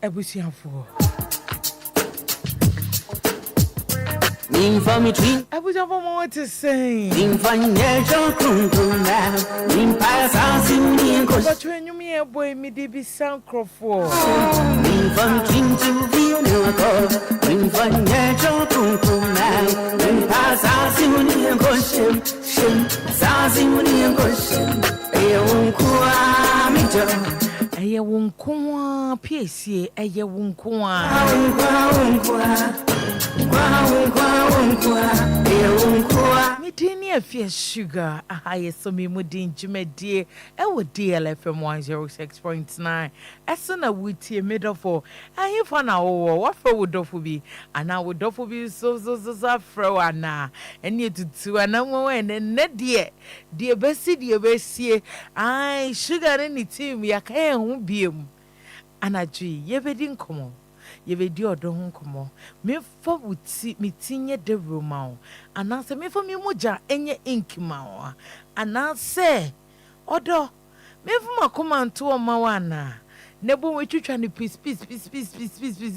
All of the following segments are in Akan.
Ebusianfo. Ebusianfo want to sing. But when you me a boy, me de be sound crofo. Eye wonkoa PSA eye wonkoa Medini Efya sugar ahaye so me mudin jumedie e wo DLFM 106.9 esona wutie medofo ahe fa na wo wafa wodofo bi ana wodofo bi so afro ana ene tutu ana mo ene ne de besi ai sugar ni team ya ka hu biem anadwi yebedi nkomo yebedi odo ho nkomo me fa wuti mitinye de roma ananse me fa me moja enye inkima o ananse odo me fa makoma nto o mawana nebo we twitwa ni peace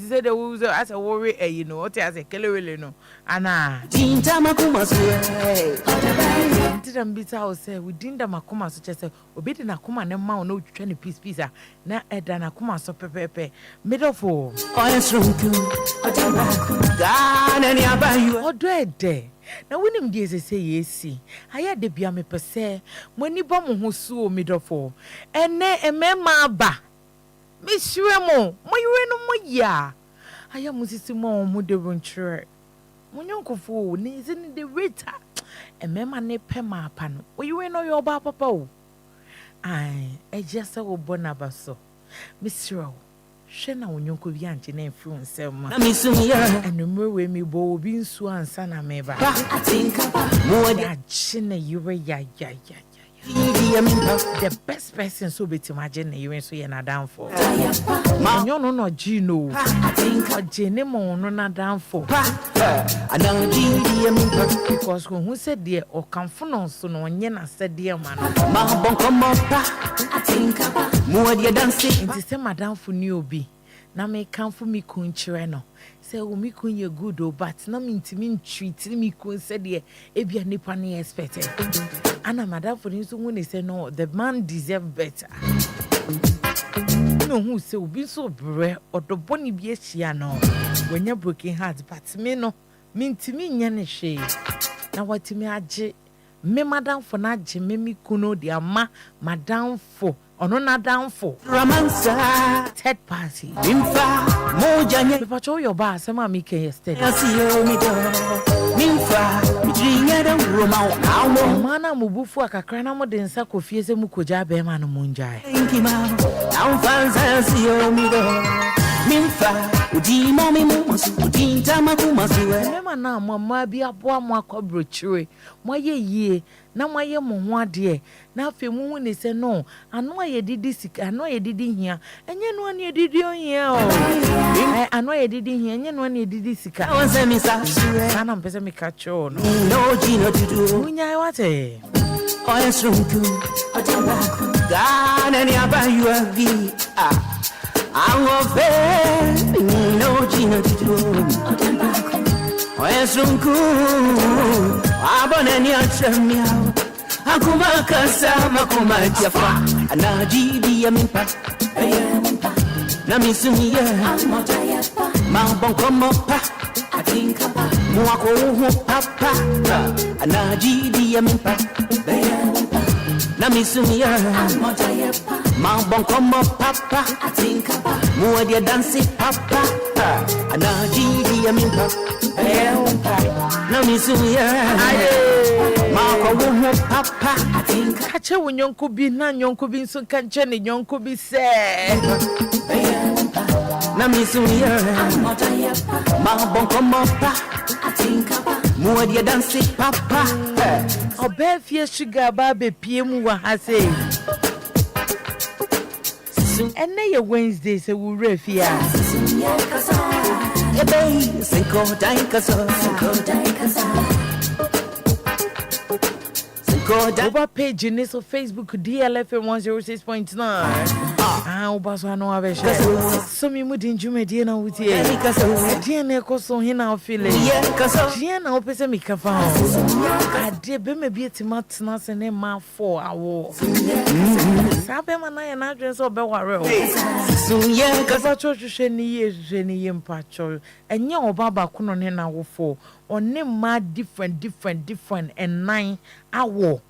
say the wo as a worry you know what as a kelewele no ana dinda makoma so ndambita o say we dinda makoma so chese obedi na koma ne ma no twitwa ni peace na eda na koma so pepepe medofo oyesronku Ghana ni abayu odo ede na wonim die se yesi aya de bia me pese mani ba mo ho so medofo ene emema aba Mishwemo, my reno moya. I am Mrs. Mo de Runtre. Munyanko fo, needs in the rita. A memma ne pema pan. Or you know your papa. I just a bonabaso. Miss Row, Shena Unyanko Yanti name influence Selma. And the more me bo being swan sana meba. I think more than China, you were ya. The best person so be to imagine you and so you're not down for. You no Gino. I Jenny Mono not down for. Because who said dear or come for no so no one yena said dear man. I think more dear dancing. It is a madam for newbie. Na me come for me kunchireno. Say o mi kun ye good o but na me ntimi treat me kun said ye ebia nipa na expected. Ana madam for him so when say no the man deserve better. No who say obi so bre odoboni bi ehia no. When you broken heart but me no me ntimi nya ne hwe. Na watimi age me madam for na age me mi kuno de ama madam for ono na down for romancer third party nimfa moja nye pacho your ba sama mi ken yesterday asiyo mi do nimfa midrinya da roma na mana mubufu akakra na mode nsa kofie se mukoja be ma no munjae nkima na fanza asiyo mi do nimfa udi momi mu udinta makumaziwe mema na mama bi aboa mo akobrochire moye na moye mo ho ade na afi mu hu ni se no ano aye didi sika ano aye didi hia enye no ani didi ohia o ano aye didi hia enye no ani didi sika wonse mi sa ana mpese mi kacho no no jino dudu munya wate oyesrunku otambaku Ghana ni abayu avi Angofe no jino dudu otambaku oyesrunku abone ni achamiao akuma kasa makuma tiafa anajibi ya mimpa na misumiya mabon komo pa atinka pa mwako uhu papa anajibi ya mimpa na misumiya mabon komo papa atinka pa mwadia dansi papa anajibi ya mimpa na misumiya Mako wuhu papa Kache wunyonku bi na nyonku bi nso kanche ni nyonku bi se Na misumiya Mabonko mopa Mwadi ya dansi papa Obe fie sugar babe pie mu wa hase Ene ye Wednesday se wure fia Ebe Sinko daikaso Oba page in this Facebook DLFM 106.9. Oba so no have share. So me mudi njume die na wutie. Die na ekoso he na ofile. Die na opese me kafa. Ade be me bi etima tena se ne ma 4 awo. Sabe ma na ye na adwen so be ware o. So ye kafa chochwe ni ye mpacho. Enye oba ba kuno ne na wo 4. One ma different and 9 awo.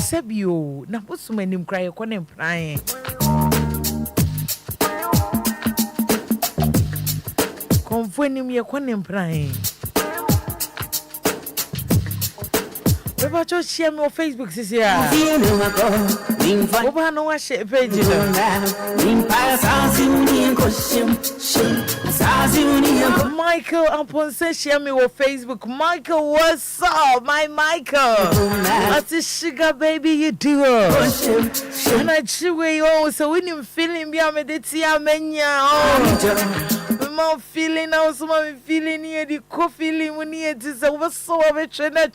Sebio na busuma nim kra ye kone mpran. Konfo nim ye kone mpran. Oba cho share me on Facebook sisi ya. Oba no wa share page no. Michael Amponse share me on Facebook. Michael, what's up? My Michael. I say sugar baby you do. And I chew you so when you feeling me I'm the tia menya. I'm feeling now so I'm feeling here the coffee feeling when you is over so of a chena.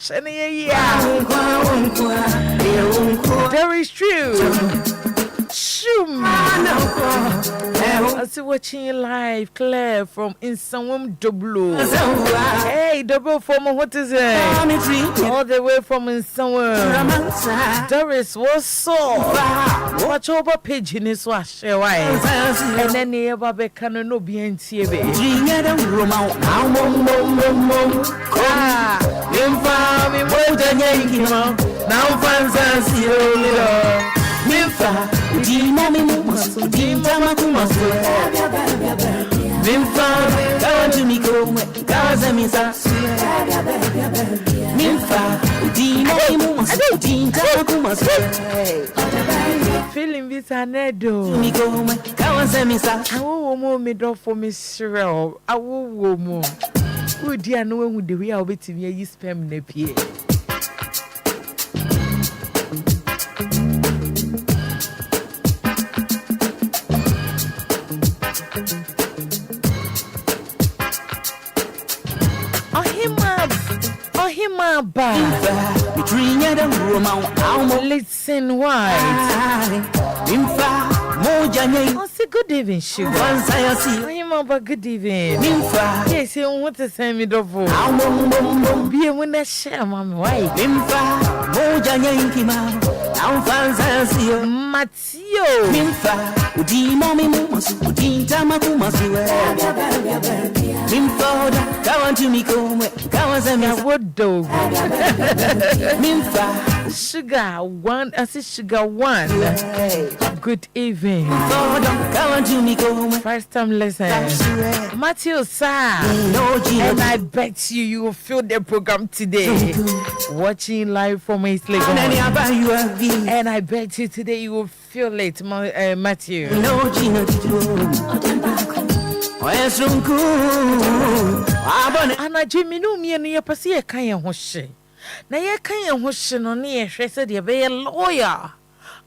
That is true. I see watching you live, Claire from Insawam Double. Hey, double from what is it? All the way from Insawam. Doris, what's up? Watch over page in this wash, and then the Ababe can no be in TV. Now fans are zero. Mimfa, Dina Mimus, Dinta Makumas. Mimfa, Kanjumiko, Kazamisa. Mimfa, Dina Mimus, Dinta Makumas. Feeling this anedo. Miko, Kazamisa. I will me drop for Miss Sherrill. I will more. Good dear, no one would be able to be a spam nepier. Listen, why? I say good evening, sugar. Good evening. Yes, you want to send me the phone. Be a winner, share, mamma. Why? Matio. Sugar one, I say sugar one. Good evening. First time listen. Matthew, sir. And I bet you will feel the program today. Watching live from East Lagos. And I bet you today you will feel it, Matthew. Ana Jimmy no me and your pasia kan hoshe. Na ye kan hoshe no ne ye hwe se de be lawyer.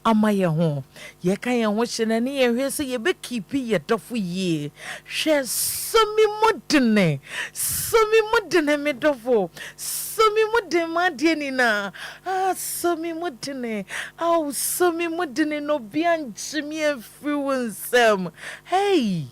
Ama ye ho. Ye kan hoshe na ne ye hwe se ye be keep ye dofo ye. Hwe somi modene me dofo. Somi modene ma de ni na. Ah somi modene. Ah somi modene no bian chimi influence. Hey.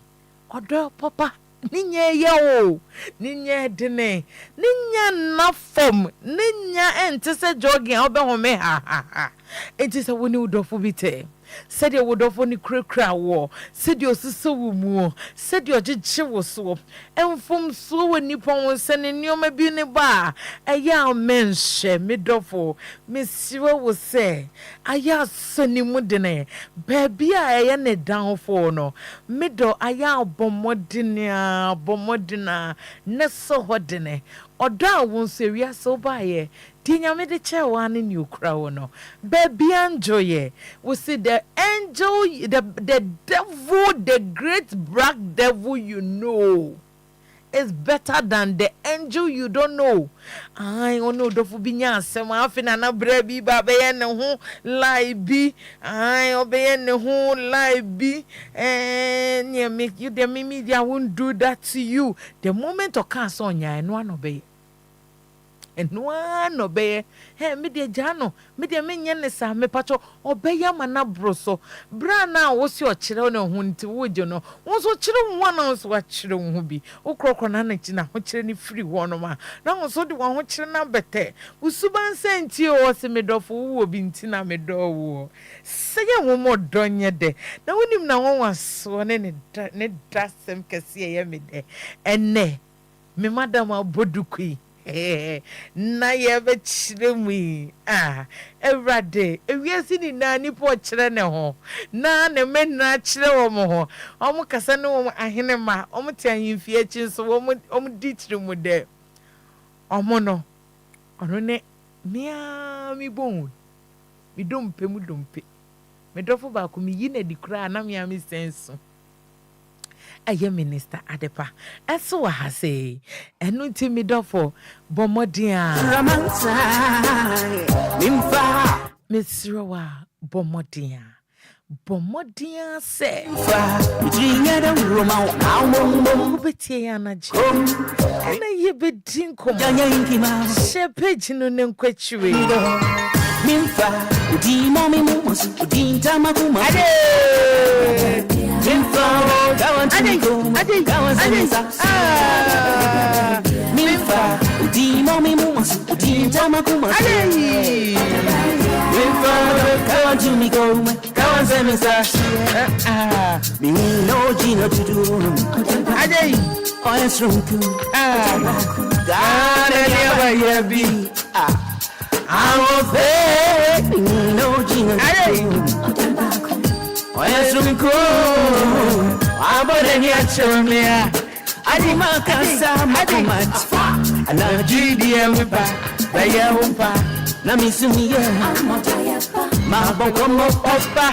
Odo papa ninya yawo ninya dene ninya nafom ninya ente se jogging obe me ha enti se woni udofo bite said you would offer any crack war, said your sister woman, said your judge was so, and from so when Nippon was sending you may be in a bar. A young man share midofo, Miss Sira was say, I ya sunny mudene, baby, I am a downfall no, middle, I ya bomodina, nesso hodine, or down won't say we are so by. Tinya me de chair one in you crow no. Baby enjoy we see the angel the devil, the great black devil you know is better than the angel you don't know. I ono do fu binya asem afina na bra bi ba be ye ne ho lie bi. I obey ne ho lie bi. And make you the media won't do that to you. The moment of cancer on ya no one obey. enwa no be he me de gya no me de menye ne sa me pacho obeya mana broso bra na wo si o kire no ho nti wo gye no wo so kire wo na wo so wa kire wo bi wo krokro na na kina ho kire ni free wo no ma na wo so de wo ho kire na bete usuban senti o se me dofo wo bi nti na me do wo se ye wo mo donye de na wonim na wo waso ne dasem kase ye me de enne me madam abodukui na ye be chire mu ewrade ewiase ni na ni po chire ne ho na ne me na chire wo mo ho omo kasa ne wo ahene ma omo ti ahimfie chi nso omo di chire mu de omo no ono ne mia mi bon mi dompe mu dompe me dofo ba ko mi yi na di kura na mia mi senso aye minister adepa eso wa ha say enu ti mi dofo bomodia mimfa misrowa bomodia se jinya da roma na mo betie ya na je na ye bedin kom she page no ne nkwachiwe mimfa di mami mo di ntama kuma Mimfa, di mami mumas, di ntama kuma. Mimfa, kawan jumi go, kawan zemisa. Mi no jina to do. Adey, oyes rumku. Gana never yabi. I was there. Mi no jina to do. Oyes rumku. Abode ni achomia adima kasa makumat ana GDM pa baya umpa na misumiye ma bonkomo papa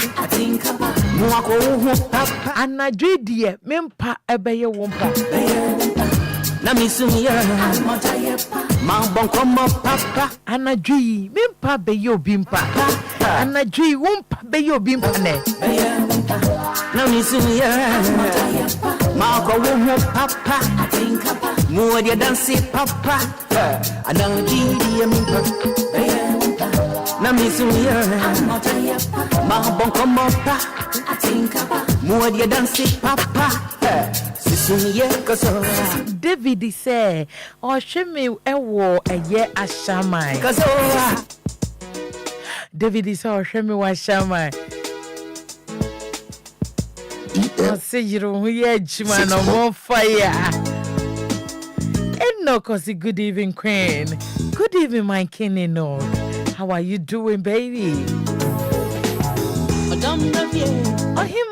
muako hu papa ana GDM mempa ebeye umpa na misumiye ma bonkomo papa ana GDM mempa beye obimpa ana GDM umpa beye obimpa ne na misumiye ma ko wo papa mo dia dance papa ana GDM mempa na misumiye ma bonkomo papa mo dia dance papa David say o hweme ewo eye ashamai David say o hweme wa ashamai I say you don't hear man on fire. And no cause good evening queen. Good evening my king and all. How are you doing baby? Oh him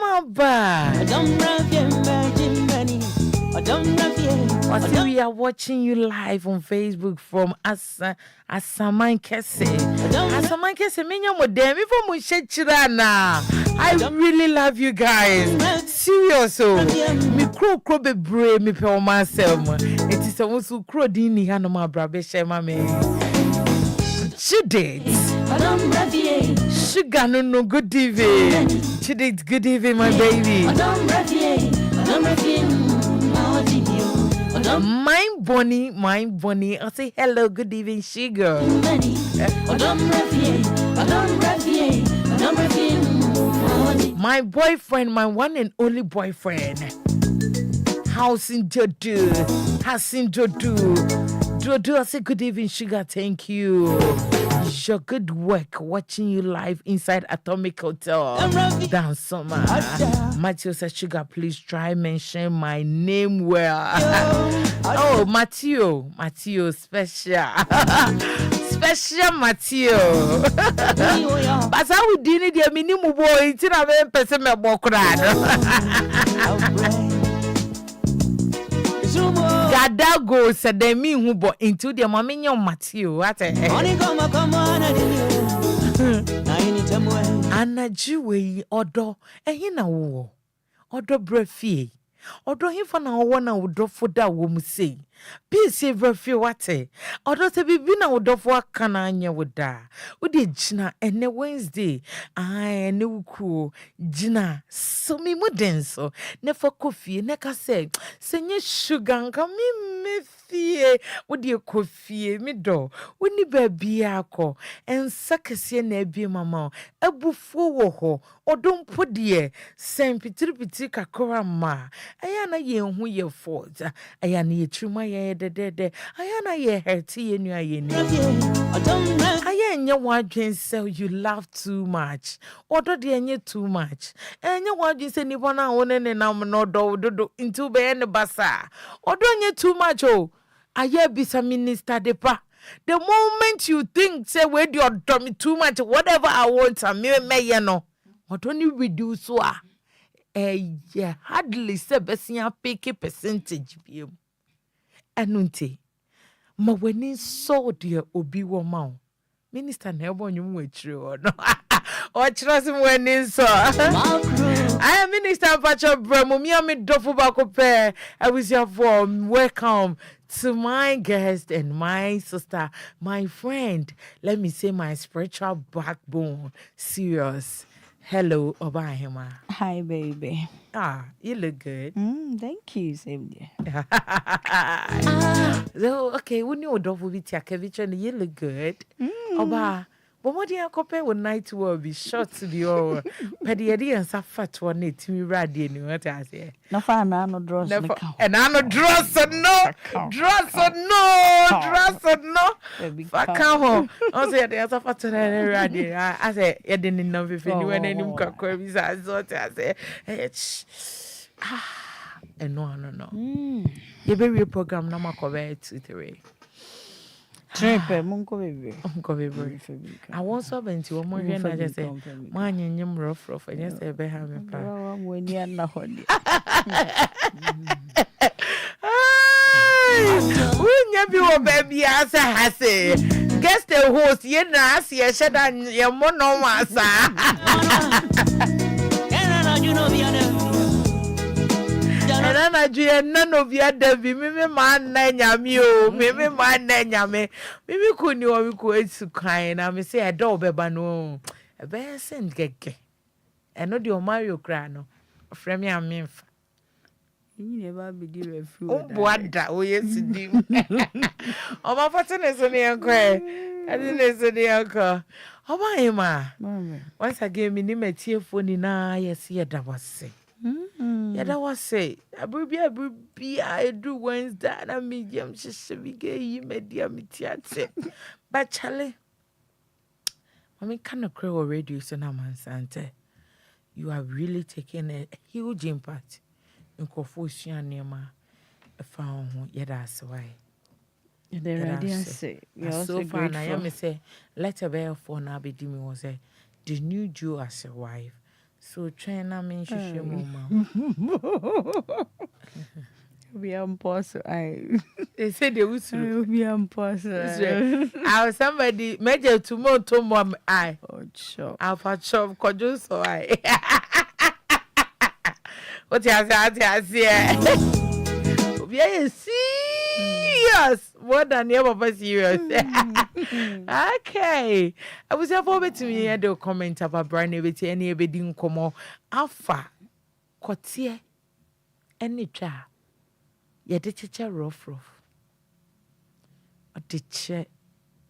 we are watching you live on Facebook from Asaman Kese. Asaman Kese menya mo dem even mo shechira. I really love you guys. Serious oh. Me kro bebre me pe o myself. It is almost so kro din ni hanu ma bra be shema me. Chidit. Sugar no good evening. Chidit good evening my baby. Mind Bonnie. I'll say hello, good evening, sugar. My boyfriend, my one and only boyfriend. How's Dodo, I say good evening, sugar. Thank you. Your good work watching you live inside Atomic Hotel. Down summer. Matthew says, sugar, please try mention my name well. Oh, Matthew, special. Special Matthew. But how we did it, minimum boy, it's not a person me Gadago said they mean who bought into the Mamino Matthew. What a Anna Jewy odo ehina wo odo brefi odo him for na one would drop for that woman say Peace ever feel what Odo se bibi na wodofo aka na anya woda. Wode gina ene Wednesday. Ene wuku gina so mi mudenso. Ne for coffee ne ka se senye sugar nka mi fie. Wode coffee mi do. Woni ba bia akọ. Ensa kese na ebie mama. Ebufu wo ho. Odo mpo de sempitiri kakora ma. Aya na ye hu ye fault. Aya na ye truma ye de. Aya na ye hurt ye nu aye ni. Aya nya wadwen say you laugh too much. Odo de nya too much. Enya wadwen say ni bona won ne nam no do into be ne basa. Odo nya too much oh. Aya bisa minister de pa. The moment you think say we do me too much whatever I want me ye no. Odo ni reduce wa. Yeah, hardly say besia pick percentage bi. Anunti ma wani so de obi wo ma o minister na ebo nyum wachire o no o chirasim wani so I am minister Pacho Bremo mi am dofo ba ko pe abusia for welcome to my guest and my sister, my friend, let me say my spiritual backbone. Serious. Hello, Obahema. Hi, baby. You look good. Thank you, same dear. So, okay, we know Dove will be Tiakevich, you look good. Oba, but what do you compare with night will be short to be over? Pediadi and Safat one it to me radi and what I say. No fine, no draws. And I no draws or no, draws or no. Come on. I say there's a fat radi. I say, I didn't know if you knew any queries. I thought I say, and no. You be program no more cover 2 3. Munko baby. I want something to one more I just say, man, you rough, and yes, I be having when you are not holding. Never baby as I say. Guess the host, ye na see a shed on your mono massa. And I do none of your devil, me man, Nanyamio, me man, Nanyame. Maybe couldn't you or we to kind. I may say a dog, no. A bear sent geke. And not your Mario Crano. From me, I mean. You never be given food. Oh, what that way is dim. Oh, my pattern is on the Enquire. I didn't say the uncle. Oh, my ma. Once I gave me a tear for Nina, yes, yeah, that was say. Yeah, that was say. I do Wednesday, and I medium, she be gay, medium, but Charlie, I mean, kind of crow radio, so now, man, Sante. You are really taking a huge impact. Nkofosua nema fa ho yeda aswai the radio say so far na ya me say let a bear for na be di me was say the new Jew as a wife so train na me hwehwe mo ma we am pause they say they usuru we am pause I somebody major to mom I oh sure alpha chop kojo so I what you say? We are serious. More than ever serious. Okay. I was about to me the comment about Brian Ebiti any ebedin komo alpha kotie any cha. Ye de chicha rough. O de che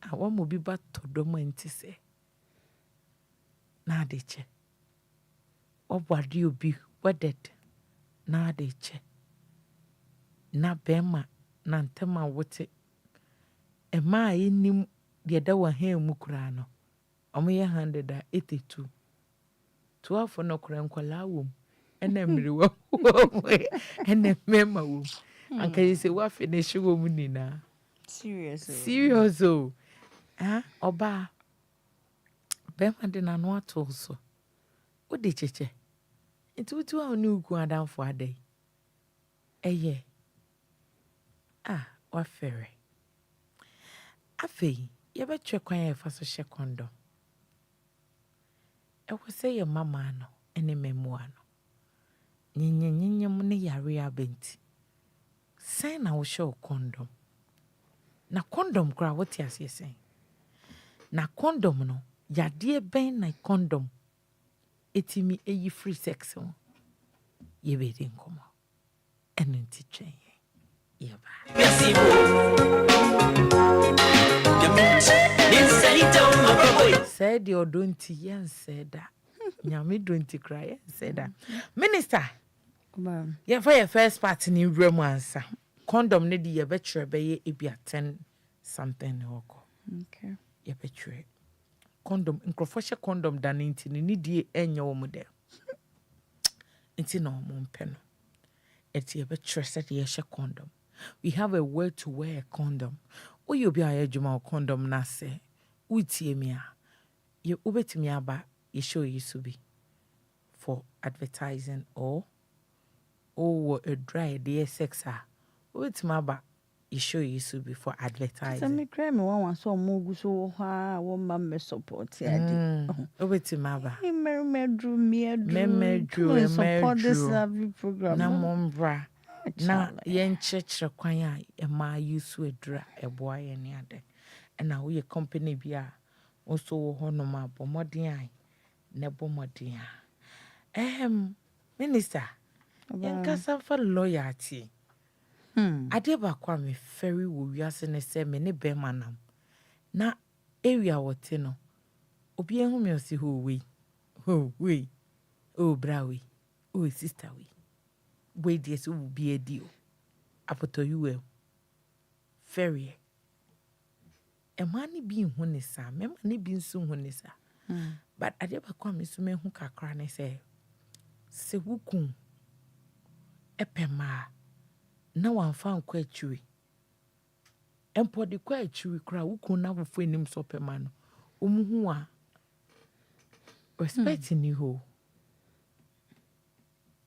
I want mo bi ba todomo enti se. Na de che. Obwade obi wedded. Na de che na bema na ntema wote e ma enim de da wa han mu kura no omoye 182 12 no kura nkwala wom ena miriwa ena mema wom anka yese wa finish wom nina serious oh oba bema de na no ato so wo de cheche Itu a oni ugu adamfo adai. Eye. Wa fere. Afei, ye betwe kwan ye fa so hye kondo. E wo se ye mama no, ene memua no. Nyenye mu ne yare abenti. Sign na wo show condom. Na condom kra what you say. Na condom no, ya de ben na condom. Etimi eyi free sex on. Ye be din komo. Eno nti twen ye. Ye ba. Said you don't yen said that. Nyame don't cry yen said that. Minister, yeah, for your first part in room answer. Condom ne di ye betray be ye be 10 something hoko. Okay. Ye betray. Condom nkrofoshe condom dan nti ni die enye wo mu de. Nti no mo mpeno. Eti ye betray said ye she condom. We have a word to wear a condom. O you be a juma condom na se. Utie me a. Ye ubetimi aba ye show you to be for advertising or a dry day sexa. Ubetimi aba ye show you to be for advertising. So me cry me one so mo gu so ha wo ma me support ya di. Ubetimi aba. Me support this lovely program. Na mombra. Na yen chechre kwan a e ma use edra eboa ye ne ade. Na wo ye company bi a also hono ma bomodin ai ne bomodin a. Minister. Yen kasa fa loyalty. Ade ba kwa me ferry wo wiase ne se me ne be manam. Na area wote no. Obi ehu me osi ho we. Ho we. Oh bra we. Oh sister we. We dis will be a deal. Apoto you well. Ferry. E mani bi hu ne sa, me mani bi nso hu ne sa. But ade ba kwa me so me hu kakra ne se wukun epema na wanfa nkwa achiwe. Empo de kwa achiwe kra wukun na wofo enim so pema no. Omuhu a respect ni ho.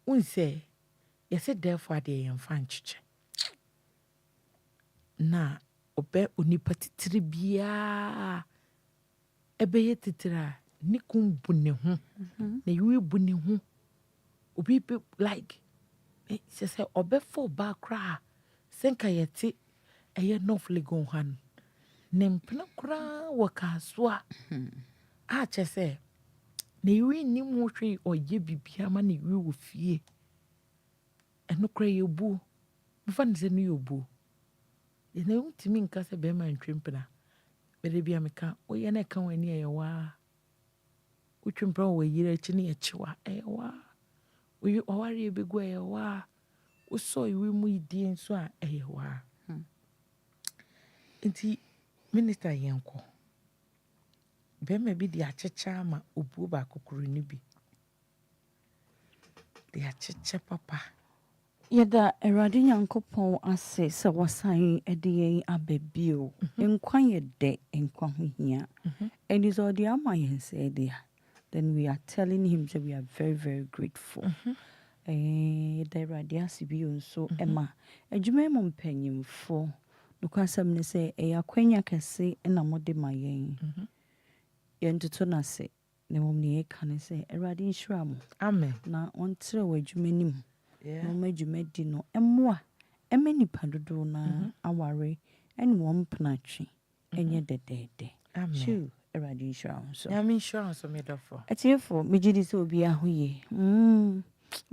Unse yes therefore de yemfa nchiche. Na obe onipa titiri bia ebe titira ni kumbu ne ho na yiwe bu ne ho obi like say obe for bakra senka yeti eye nofle gon han nempna kra wakasoa a chese na yiwe ni mu hwe oye bibia ma na yiwe wo fie eno kra yebu mfa nze no yobu ina untimi nka se be ma ntwempena bere bia meka oye na ka wani eyewa utwempena wo yire chi ne echiwa eyewa oyi oware ebegu eyewa uso iwe mu idie nso a eyewa nti minister yenko be ma bi di achecha ma obu ba kokoro ni bi di achecha papa Yada Eradi Nyankopon ase se wasan ede ababio enkwa yede enkwa hia and is all the amayen say there then we are telling him that we are very very grateful the Eradi asibio so ema adwuma mo mpanyimfo no kwasam ne say yakwanya kese na mode mayen yentoto na se ne mom ne ka ne say Eradi nhyira mo amen na ontre wadwuma nim yeah no majumedi no emmoa emeni padodo na aware eni won pnatwe enye dedede amen Eradi insurance ya me insurance me dofo etiefo mejidi so obi ahoye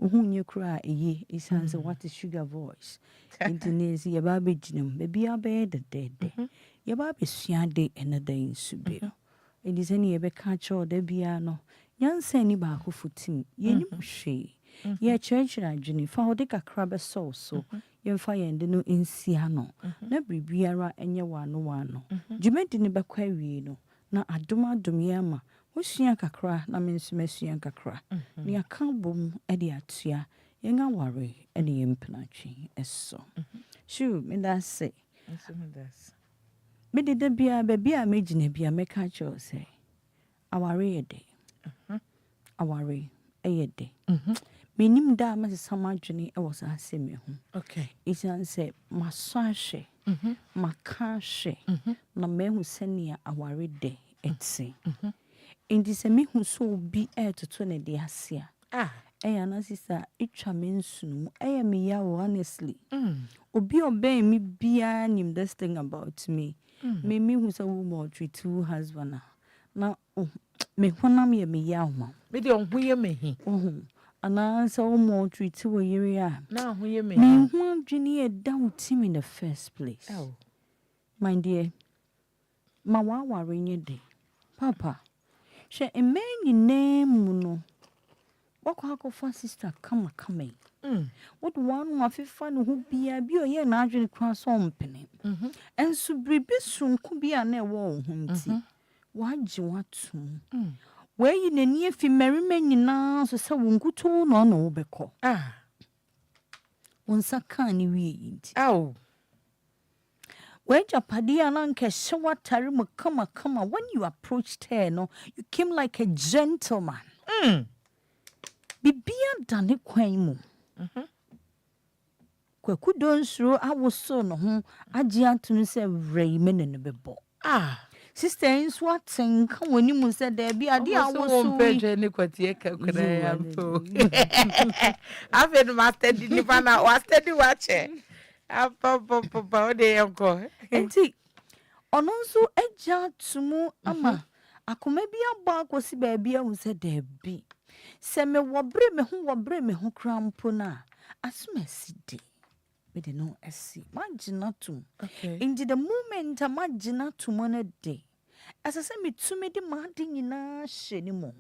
ohunye kura eye isanse what is sugar voice intinesi ye ba beginem be bia be dedede ye ba be suade enada insube ediseni ye be ka cho da bia no nyansa ni ba kofutim ye nim hwe ye church adwini fa ho de kakra be so ye mfa ye de no ensia no na bibiara enye wano djumedi ni be kwa wie no na adom ye ama wosua kakra na mensumesua kakra ni aka bom e de atua ye nga ware e de yempnatwe eso shu me da say me de bia be bia megina bia meka cho say aware ye de aware eyede menim da ma sesama dwene e wo sa aseme ho okay isan say maso ahwe maka ahwe na mehu senia aware de etsi indi se mehu so bi etoto ne de asia eya na sisa itwa me nsunu eya me ya honestly obi obey me bia nim this thing about me. Me who's a woman treat two husband na me honam ye me yawo. Me de on huye me hi. Ana so woman treat two year. Na huye me. Me hu adwini e down team in the first place. Oh. My dear, ma wa ware nye de. Papa, she emen nyinam no. Wako akofa sister kama. What one wafifa no hu bia bi oye na adwene kwa so mpene. Enso bribe sunku bia na ewo ho nti. Waje watum. Wei nani afi merima nyina so se wonkuto no na wo beko. Wonsa kan ni wi nti. Oh. When Japadia nanke showa tarimu kama when you approached her, no, you came like a gentleman. Bibia dane kwaimu. Kwaku don suro awoso no ho agye atunu se vraimen ne bebo. Sister inso atenka woni mu se da bia de awoso peje ne kwatie ka kuna ya mpo. Ave no master di ni bana wa steady wache. Papa o de yanko. Enti ono nso agya tumu ama akoma bi aba akosi ba bia hu se da bi. Se me wobre me ho krampo na asumesidi. Me de no esi magina tum. Okay. Into the moment magina tum on a day. As I say me to me the madi nyina hye ni mo.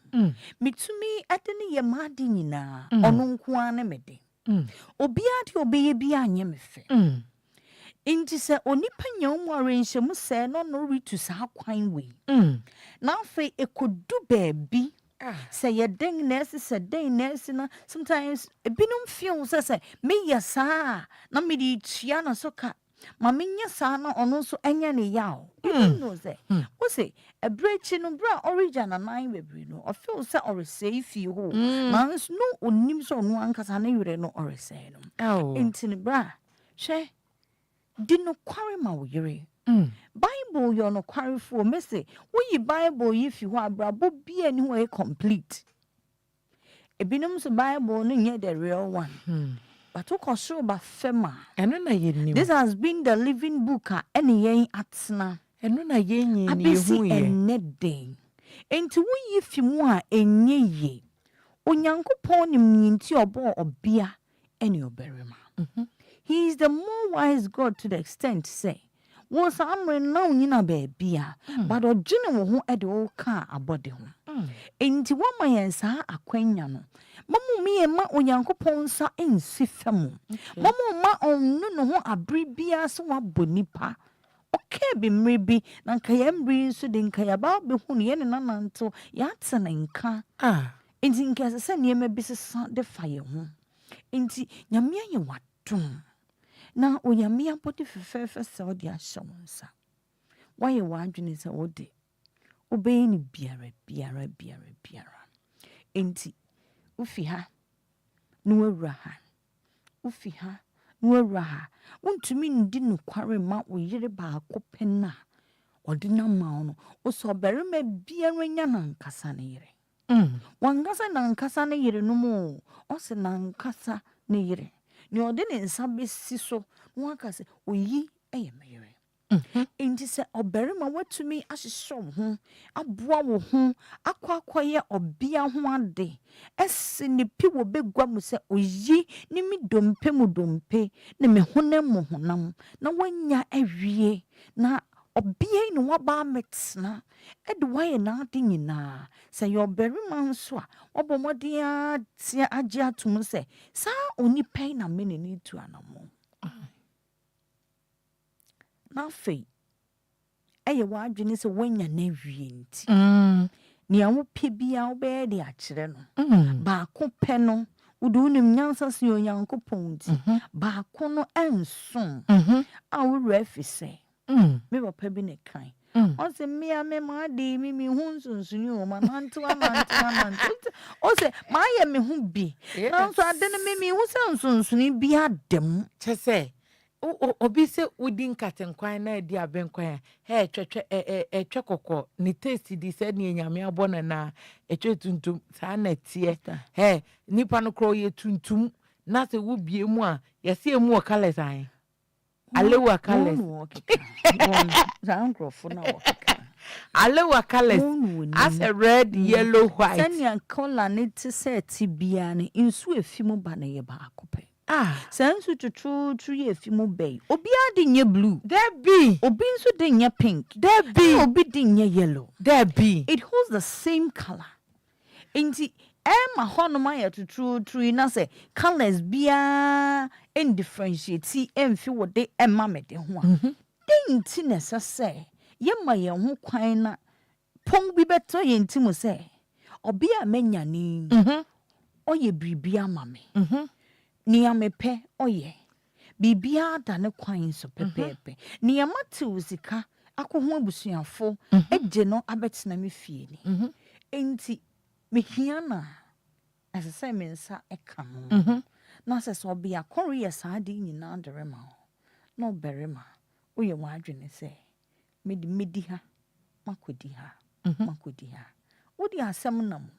Me to me atene ye madi nyina ono nko ane me de. Obi ade obeye bi anye me fe. Inti se onipa nyam arrange mu se no ritu sa kwan we. Na fe ekodu baabi. Say ye ding nurse say ding nurse na sometimes ebinum feel say me yesa na me di tua na so ka ma me nya sa na ono so anya ne yaw you know say wo say e brechi no bra origin na nine bebre no o feel say or say fi ho man no onim so no ankasa na yure no or say no intini bra hwe di no kware ma wo yire Bible yo no kware for me say we Bible if you ha brabo bia ni ho e complete ebinum so Bible no nye the real one but to show ba fema eno na yenni this has been the living book ene yen atena eno na yenni ni hu ye eneden enti wo yi fi mu a enye ye onyankopon nim nyinti obo obia ene oberema he is the more wise God to the extent say was amre now nyina baabia but odwene wo ho e de wo ka abode ho enti wo mayensa akwanya no mamu me ma onyankopon sa ensi fam mamu ma onnu no ho abribia so wabonipa okay be mrebi na nkaya mbri so de nkaya ba be hu ne ne nananto ya tsena nka enti nkasa se ne ma bi sesa de faye ho enti nyame ye wadom na oyamia poti fefefe se odi ashawonsa waye wadwene se odi obey ni biara enti ufi ha no awura ha ufi ha no awura ha untumi ndi no kware ma oyire ba akopena odi na ma no o so berema biara nya na nkasa ne yire wangasa na nkasa ne yire no mo o se na nkasa ne yire ni ode ne nsa besi so no aka se oyi eyemere enti se oberima watumi ahyehyɛ ho aboa wo ho akwakoye obia ho ade ese ne pi wo begwa mu se oyi ni mi dompe mu dompe ne me honam mu honam na wanya awie na obia ni waba metna ede waye na ade nyina se yo oberima nso a obomodia tia agye atom se sa oni pai na me ne tu anamo na fe eye wadwene se wanya na wie nti ni awo pe bia wo be de akire no ba ko pe no udunim nyansa se onyankopon nti ba ko no enso a wo refi se me papa bi ne kan o se me ma de mi hu nsunsuni o ma nantu o se ma ye me hu bi na so ade ne me hu se nsunsuni bi adem chese obi se udi nkatenkwan na edi abenkwan he twetwe kokko ni taste di se ni nyame abona na etwe tuntum sa na tie he nipa no kro ye tuntum na se wo bie mu a ye se emu o colors an Alewa colors. Alewa colors. As a red, yellow, white. Sanya color need to say tibiani in su efimo bana ye ba akope. Sensu to true efimo bay. Obia di nye blue. There be. Obinsu di nye pink. There be. Obi di nye yellow. There be. It holds the same color. Inti Emma Honomaya to true na say colors bia and differentiate see and feel what they Emma made one. Ding tiness say, Yemma ye who quina pong be better yen Timo say, or be a menya ni, or ye bribia mammy. Near me pe, or ye. Bibia than a quine so pepe. Near Matu zika, Akuhubusian fo, a geno abetsna me feely. Ain't Mihiana, as a semensa a canoe. Nasa so be a courier sardine in under a mouth. No berryma, or your wandering say. Midiha, Makudiha, Makudiha. What do you have some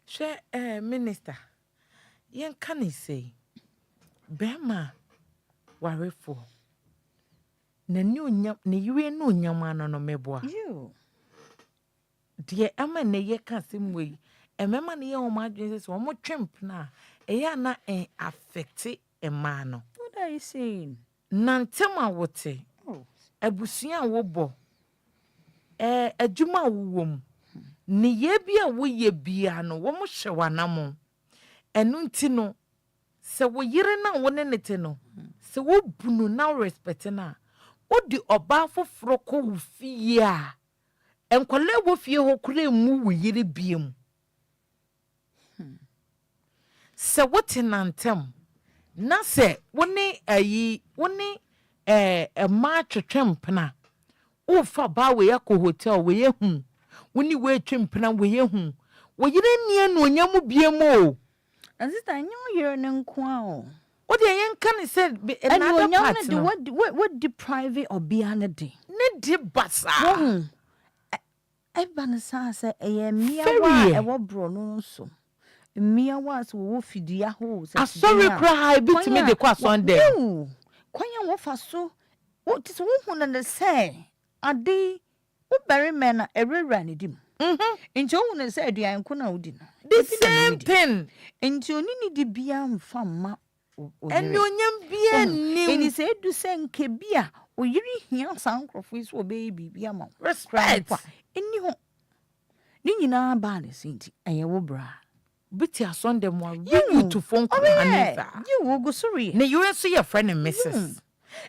Share minister. Yen can he say? Bema, worry for. Ne new ne you no yamano no meboa. You. Dear Emma ne ye can same way. A member near all my Jesus one more trimp na. A na affected a man. What are you saying? Nantema wote. Oh. Ebusia wobo. Ejuma wom. Ni ye bia wo ye bia no wo mo hyewa na mo. Enu nti no se wo yire na wo ne nete no. Se wo bunu na respect na. O di oba foforo ko wo fie a. Enkwale wo fie ho kure mu wo yire biem. Se wo tenantem. Na se wo ne ayi wo ne ma twetwempna o fa ba we yakọ hotel we yehu woni we twempna we yehu wo yire nie no onyamu biemo Azita nyo yire ne nko a o de yen kan say another part no what deprive obia ne de basa eba ne sa say eye miawa e wo bro no so miawa so wo fidua ho say sorry cry bitimi de kwa Sunday kwanya wo fa so wo ti so wo hu na say ade wo bere men na ewura ne dim nti wo hu na say aduan ko na wo di na the same thing nti oni ni di bia mfa ma eno nyam bia nim eni say du say nke bia o yiri hia sankrofo is wo be bibia ma respect eni ho ni nyina ba ne sinti eye wo bra biti Sunday mo you to phone call Hanifa you wo go sorry na you so your friend and missus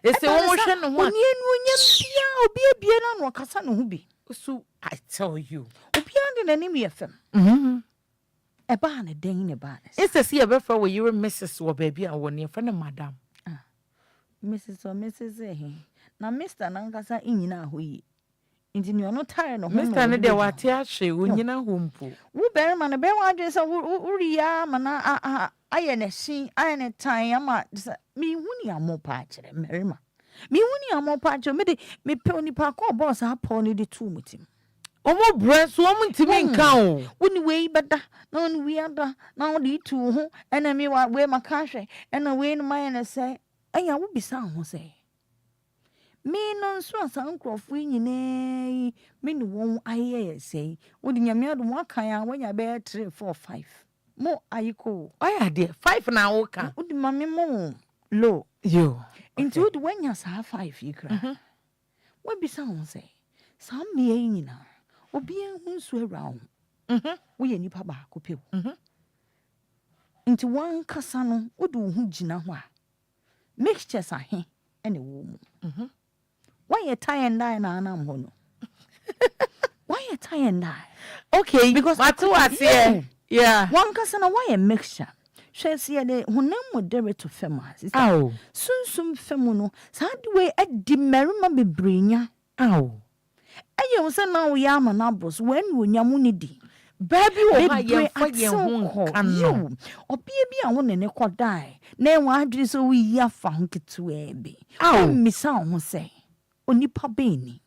they say wo hwe no ho oni enu nya bia obi ebie na no kasa no ho bi so I tell you obi ande na nim yefem e ba na den ne ba na it's see be for we you missus wo baby a wo ne friend madam Mrs. or Mrs. na Mr. na nkasa inyina ho yi nti ni ono tire no ho Mr. ne de wate ahwe onyina ho mpo wo bere ma na be wa adwe se uri ya ma na aye na shi aye na tan ama mi huni amopa akere merima mi huni amopa akere me pe onipa ko boss apo ni de tu mutim omo breast omo ntimi nka o woni we beda na woni we ada na wodi tu ho ena mi wa we maka hwe ena we no ma na say anya wo bisa ho say me no so asankrofo nyine me ni won aye say wodi nyame ado mo aka ya wanya be 3 4 5 mo ayiko aya de 5 na wo ka wodi mame mo low yo into wodi wanya sa 5 yikra wo bisa ho say sa me nyina obi ehun so awra ho wo ye nipa ba ko pe into wan kasa no wodi wo hu gina ho a mixtures ahe ene wo mu why you tie and die na anam ho no why you tie and die okay because what was here yeah one kasa na why a mixture she say de honam mo dere to fema aw sunsum femu no sa de we adi merima bebrenya aw aye wo se na wo ya ma na bros when wo nyamu ni di baby wo ha ye fa ye ho kan obia bi a wo ne ko die na wo adwiri so wo yi afa ho ketu ebe aw misa ho se onipa beni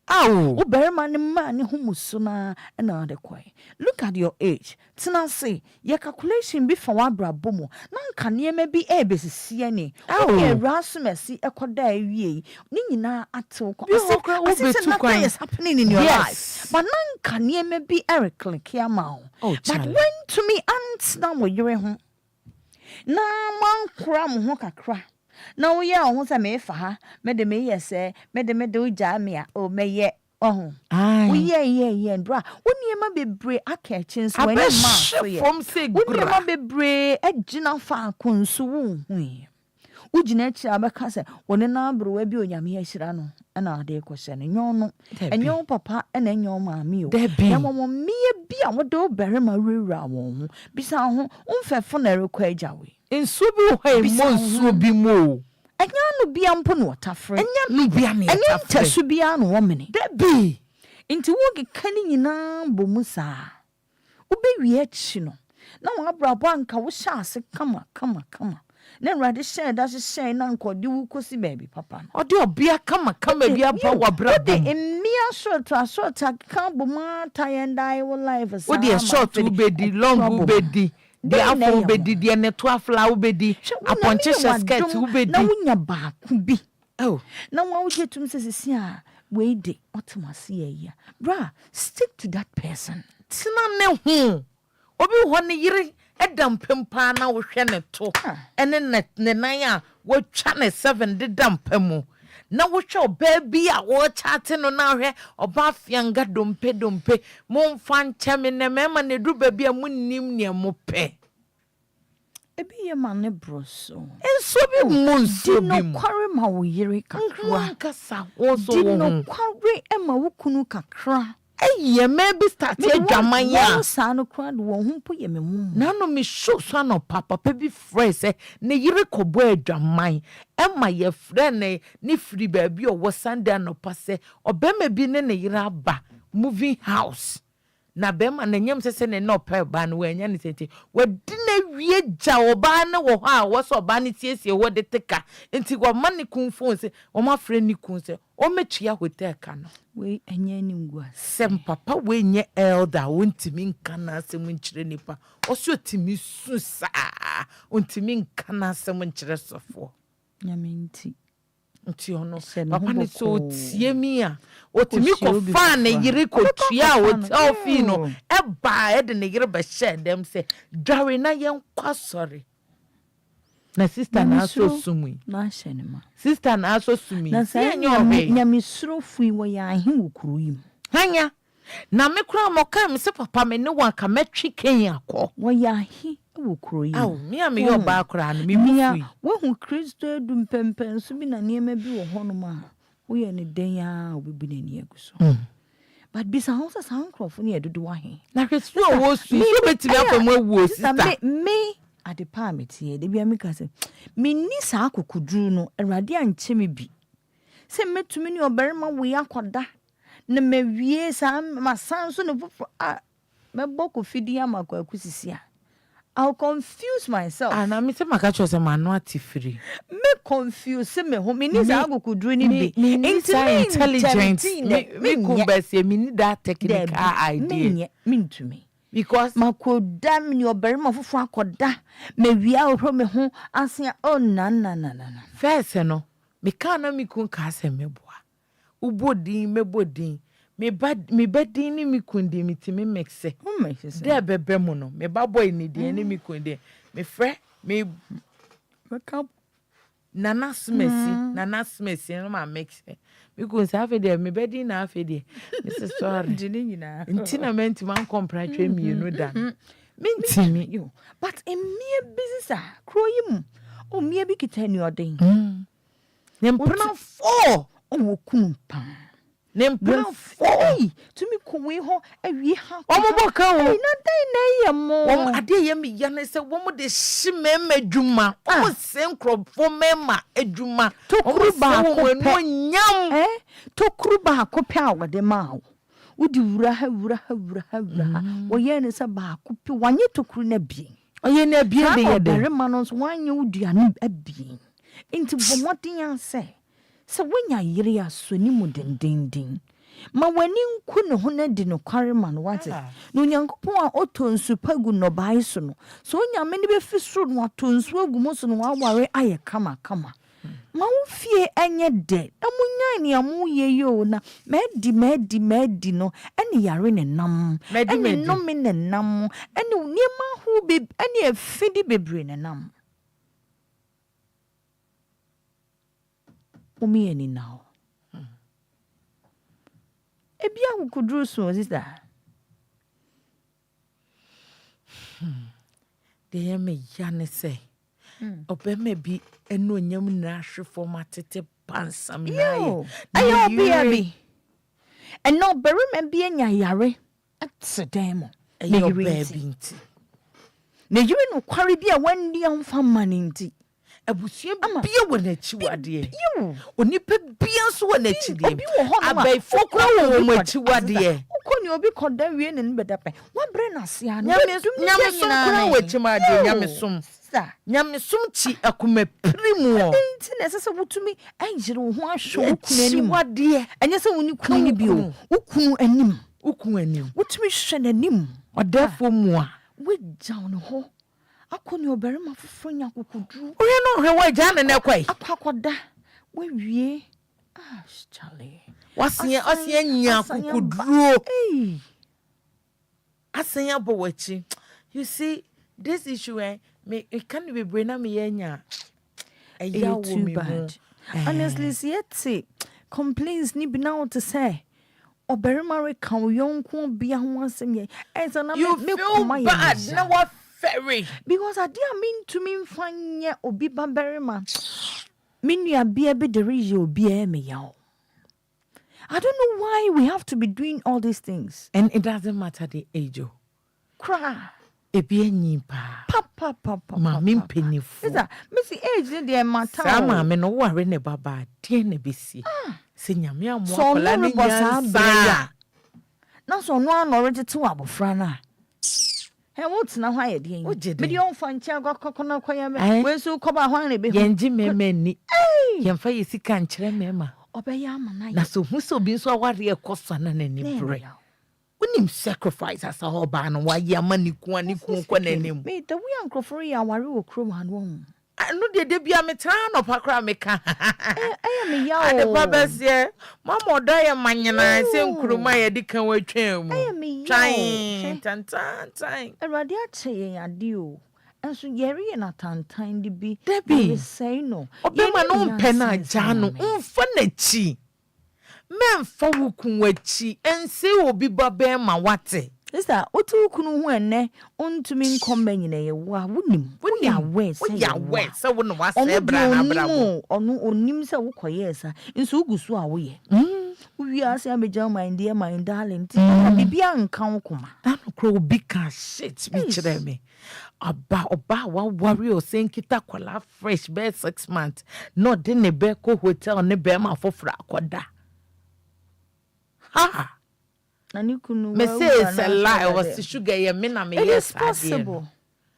Ow. Oberima ne ma ne humusu na na de kwai. Look at your age. Tina say, your calculation be for one brabomo. Nan kan ye be a besisi ni. Oh, rasu mercy ekoda ewie. Ni nyina ato ko. I see nothing is happening in your life. But nan kan ye be Eric Kiamao. Oh, but when to me ants na wo yere ho. Na man kram ho kakra. Na wo ya ho se me fa ha. Me de me yese, me de uja me a o me ye. Oh, yeah, bra. When you ma be brave, I catch in so when ma from say, when you ma be brave, a gina fa consu. Ujinachi abakase, when na bro be on yami shirano, and our day question, and your papa and then your mammy. There be a woman me be a what do bury my real won. Beside home, unfair funeral quajawi. In Subu, hey, be more. Enya no bia mpo no watafre. Enya no bia ne watafre. Enya ntasu bia no womene. Da bi. Inti wo geka ni nyina bomu saa. Ubewie achi no. Na wo abrabo anka wo hya ase kama. Na rade share da share na nkodi wo kosi baby papa no. Ode obia kama bia ba wabrabo. Ode emia short kan bomu tayendai wo life saa. Ode short ubedi long ubedi. The afro bedi the netwa flower bedi aponche skirt ubedi na wunya ba ku bi oh na wa wo jetum sesisi a we de otomase ya bra stick to that person tina ne ho obi ho ne yire edam pempa na wo hwe ne to ene ne nan a wo twa ne 7 de dam pemu na wo hwe baby a wo chate no na hwe oba fianga dompe mo fan cheme ne mema ne du baby a munnim ne mo pe ebi ye mane broso enso bi monso bi no kware ma wo yire kakra kasa wo so wo no kware e ma wo kunu kakra eye maybe start adwaman ya sa no kware wo hu po ye memu na no me show so no papa bi fresh ne yire kobo adwaman e ma ye frɛ ne free baby o wo Sunday no pase obema bi ne yire aba moving house na bema na nyem sese ne no pa ba no wanya ne sente wadi na wie gya oba na wo ha wo so oba ne tiesie wo de teka enti wo ma ne kun phone se o ma frɛ ni kun se o metua hotel ka no we anya ni ngua sem papa we nye elder wontimi nka na asem nkyere nipa o so timi su sa wontimi nka na asem nkyere sofo nyamenti nti ono papa ne so tie mi a otimi ko fa ne yire ko tua hotel fee no e ba e de ne yire ba share dem say dare na yen kwa sorry na sister na so sumi na hyenema sister na so sumi na say nyamisuro fui wo ya ahe wukuru yim hanya na me kura mo ka me se papa me ne wa ka metwe Kenya ko wo ya ahe wukuru yim aw me yo ba kura no me fui wo hu Kristo edu mpempen so bi na niema bi wo hono ma wo ye ne den ya obibi na ni aguso but bisa house sankrofo ne edodo wa he na Kristo wo su so betimi afam awu sister me adepa metie de bia me ka se me ni sa akokuduru no Awurade anche me bi se metumi ne obarima wo yakoda na mewie sa masan so ne fofo a meboko fidi amakwa kusisia I'll confuse myself. And I say my catch was a man not free. Me confuse me home in his agukudru ni be. Intelligent. Me kumbesi me need that technical idea. Mean to me. Because ma koda me your berry ma fufu akoda me wia ohro me ho asia oh na. First no me kana me kun ka se me boa. Ubodin me bodin. Me bedin ni mi kundi mi ti me mexe. There bebe mo no. Me ba boy ni di ni mi kundi. Me fre me makeup nana smesi no ma mexe. Me kun sa fe there me bedin na fe there. Me say sorry. Dini nyina. Ntina menti man compratwe mi no da. Minti mi yo. But in me business a kroyim. O me bi kitani odin. Nem prona 4 o kunpa. Nempra foi to me kowe ho awie ha omoboka ho na dai na yemo wo ade ye me ya na se wo mo de hime madwuma o se nkrofo mema adwuma tokuru ba ko no nyam tokuru ba ko pe awode ma wo di wura ha wo ye ne se ba ko pe wanye tokuru na bi o ye na bi de ye de ma no so wanye wo dua no abi enti bo modin ya se wonya yire ya so ni mu dendendin ma wani nku ne ho na di no kware ma no wate no nyankopon a otonsu pagu no bai so no so nyame ne be fi so no atonsu agu mo so no aware aye kama ma wo fie enye de na munyan ne amu ye yo na medi no ene yare ne nam ene no me ne nam ene niema hu be ene afidi bebre ne nam umi eni now ebia ukudru so sister de me yane say obema bi eno nyam na hwe formatete pansam na ayo bi eno berima bi anya yare atsedemo ayo baby nti na yiri no kware bi a wandi amfa maninti abusua bia wɔ n'akyiwadeɛ onipa bia nso wɔ n'akyidie abaifo kora wɔ wɔn akyiwadeɛ ukoni obi koda wie ne nbedape wabre na sia no nyamesom kora wɔ akyiwadeɛ nyamesom chi akoma primu nti na sese wutumi ayire wo ho ahwe ukunu anim akyiwadeɛ enye se woni kunu ni bio ukunu anim wutumi hwe n'anim ɔdafo mu a wegyaw no ho akoni oberima foforo nya kokudru oye no hwe wa gya ne nekwai akwakoda wawie Charlie wasia nya kokudru asenya bo wachi you see this issue me it can be brain na me yenya ayawo me honestly see it complaints ni bi na to say oberima re kan yonko bia ho asem ye enso na me koma ye bad na what very because I didn't mean to mean fanye obi baberima minua bia be the reason obi me yaw. I don't know why we have to be doing all these things, and it doesn't matter the age. Cry ebi enyi pa papa ma me mpenifu is that missy age dey matter sama me no ware ne baba de na besi se nyame amo so akola ne nyansa na so no anore tete wa bofra na he wot na hwa ye de me de on fa ntia gwa koya me we so koba hwan ne be yenji memani yemfa yesika nkyere mema obeya amana na so hu so bi nso aware ekosa na nani bre unim sacrifice as a hoba no wa ye amani ku ani ku kwa nanim me the we ankroforo ya aware wo krom han wo no de bia me tra no pakra me ka me yawo ade baba se mama odo ye manyena se nkuruma ye de kan watwan mu twan tantan erade ache ye ade o enso yeri ye na tantan de bi debi say no obema no mpe na agya no mfa na chi memfa wukun wachi ense obi baba ma wate sister otu kunu hu enne ontumi nkomba nyina ye wa wonim ya we se wo no wa se bra na bra bo onu onim se wo koye sa nso ugusu a wo ye wi ase abeja my darling ti bibia nkan koma na no kro obi ka shit bi kire me oba wa worry o senkita kwala fresh be 6 months no de ne be ko hotel ne be ma fofra akoda ha anikunu me say it's a lie was sugar ye me na me yes possible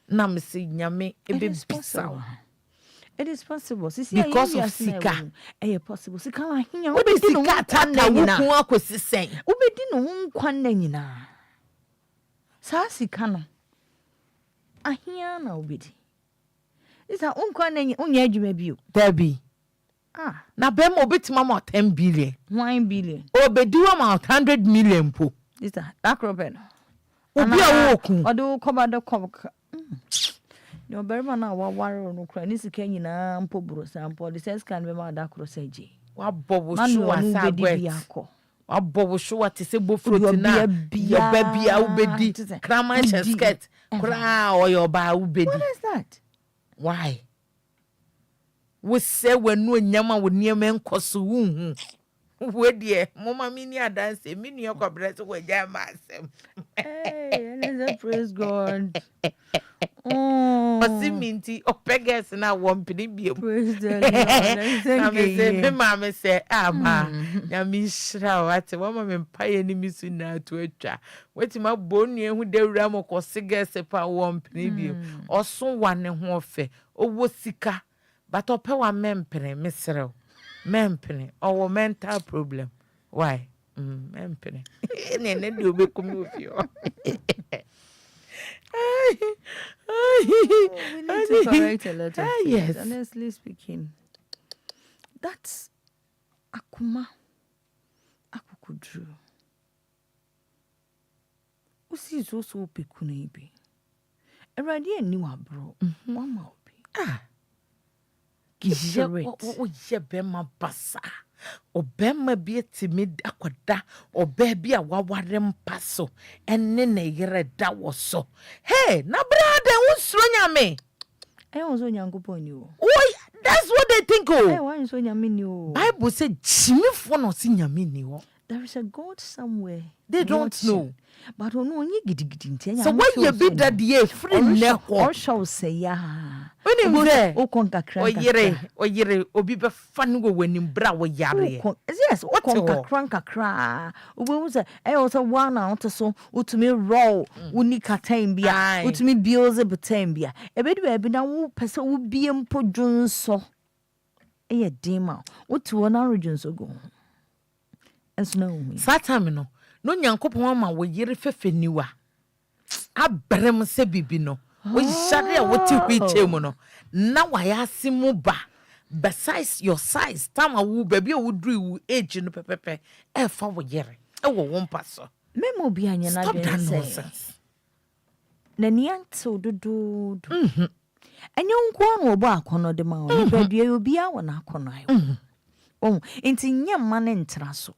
na me say nyame ebe bisa it is possible because of sika possible sika la hinya obi sika tata wuku akosi sen obedi no nkwan na nyina sa sika no ahia na obedi isa nkwan na onya adwuma bio dabi na be mo betima ma 10 billion 1 billion obedi wa ma 100 million po isa akrobe no obi a wo ku odo koba de koba no berma na wa ware no kra ni sika nyina mpo buro sampo the sense can be ma da kro saje wa bobo shu asa gwet wa bobo shu ate se bo fruit na ya babia ubedi kraman skirt kra o yo ba ubedi what is that why we say wenu nyama wo niam enkoso hu we de mama mi ni adanse mi ni okobere so we ja ma asem let's praise God. Minti opegas na wompini biem. Praise the Lord. Na me say me mama say ama ya mi shira wate wo mama mpaye ni misu na atu atwa weti ma bonu ehu dawura mo kosege sepa wompini biem oso wane ho ofe owo sika but ope wa mempene mesrew mempene owo mental problem why Empene. Ne do be come with you. We need to correct a lot of things. Yes. Honestly speaking, that's akuma akukudru. Usi is also pekunabi. Already a new bro. Mama obi. Ye bema basa. Obema bi timid akwada. Obebi a wawarem paso. Enne ne yere da woso. Hey, na brother unsro nyame. I also nyankopon you. Oh, that's what they think. I want so nyame ni o. Bible say Jimmy for no si nyame ni wo. There is a God somewhere. They don't know. But no only gidi. So why you be that ye free neko? Or shall say ya. When him there, o konka kranka. Oyere obi be fan go when him bra wo yare. Yes, o konka kranka kra. We say I also one out so utumi roll uni katain bia utumi bills betain bia. E be do na wo pese wo biem podwon so. E dema. Utu na region so go. Satam no nyankopon ma wo yere fefe niwa abrem se bibi no wo shade a woti hwiche mu no na wa ya simu ba besides your size time a wo baby a wo dru wo age no pepepe e fa wo yere e wo wompa so memo bi anya na den say na nianto dodo enye nko an obo akono de ma o ni badua obi a wo na akono ayo enti nyamma ne ntra so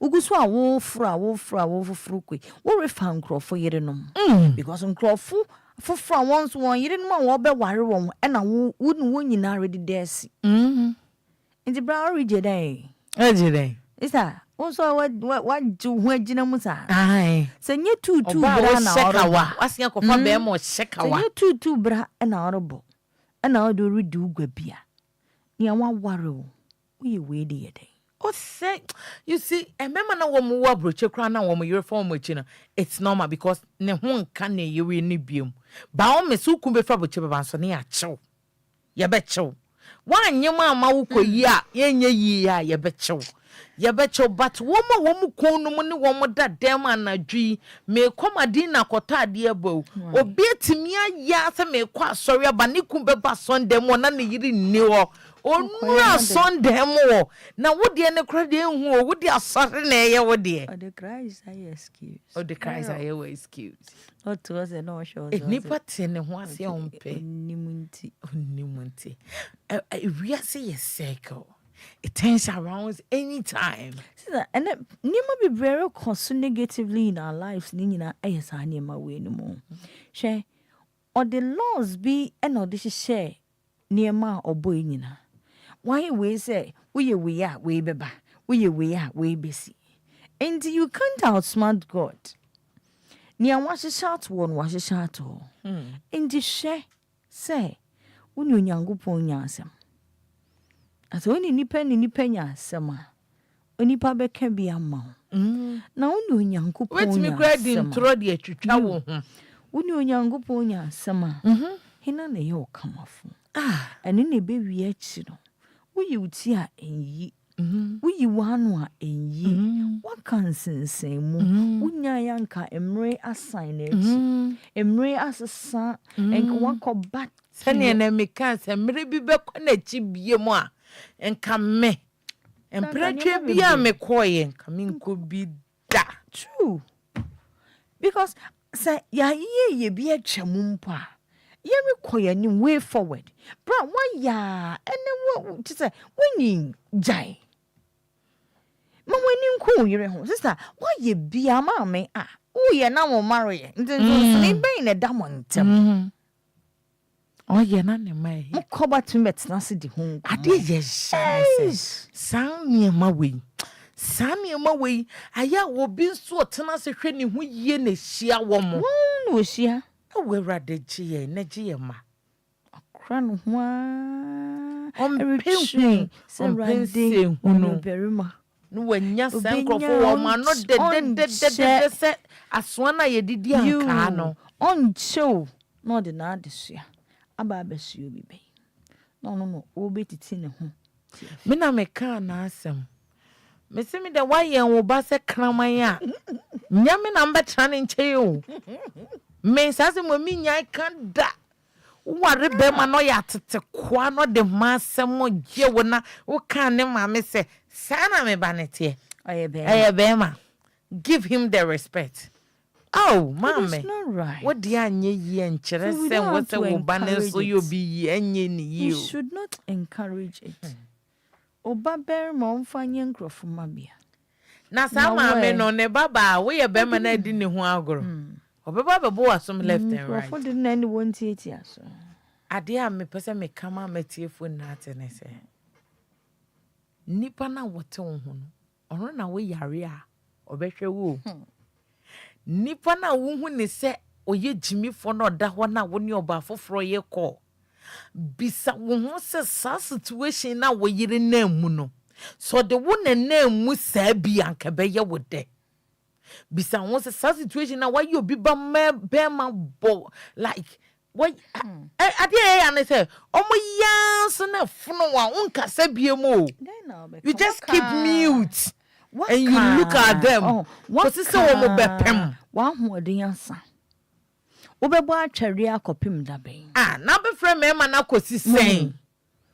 ugusu a wo furu kwe wo refa nkrofo yire nom because nkrofo foforo a won so won yire nom a wo be ware won e na wo nyina ready desi enti bra orige dai isa also what do ho agina mu sa ai se nye tutu bra na orowa wasia ko fa be mo shekawa se nye tutu bra na orobo na odo ready ugwa bia ne wa ware wo ye we de ye dai. Oh, say, you see, a member na woman wa broche crown na woman your form china. It's normal because ne hon can ne you ni bium. Ba o me su kumbe fa broche ba so ne achew. Ye be chew. Wan nyema ma wo koyi a yenye yi a ye be chew. Ye be chew but woman ko no mu ne woman da dem anadwi me komadi na kota de abo. Obi etimi aya se me kwa sorry aba ne kumbe ba Sunday mo na ne yiri ni wo. Onura Sunday mo na wo de ne kra de hu wo de asare na ye wo de o de Christ I excuse o to us no show us nipa te ne ho ase ompe nimunti we are say circle it turns around anytime and nima be very consume negatively in our lives ni nyina ayesa nima we no mo she or the laws be and or this share nima obo nyina. Why we say we are we beba we are we busy and you can't outsmart God near wash shout one wash shout all in the share say when you nyankopon nyasem at only ni penya sama oni pa be can be ama na when you nyankopon wait me credit throw the twitwa wo ho when you nyankopon nyasema hina na ye o kamafo and ne be wi achi no we uti a enyi we wanu a enyi wakansensen mu unya yanka emre assign echi emre asesa enka wakobat sene na meka emre bi be ko na chi bie mu a enka me empretwe bi a me koye enka me nko bi da true because say ya ye bi atwam mpa ye require any way forward bra why ya and to say when you jai ma when nko yire ho sister why ye bia ma me wo ye na wo marry nti ni ben na da mo ntem oh ye na ne mai mo ko ba to met na se di ho ade ye sha san me we aya wo bi nso otena se hwe ne ho yie na hia wo mo no hia we rade gie na gie ma akran ho everything se rade no berima no wanya sankrofo wo ma no de se asoa na ye didi anka no on show no de na adesua aba besuo bi be no wo betiti ne ho me na me ka na asem me se me de why wo ba se kraman a nyame na mbetra ne nche o me sase mo mi nya kan da ware be ma no ya tete kwa no de ma asem je wo na wo kan ne ma me se sana me ba ne te aye be ma give him the respect. Oh, mommy. It's not right. What do anye yi enchere say what say wo ba ne so you be enye ni yi. You should not encourage it. Oba bear ma omfa nye nkrofo mabia. Na sa ma me no ne baba we ye be ma na di ne ho agoro. Obeba bebo asom left and right. Nkrofo de na ni won tie aso. Ade a me pese me kama matie phone na atene se. Nipa na wote wo ho no. Ono na we yare a obehwe wo. Nipa na wo hu ne se oye jimifo na oda ho na wo ne oba foforo ye call. Bisa wo ho se sa situation na wo yire na mu no. So the wo na mu sa bi anka be ye wo de. Bisa wo se sa situation na why you obi ba be ma bo like what ade ya na say omo yanso na funu wa unka sa biemo. You just keep mute. And you look at them. What is so bepem? One who the answer. Obebo atware akopim da ben. Na be frame me na kosi sen.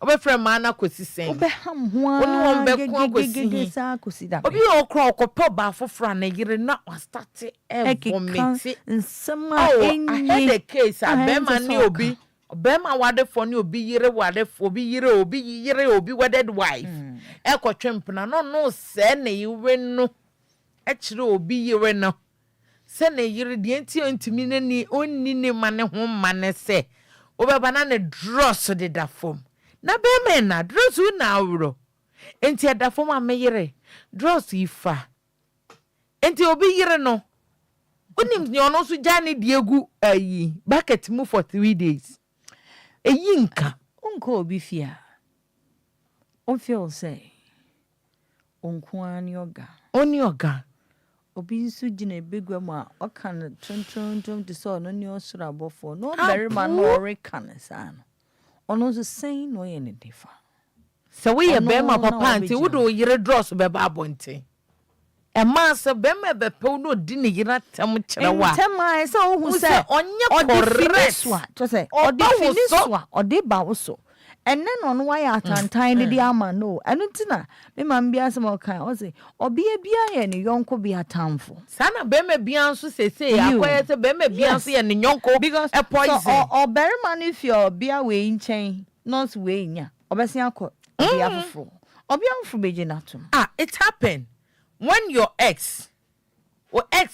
Obe frame ma na kosi sen. Obe ham ho a. Oni won be ko kosi sa kosi da ben. Obi okro okopo ba fofra na yire na start e vomit. Nsema enyi. I had a case a be ma ni obi. Obema wade for ni obi yire wade for obi yire wedded wife. Eko twempna no se na yire no. E kire obi yire no. Se na yire de ntimi na ni onni ne mane ho mane se. Obeba na ne dross de da fom. Na be me na dross na awro. Enti da fom a me yire. Dross ifa. Enti obi yire no. Onim ni ono so jani diegu ayi. Bucket mu for 3 days. Eyinka unko obi fia on feel say onko ani oga oni oga obi nsu gina begwam a oka na tontontom de so no ni osoro abofo no very man no rekan sa no ono so say no ye ne defa so we ye be ma papa anti wo do yire dross be ba abonte e ma se be me be pe no di ne yira tam kire wa tem ai so hu se onye correct to say odi finiswa odi ba wo so enne no no why atantan de di ama no enu ntina me ma mbia asem okan o say obi bia ye ne yonko bia tamfo sana be me bia nso sese akoye se be me bia nso ye ne yonko because e poison so o better man if your bia we nchen not we nya obesi akọ bia fofo obi amfo beje natum it happened when your ex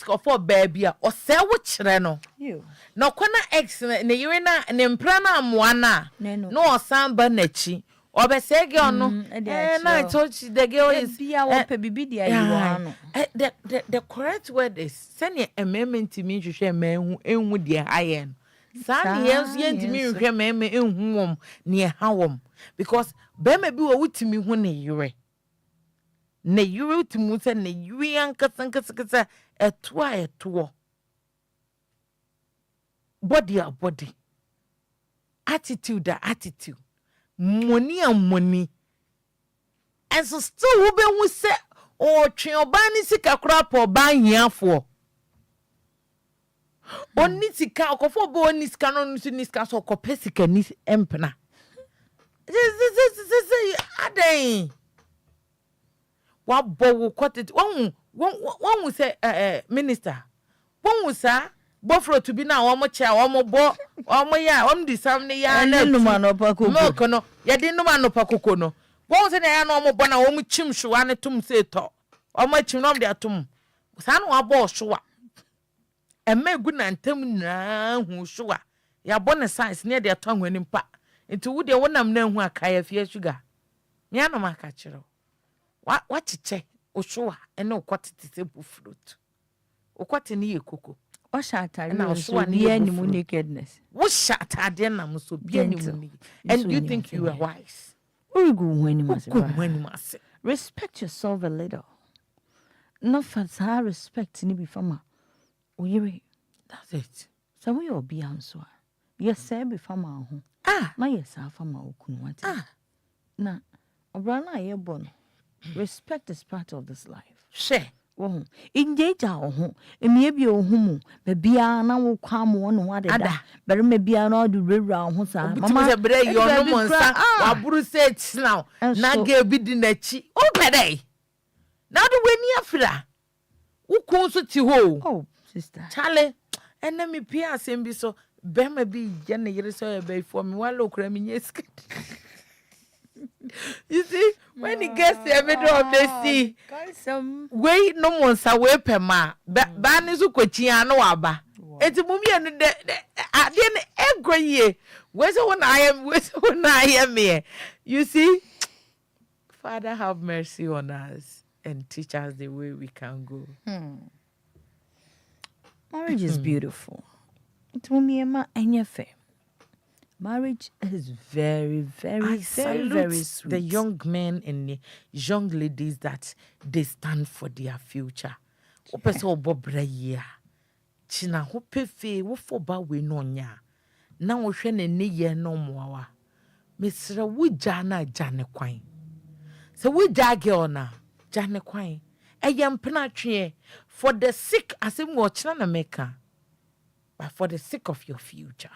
go for baby or say wo kire no no kona ex ne yire na ne mpra na amoa na no osan ba nachi obese ge ono na touch the girl is bia wo pe bibi dia yi wo no the correct word is send amendment me hwehwe mahu enhu de hayen san yes yentimi hwehwe meme enhu wom ne hawom because be ma bi wo wutimi hu ne yire ne yire timu se ne yire ankasa eto body a body attitude money and so still wo be hu se o twen oba ni sika kra po ba hiafo oni sika okofo bo oni sika no ni sika so kopesika ni empna this aden wa bo kwot won say minister won sa bofro to be na wo mo cha wo mo bo wo mo ya wo di sam ne ya na numa no pa koko no kono ya di numa no pa koko no won say na ya na wo mo bo na wo mo chim hwa ne tum say to wo mo chim no de atum sa na wo bo hwa gu na ntam na hu hwa ya bo ne size ne de ato anwani mpa nti wo de wonam na hu akaya fie sugar me ana maka kire wa chiche oshowa ene okwatete se bu fruit okwate ne ye koko o shatare na so bia ni mu nakedness wo shatade na mo so bia ni mu and you think you are wise urigu hwani mase respect yourself a little no fasa respect ni bi fama oyire that's it so we obi anso yes say bi fama ho na yes afama okunu wate na obra na ye bo no Respect is part of this life. Share. Oh, engage our home. Maybe your home. Maybe I now come on what ada. But maybe I know the real round house. Mama, you're no monster. Waburu said now. Nage bidi nechi. Oh, pede. Now the way near Fra. Who calls it to ho? Oh, sister. Charlie. And let me pia same so. Bema be Jenny, you're so a for me. One look, you see, when he gets the middle of the sea, wait no one sa we pema. Ban is ukochiano aba. It's a movie and I didn't agree. Where's when I am here? You see, Father, have mercy on us and teach us the way we can go. Marriage is beautiful. It will be a fair. Marriage is very, very, very sweet. The young men and the young ladies that they stand for their future. Opeso bobraya. China hope fe wo foba we no nya. Na wo hwe ne ne ye no moawa. Mesra wo jana jane kwan. Se wo jage ona jane kwan. Mpena twe for the sake asem wo china na meka. But for the sake of your future.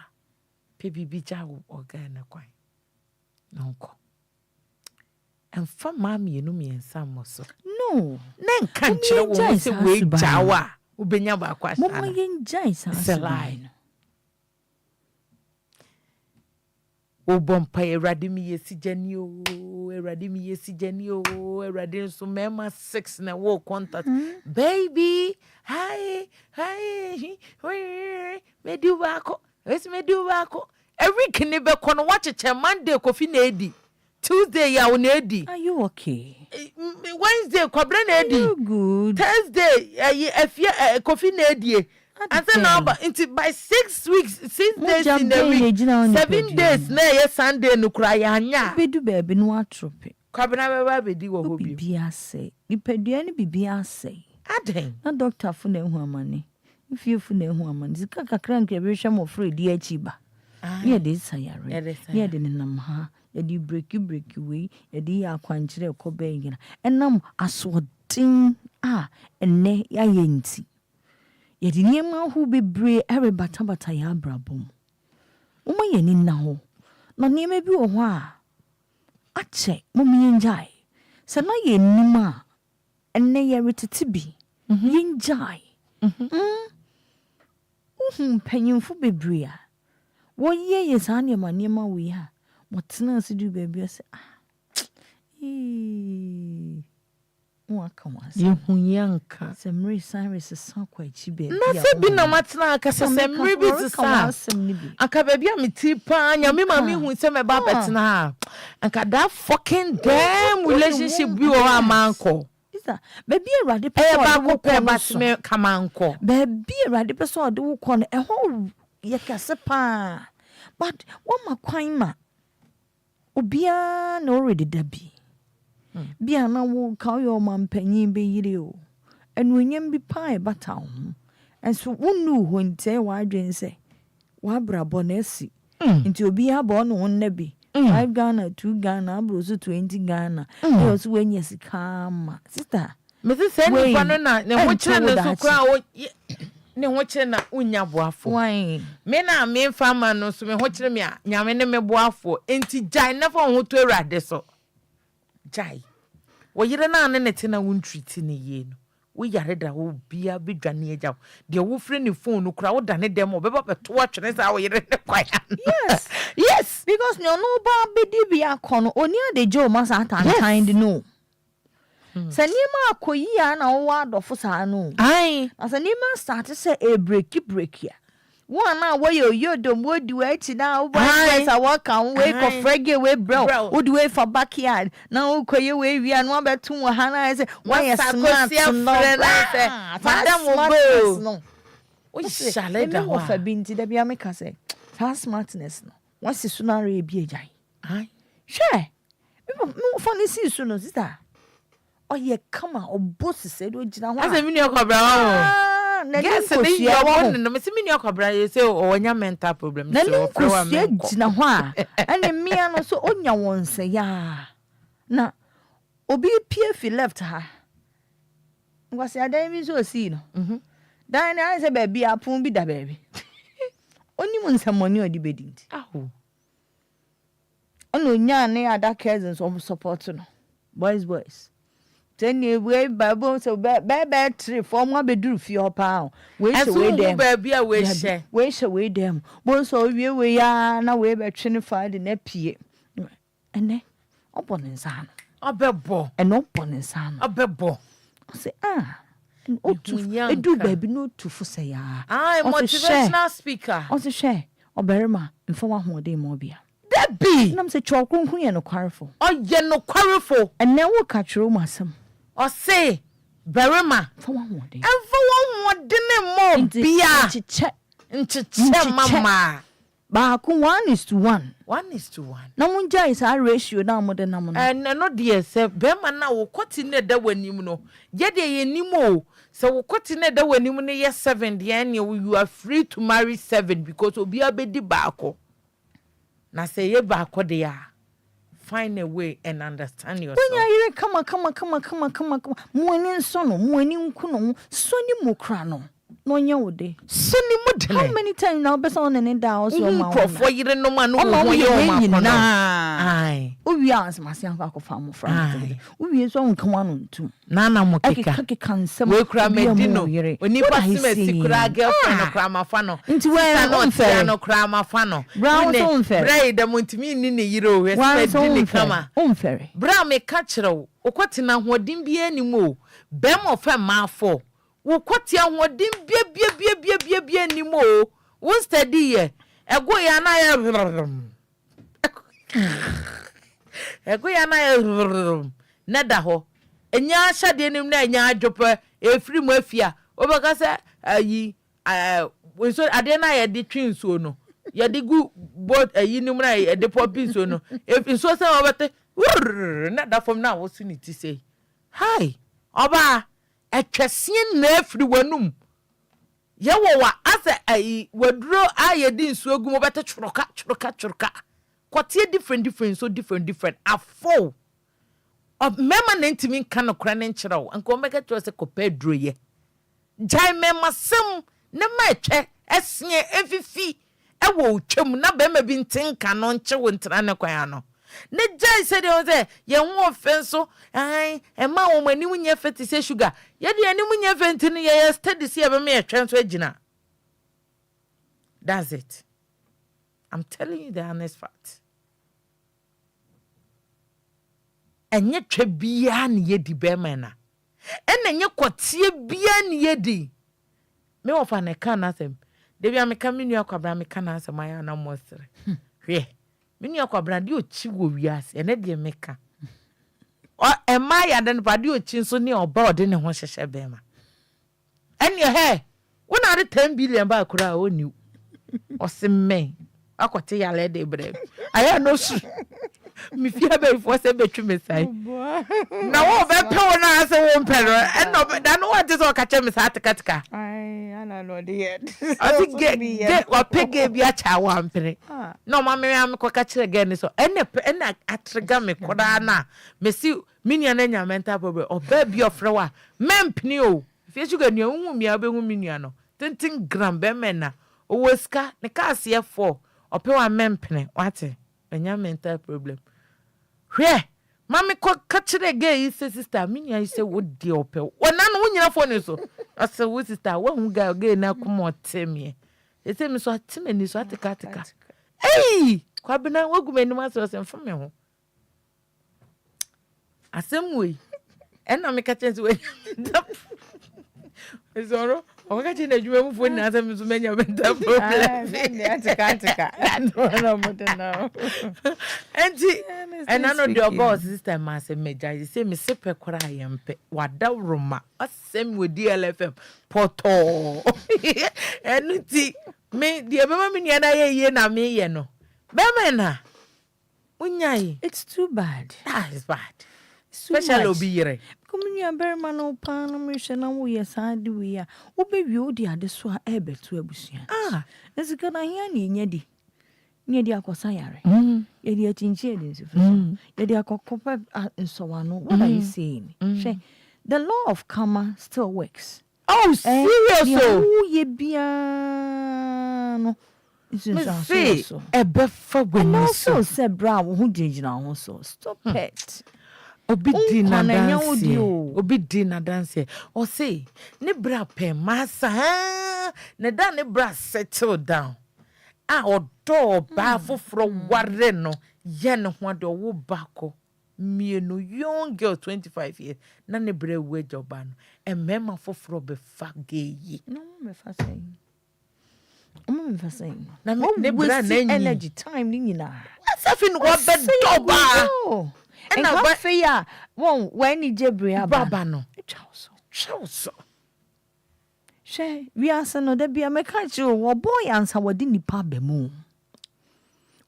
Baby jaw organa kwai. Nonko. And for mammy you know me and some so. No. Nen can't you say we jawa. Ubenya ba kwasha. Mama yen jai sa line. O bompa eradimi yesi jenio, eradimi yesi jenio, eradin so mema 6 na wo contact. Baby, hi, medu bako. Wes medu bako. Every kinibe kono watch a Monday coffee nedi. Tuesday ya unedi. Are you okay? Wednesday kwabra nedi. You good? Thursday Efya coffee nedi. And then now by 6 weeks, 6 days in a week, 7 days na ye Sunday no kura ya anya. Bedu baby no atrope. Kwabna beba bedi wo hobi. Bibia say. Ipedua ni bibia say. Aden. Na doctor fu na ehu amane. If you fu na ehu amane, zika kakra nke be hwam ofre di achiba. Ye de sayare. Ye de nenam ha. Ye de break we. Ye de akwankyere ekoba yina. Enam asodin enne ya yenti. Yedi niema hu bebre ere bata ya brabom. Uma ye ni na ho. Na niema bi wo ho a ache momi njai. Se na ye nima enne ye retete bi. Njai. Panyimfo bebre a. Wo ye sa niema we ha. Motena asidu bebre se Yehuyanka. Semri Cyrus is so quite chibe. Nothing be no matna kasa semri bi sa. Anka baby am tipa nya me mama hu se me ba betina ha. Anka that fucking damn relationship bi o amanko. Is that baby erade pe so wo pe batime kamanko. Baby erade pe so de wo kon e ho ye kase pa. But what ma kwan ma obia na already dabi. Bia na wo ka yo mampanyin be yire o enwonyam bi pa bata ho enso wonu ho nte wa adwen se wa brabo na asi nti obi abo no wonna bi 5 Ghana 2 Ghana abro so 20 Ghana e so wanya sika ma sister me se ni pa no na ne ho kire ne so kra o ne ho kire na unya boafo why me na me fama no so me ho kire me a nyame ne me boafo enti jai na fa ho to erade so jai wo yire na ne nete na won treat ne ye no wo yare da wo bia bedwane agya de wo free ne phone no kura wo da ne dem obeba beto atwene sa wo yire ne kwaya yes because no ba bedi bia kono oni ade jo masa kind no sanima akoyi ya na wo adofo sa no ai asanima start say a break ya one na wo yo dom wo di we ti na wo boys a wo kan we ko frege we bro wo di we for backyard na wo koye we wi anu abetu wo ha na say why smart no madam wo no o shale da wa fa binti da bia meka say fa smartness no what si sunare e bi ejai ai hwe me for ni si su no sister oye kama obosi say do gina ho ase mi ni okobra wa guess me your one no me see me ni okobra you say o nya mental problem so for me gina ho a ene mia no so onya won say ya na obi pie fi left her. Was ya dan mi so see no. Dan na say baby apun bi da baby. Oni mun samoni odi bedinti. Aho. Ono nya ne other cousins of support no. Boys. Then you way Bible so baby tree form one beduru fi opa. We show them. Baby we share. We show them. Bon so we ya na we be twinify the na pie. Ene opon nsa no. Obebo. Ene opon nsa no. Obebo. Say edu baby no to for say ya. Motivational speaker. Also share. Oberima mfa wa hode mo bia. Debbie. Nam say chwa kronkron ye no kwarefo. Ye no kwarefo. Ene wo ka twero mu asem. O say berima. Mfa wa hode. Mfa wa hode ne mo bia. Nchiche mama. Baako 1:1. 1:1. Na munja is a ratio na mo de na mo. No dear say bema na wo kwoti ne da wanim no. Ye de ye nim o. So wo kwoti ne da wanim ne ye 7 de ane you are free to marry 7 because obi abedi baako. Na say ye baako de ya. Find a way and understand yourself. When you come. Mo ani nso no, mo ani nku no, so ni mo kra no. No nya wo de. Sini mo de. How many times now be so ne da also ma. For you no man no wo ye ma kono. Ai. Owi ans ma se anka ko fa mo front. Owi so nka wa no ntum. Na mo keka. Kansem. We kra medino. Oni pasime sikura girlfriend no kra ma fa no. Nti we no fair no kra ma fa no. Brown so unfair. Brai da montimi ni ne yiro we se di kama. Unfair. Bra me ka kire wo. Okotena hodin bia ni mo. Bem of a ma for. Wo kwatia hodin bia ni mo wo steady ye ego ya na ya ego ya na ya neda ho enya hyade nim na enya adwope efiri mu Efya obeka se ayi so ade na ya de twinsuo no ya de gu boat ayi nim na ya de popinsuo no so se obete neda fom na wo suniti sei hi oba etwesien na efiri wanum ye wo wa asa ai waduro ayedi nsuo gu mo bete choroka kwatie different so different afo mema na ntimi nka no kra ne nkyerɛ wo anko meka to se kopedro ye jai mema sem ne ma etwe esie efifi ewo twam na be ma bi ntinka no nkye wo ntra ne kwan ano ne jai se de o se ye ho ofenso ai ema wo mani munye feti se sugar ye de ani munye fenti ne ye steady se be me etwe so agina. That's it. I'm telling you the honest fact. Enye twa bia ne ye di be na enye kwatie bia ne ye di me wo fa ne kan asem de bia me kan me nua kwabra me kan asem aya na mo sere hwe me nua kwabra de ochi wo wiase ene de me ka o ema ya de pa de ochi so ne oba ode ne ho hyehye be ma ene he wona de 10 billion ba kura o ni o se me akote ya le de bre aya no su mi fia be fo se betwi me sai na wo be pe wo na se wo mpero e no da no what is o ka che me sa tikatika ai ana no de yet I think get wa pege bi a cha wa mpere no ma me am ko ka kire gen so ene atrega me koda na me si minia na nya mental problem o ba bi ofre wa mempni o fie sugar nua hu mi a be hu minia no 10 gram be mena o weska ne ka se e4 o pe wa mempne wate enya mental problem hwe mami ko kachire gay sister minia ise wo de ope wona no wunyina fo ne so ase wo sister wo hu gay na kuma otemie ese mi so atemani so atikatika ei kwa bina wagumani ma so se mfa me ho asem we ena me kachenzi we ezoro okachi na jume mu fo ni asem so menya mental problem atikatika no no and I know the boss sister ma se meja say me sepe kora yempe wada roma asem we DLFM poto enuti me die bema me nia na ye na me ye no bema na unyai it's too bad. That is bad. Special obiyere Communia berma no pan no me na wo ye sade we ya wo be wi odi ade so a ebeto abusuan esi kana hia na nyedi akosa yare Yedi chinchi yedi akokopa insowano. What are you saying? The law of karma still works. Oh, serious? Oh, ye biano. It's and also said, Bravo, who did you know? So stop it. Obi dinner dance. Or say, Nebra pe massa, Neda nebra settle down. Our door baffle from Warreno, Yen Wando wo bako. Me no young girl 25 years, none bre wage your ban, and memma for frobe fag gay. No, me for saying. Now, energy time, Nina. What's happening? What the door? And now, what for ya? Won't when you jebria babano? Chauso. She, we are son of the be a mechacho, or boy answer what didn't pub the moon.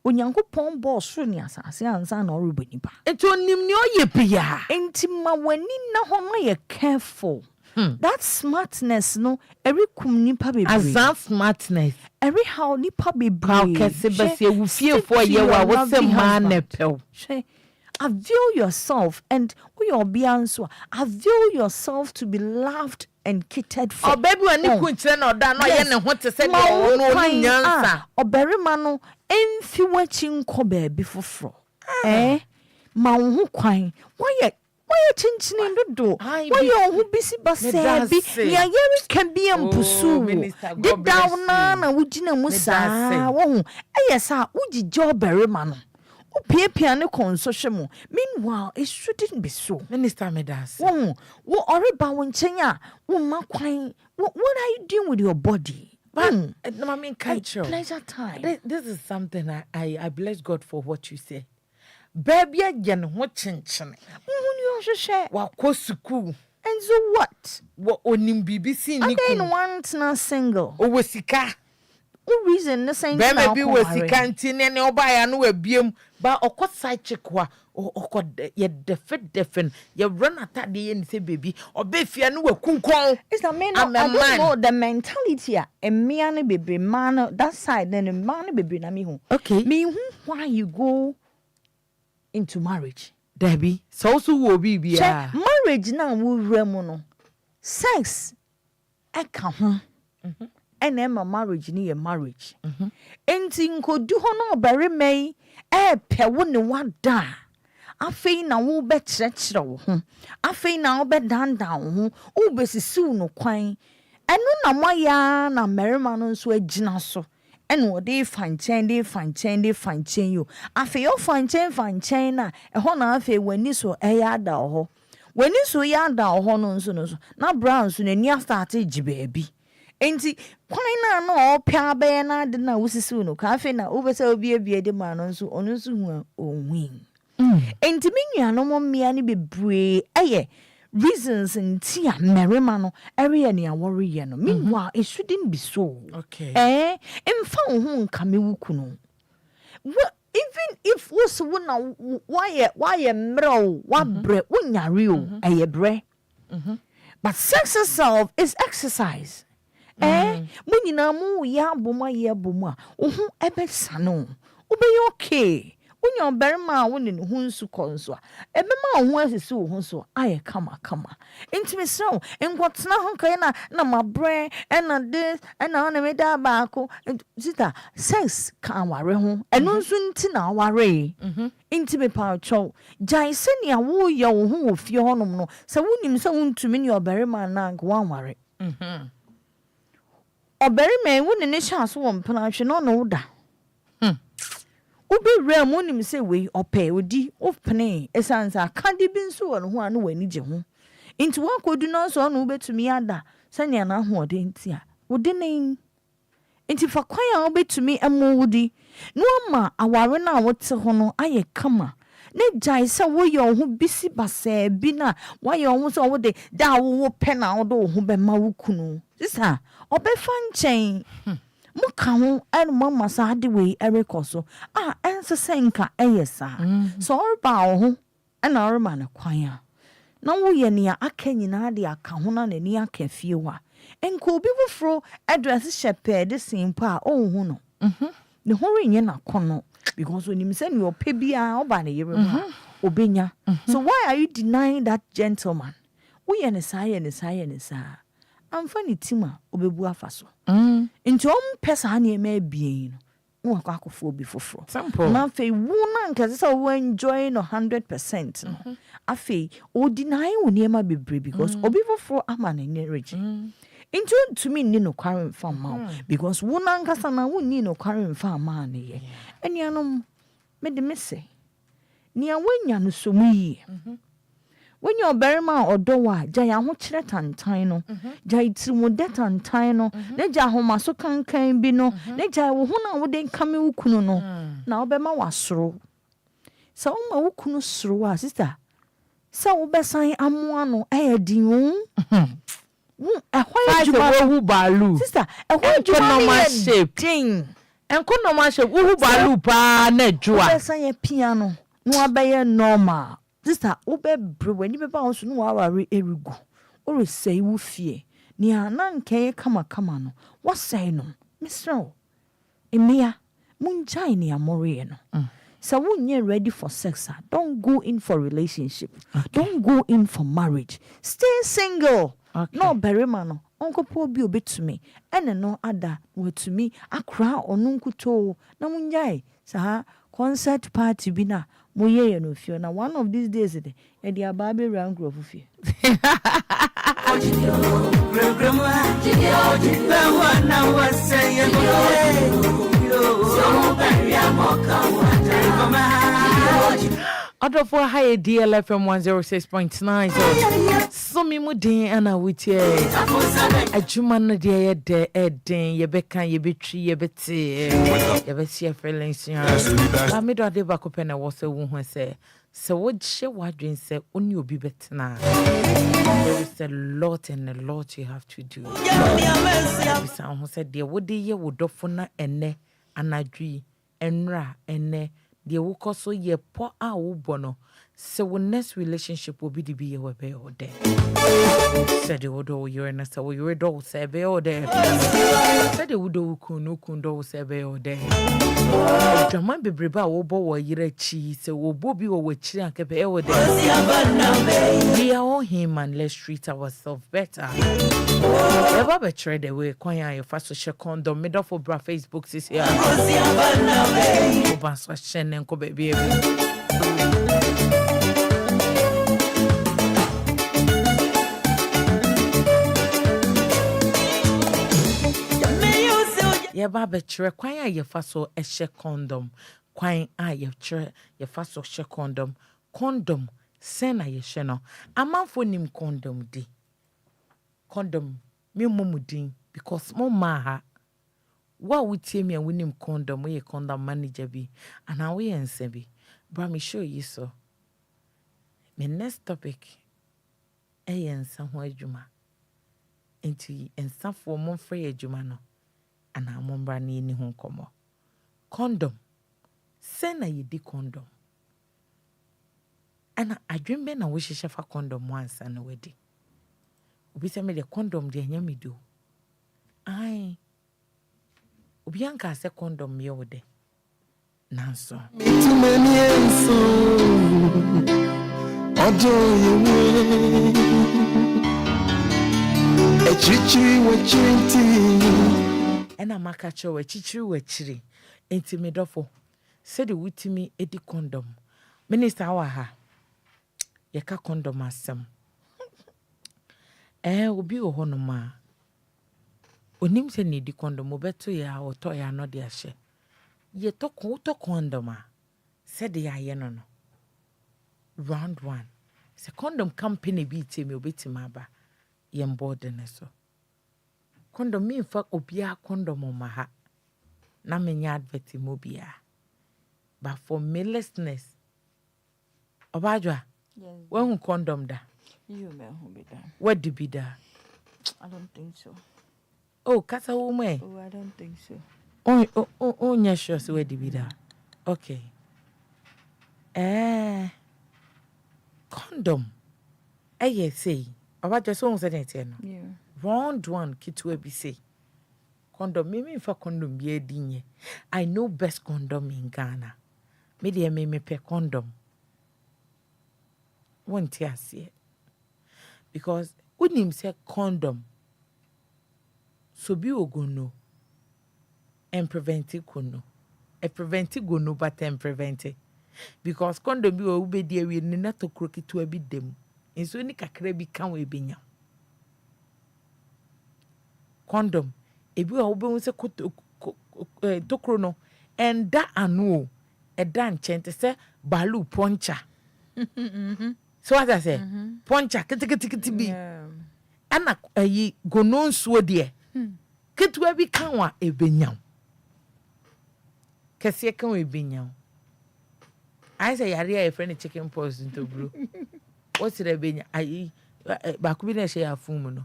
When Yanko Pom boss, Sunias, and son or Rubinipa. And to him, no yipia. And Timma, when Nina Homer, careful. That smartness, no, every nipa be as that smartness. Every how nipa be brave. How can feel for you? What's a man? Avail yourself and your bianso. Avail yourself to be loved and catered for. Oh, baby, when you couldn't say no, that no, you what to say. Oh, berry mano, and few watching cobe before fro. Ma who crying. Why you changing in the door? Why you who busy basabi? Yeah, you can be pursue. Did down nana, would you know, Musa? Oh, yes, sir, would you job berry man? Oh, piano consortium. Meanwhile, it shouldn't be so. Minister Medas. Oh, what are about when Chenya? Oh, my crying. What are you doing with your body? But I mean, pleasure time. This is something I bless God for what you say. Baby again, what chinching? You share what school. And so what? What on BBC? I didn't want no single. Oh, was sika. What reason the same? Baby was canteen and no buy and we beam, but or what side check or yet defen, you run at the end, say baby, or Efya no kunko. It's the man of the mentality, a man baby man that side, then a man baby na me home. Okay. Me why you go into marriage? Debbie, so will be marriage now will remono. Sex, I come. And then my marriage near marriage. Anything could do no berry may, pe wouldn't want da. I feel now will bet stretch. I feel now bet down. Oh, bessie soon no quine. And no, my yarn, a merriman so a ginasso. And what they find chain you. I feel fine chain, a honor fe when this or a yard or when this or yard or honors, not browns soon and ya started baby. Ain't it? Why no pair bear na did na wusi soon, cafe na over so be a demand on so on soon wing. Ain't me no more me any be brave, reasons and tea merrimano, area near worry. Meanwhile, it shouldn't be so. Okay. And found home Kamiwukuno. Well, even if was one why a mro, what bread, when ya real, a bread. But sex itself is exercise. When you know, ya boma, ebe sano, be okay. When you're very man, when in who's consua, a man was a so honso, I come. Into so, and what's now, na my bread, and this, and on a medabacco, and zita, sex can't worry home, and no soon tina worry. Intimate power chow, Jaisenia woo yo who fiono, so wouldn't him so to mean your berry man now go worry. Or berry man wouldn't a chance one punch no order. Obi rare monim say we or pay odi of penny essence a candy bin so on one when you ho. Into one could do not so no bet to me ada, sanya na ho dentia. Would the name into for quire obey to me a moody. No ma a warren what's a hono aye kama. Ne jai sa wo yo who busy basse bina why you almost over the da pen out who be mawukuno. This ha or be fun chain. Muka and mamma sad the way Ericoso. Answer senka, sir. So bow and our man acquire. Now we are near a Kenyan Kahuna and near Kefiwa. And could be fro address shepherd the same pa, oh, no. The horrid yena cono. because when him say your pebia oba na yere obenya. So why are you denying that gentleman? We and sa. I'm funny tima obebu afaso. Into pesa na me bien. No akakofo bi foforo. Na fe wona nka say we enjoying 100%. No. Afe o deny wo niema bebre because obi foforo ama na nyereji. Into to me no current farm ma because wona nka sana wo ni no current farm ma na ye. Enianom me de me say. Nia wenya no so mu yi. When you're very man or doa, Jaya ho chere tantan no, Jai timu de tantan no, ne ja homa so kan bi no, ne ja wo hona wo den kame wo kunu no, na obema wasoro. Sa wo ma wo kunu soro a sister. Sa wo besan amoa no din wo. Ehwa ejuma wo balu. Sister, ehwa ejuma no shape. Enko normal shape wo balu pa na jua. Besan ye piano, no abeye normal. Sister, obe bre when you be bounce no aware erigu. Or say wo fie. Ni anan ke kama no. What say no? Mr. Emia, munjai ni amore no. So when you're ready for sex, don't go in for relationship. Okay. Don't go in for marriage. Stay single. Okay. No berimano. Uncle Paul be obey to me. And no other word to me. Akra or nunkuto. Na munjai. Sa concert party bina. Moye no fio na one of these days e dey ababe round grove fie. Other for high DLFM 106.9 so me mu din ana wutie adwuma no de de eden ye beka ye betwi ye beti ye besia freelance ya me do de ba ko pena wo se wo hu se wo hye wadwen se oni obi betena. There is a lot and a lot you have to do. Bisa ho se de wo de ye wo dofo na ene anadwi enra ene de wo koso ye po a wo bono se wo next relationship will be the be we be or there. Said the wodo you and so you do say be or there. Said the wodo kundo say be or there. Jama be breba wo bo wo yire chi se wo bobi wo chiri anke be or there. We are all human, let's treat ourselves better. Ever be try the way kwanya your first social condom middle for bra Facebook this here. Oba so shenen ko baby. Ye ba be chere kwan a ye fa so e she condom kwan a ye chere ye fa so she condom sen na ye she no amanfo nim condom di condom me momudin because mo ma ha wa wutie me a wonim condom ye condom manager bi ana we ense bi bra me show you so me next topic e ensa ho adwuma enti ensa fo mo frɛ adwuma no ana mombra ni ni ho komo condom sen na ye di condom ana adwembe na wo hyehyɛ fa condom once na wedi obi se me de condom de anya me do ai obi anka se condom ye wo de nanso odo yewe echichi wachinti ena makacho wachichiri wachiri enti medofo se de wutimi edi condom minister wa ha ye ka condom asem obi wo hono ma onim se ne di condom obeto ya oto ya no de ahye ye to condom a se de ya ye no round one se condom company bi temi obetima ba ye mbode ne so condom me fa obia condom ma ha na menya advert mobia but for me listeners obajwa Yes. when condom da You may who be done. what do be da I don't think so. oh kasa wo me Oh, I don't think so. oh nya sure so what do be da okay condom say obajwa so won say no Yeah. round one kitwe bi say condom me for condom be dinye. I know best condom in Ghana. Media me pe condom. Won't you see? Because when him say condom, so be ogono and prevent it kuno. E prevent it gono but and prevent it. Because condom be ube dear we not to crook to a bit them. In so ni kakre bi kan we benya. Condom ebi wa ube unse tokro no and da anu e da nchente se balu poncha. So what I say? Poncha kiti bi. Ana ayi gono nsuo de. Ketwa bi kan wa e benya. Kese kan we benya. I say yare a friend chicken post into blue. What's the benya? I bakubi na share fumu no.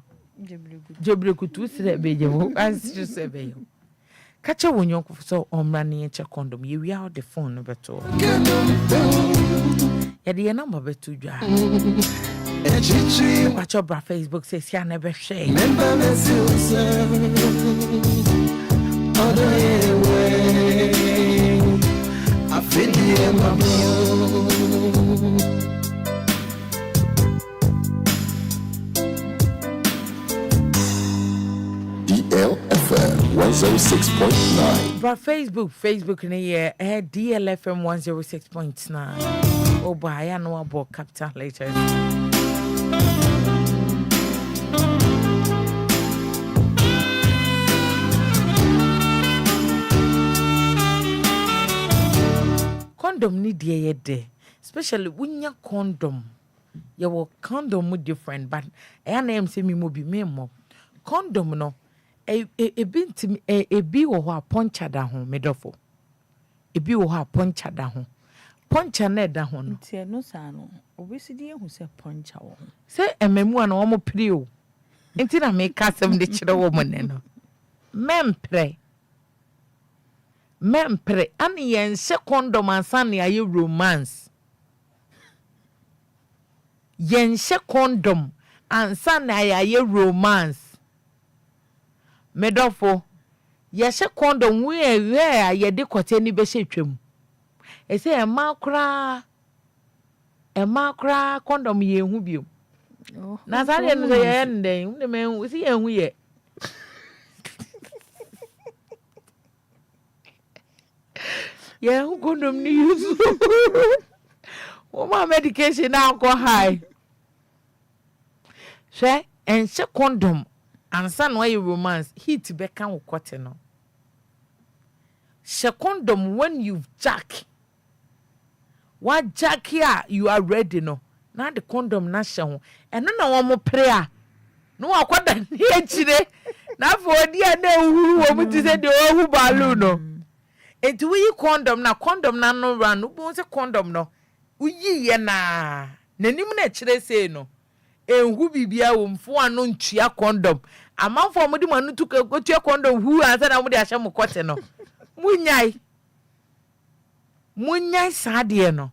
Jebrekutu tu sire beje wo as just say be yo. Kacha wonyo so omrani enche condom ye we out the phone no beto. Ya the number beto dwa. Watch your Facebook says ya never share. Remember me silver. Other way. I feel the DLFM 106.9. But Facebook in a year, DLFM 106.9. Oh, boy, I know about capital letters. Condom need ye de, especially when you condom. Your condom different, but I name say me mo be me mo. Condom no. A bit a be or poncha da home, medofo. A be or poncha da home. Poncha ne da home. Tia no sano. Obesity who said poncha. Say a memoir no more prio. Until I make custom the children woman. Mempre. And yen se condom and sunny are you romance. Yen se condom and sunny are you romance. Medofo yeshe condom we ye de kote ni be hye twam e se e ma kra condom ye hu bio na sa de no ye nden ne me si ye hu ye ye hu condom ni use o ma medication na go high she en she condom and son why you romance heat be kan kote no she condom when you've jack what jack here you are ready no na the condom na she ho eno na wo mo prayer no akwada ni echire na fo dia na uhuru wo muti se de ohu balu no enti we condom na no run wo se condom no uyi ye na nanim na echire se no enhu bibia wo mfo ano ntua condom amanfo mo di manu tuka gotua condom hu ansa na mo de ahye mo kote no munyai sade no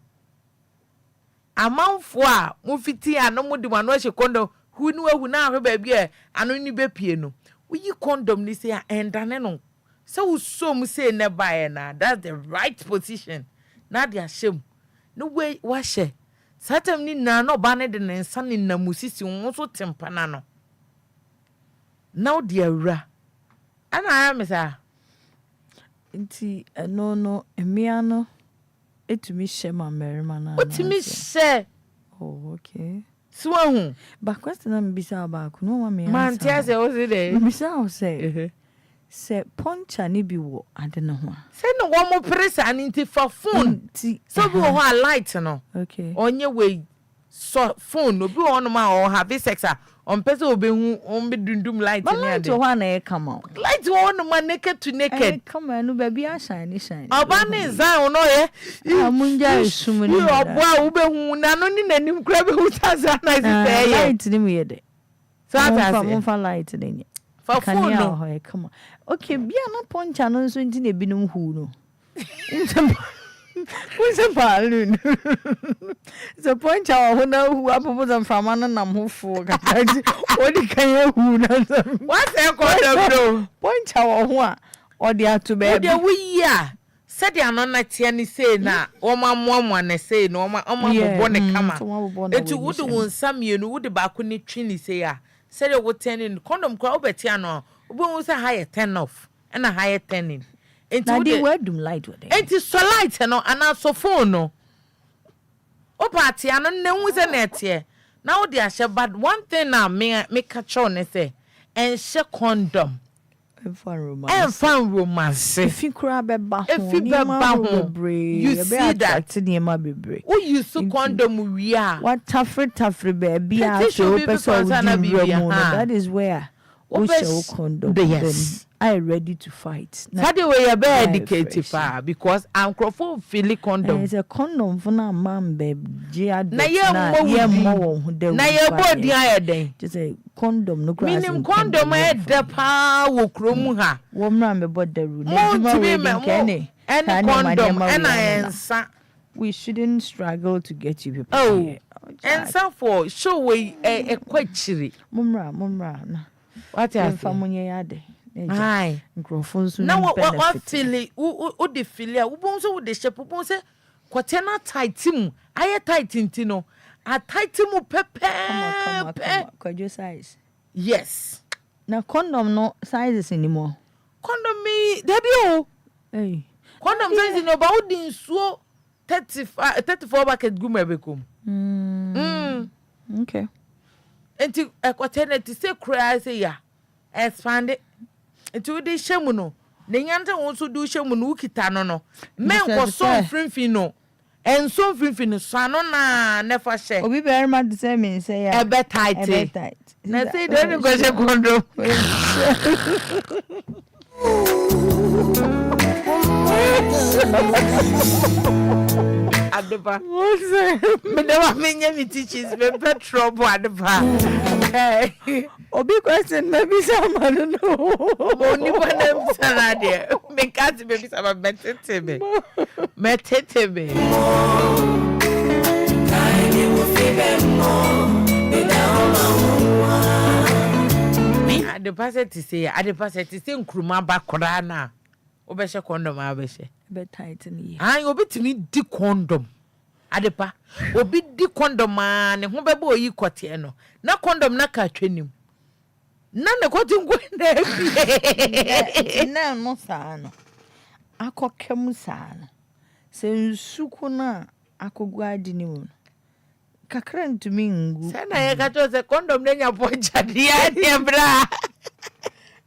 amanfo a mo fiti ano mo di manu ahye condom hu ni wahu na ahwe ba bia ano ni bepie no uyi condom ni se a endane no so wo so mu se ne bae na that's the right position na de ahye no way wa hye satam ni na no ba ne de ne nsa ni na musisi wo so tempana no now the ra ana amisa nti no emiano etumi hye ma merima na otumi hye oh okay so hu ba question am bisa ba ku no ma me man tia se o se de bisa o se se poncha ni bi wo ade ne ho se no wo mo presa ni nti fa phone so bi wo ho a light no okay onye we so phone obi wo no ma o have sex a on pese obehu on be dundum light ni ade light wo na e come out light wo no ma naked to naked come no baby a shine oba ni zan no ye amunja esum ni obo a obehu na no ni nanim kra behu taza na ise light ni me de so ata mo fa light ni for phone no come on okay bia na poncha no so nti na binum hu no Who's a balloon? It's a point out who apple and from an and for. What can you What's a condom? Point out or the to be We are. Said the anonymity say na one say no born kama. Eti would won some you would the bakuni trini say ya. Said you would turn in condom crowd betiano. Was a higher 10 off and a higher 10 in. Now they were doom light with it. It is so light and also phone no. O party and no was a net here. Now they are but one thing now make a chone say and share condom. And fun romance. If you grab a baho, you see that oh, you so condom we are. What tougher baby? That is where we show condom. Yes, I ready to fight. How do we be educated because I'm crofo feel condom. It's a condom for na man baby. Na ye body iron. Just a condom no grass. Minim condom e de pa wo krom ha. Wo mra me bod the room. And condom and I answer. We shouldn't struggle to get you people. Oh, and so for show we a quite chiri. Mumra. What is famunye yade? Aye. Microphones. Now what feel o de filia wo bon so wo de shape bon se kwatena tight mu aye tight ntino a tight mu pepe. Come on. Size. Yes. Now condom no sizes anymore. Condom me debi o. Hey. Condom size no ba wo din so 34 bucket gu mebekom. Okay. Enti kwatena ti se cry say ya expand it. Enti wo de shemu no. Ne nyanta won so do shemu no ukita no. Men ko so frinfin no. En so frinfin so no na never share. Obi very much the same in say ya. Ebe tight. Na say don't go share condom. Adeba. Me never menya me teachers me trouble adeba. Hey. Obi question maybe some I don't know. Only one them salad. Me can't maybe some metete me. Adeba say nkruma ba kora na. Obeshe condom abeshe. Be tight ni. Ai obi timi di condom. Adepa. Obi di condom ne ho bebe oyi kote no. Na condom na ka twanim. Na ne kote ngwe na afie. Na no sa no. Akokem sa no. Se nsuku na akogwa adi ni mu. Kakra ntumi ngu. Se na ye ka cho se condom na nya poncha dia ne bra.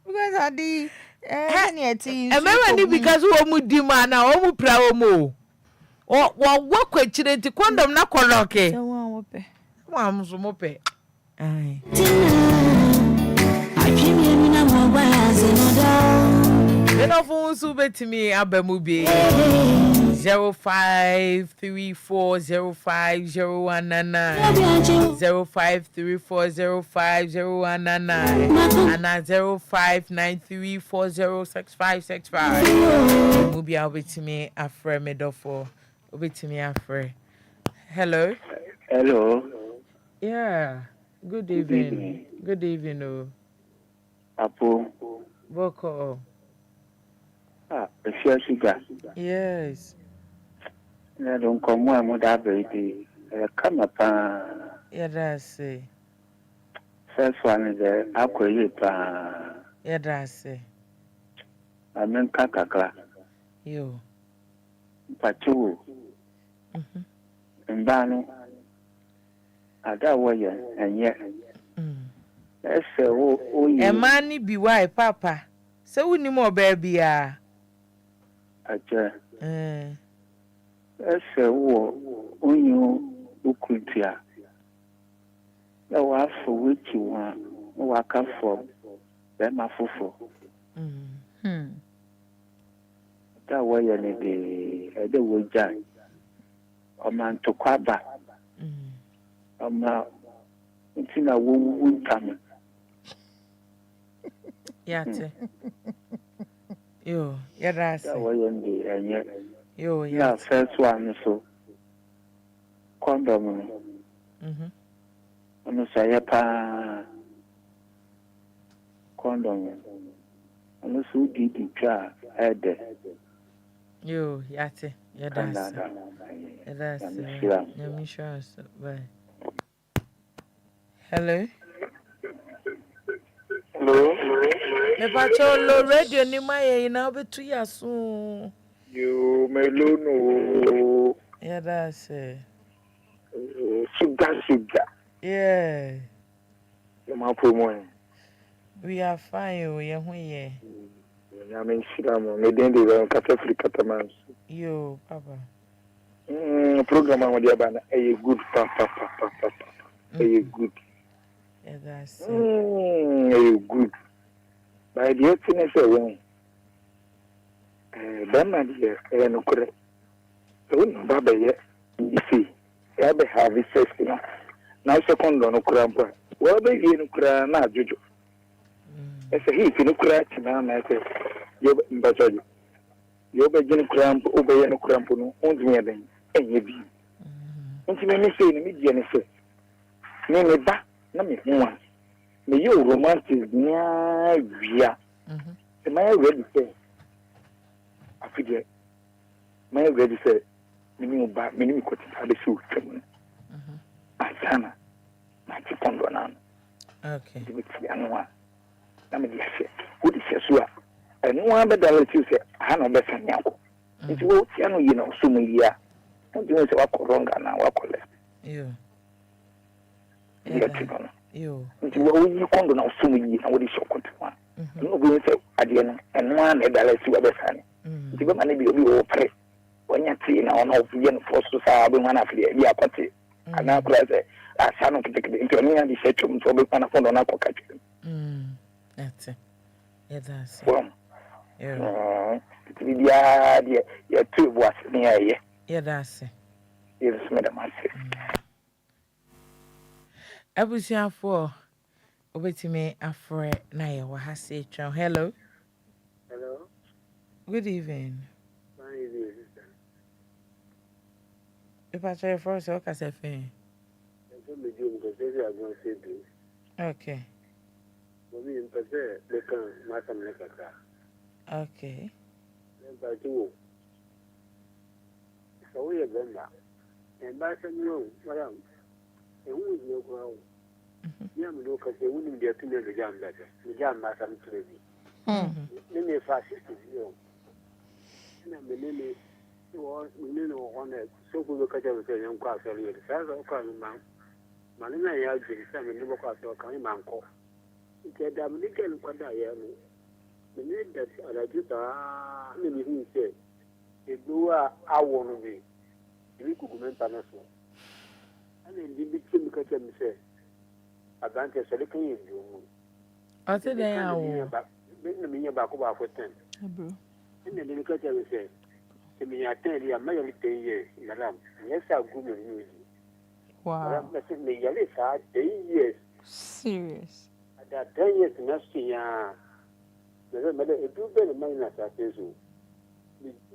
Because adi Emema because wo mu di ma na wo mu pra wo mu wo kwachire ti condom na koloke se wa wo pe wa mso mo pe ai no fun su betimi abamu bi 0534050199 0534050199 and 0593406565 mu bi obetimi afre medofo obetimi afre. Hello. Yeah, good evening. Oh Apo Boko. Efya sugar. Yes. Na don komo amoda baby. Kama pa. Yeah, that's it. First one is akoye pa. Yeah, that's it. Amen kakakla. Yo. Pachu. Mbano. Ada woye enye. Ese o Emani bi why papa. Se woni mo baby a. Acha. Ese wo onyu ukutia. Ya wa fo wichi wa ka fo. Be ma fofo. Da woye ne de ede woja. O man to kwaba. Ama ntina wo wuntame. Yate. Yo, yeah, that's it. Woye ndi enye. Yo, Yeah, yes. first one so condom. Ono saya pa condom. Ono so di twa ede. Yo, yate. Yeah, that's it. Yeah, that's it. Yeah, me sure. Bye. Hello. Hello. Me pacho lo radio ni maye ina obetu ya soon. You may know. Yeah, that's it. Sugar. Yeah. MiPROMO. We are fine. We are here. I mean, Shiramo. Me den de kata free kata man. Yo, Papa. Program on the bana. Good papa. Good. Yeah, that's it. Good. By the happiness alone. Bama de no kure. So baba ye. You see. I be have sex now. Now second no kura mpa. Wa be ye no kura na ajojo. Ese hi no kura tina na ese yo mbajaji. Yo be jini kura mpa o be ye no kura mpa no onzi ye den. Enye bi. Nti me say ni die ne se. Me ba na me huwa. Me yo romantic nya wia. Am I ready say? Afide. Am I ready say? Mini ba mini ko ti ade so twem. Asana. Na ti kondo na. Okay. Di ti anwa. Na me di se. Wo di se so a. Enu an be dala ti se ha no be sanya ko. Nti wo ti anu yi na so mu yi a. Nti wo se wa ko wrong na wa ko left. Yo. Yeah, no. Yo. Nti wo yi kondo na so mu yi na wo di so ko twa. No bo se ade no enu an be dala ti wa be sanya. Nti be ma ne bi obi wo pre. Onya ti na ono ofuye no fosu sa be mana afre bi akote ana kura se asa no kitekete nti ono ya di se twum so be pana fondo na koka twum That's it. Yeah, that's it. Well, Yeah. Ti dia dia ya tu boas ni aye Yeah, that's it. yes madam ase Abusiafo obetime afre na ye wa ha se twa. Hello. Hello. Good evening. Fine evening. If I try first, okay, say fine. Okay. Okay. So we are going back. And by some room, madam, and who is no ground? Young look at the women get to know the jam better. The jam by some crazy. Then they fascist you. And I'm the name was on it. So we look at everything and cross earlier. The size of coming man. Manina has been some in the cross or coming man call. It's a Dominican Quadaya. The need that I just many who said, if you are I want to be, you could comment on us. And then the victim can say, advantage selecting you. I said they are. Bring the meaning back over for 10. Bro. And then the culture will say, to me, I tell you, I'm not 10 years, madam. Yes, I'll go with you. Wow. Madam, me, yes, 10 years. Serious. At that 10 years, next year, madam, if you better mind as I say so.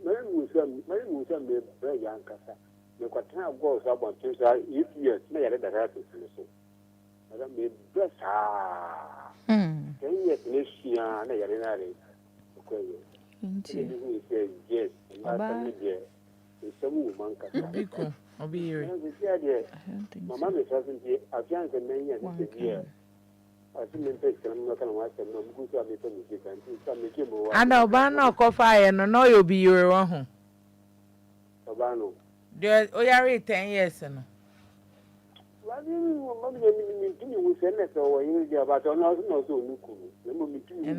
Madam Musa may very young Cassa. The Quatina goes up on 2 years, may I let that happen to so. Madam, may bless her. 10 years next year, and I are in okay. He says, yes, and that's some woman can Biko, I'll be here. Mamma is present here. I've young and many years. I think I'm not going to watch them. I'm going to have it on the second. Some make him over. And I'll ban no coffee and no, you'll be your own. Obano. There, oh, you're 10 years. And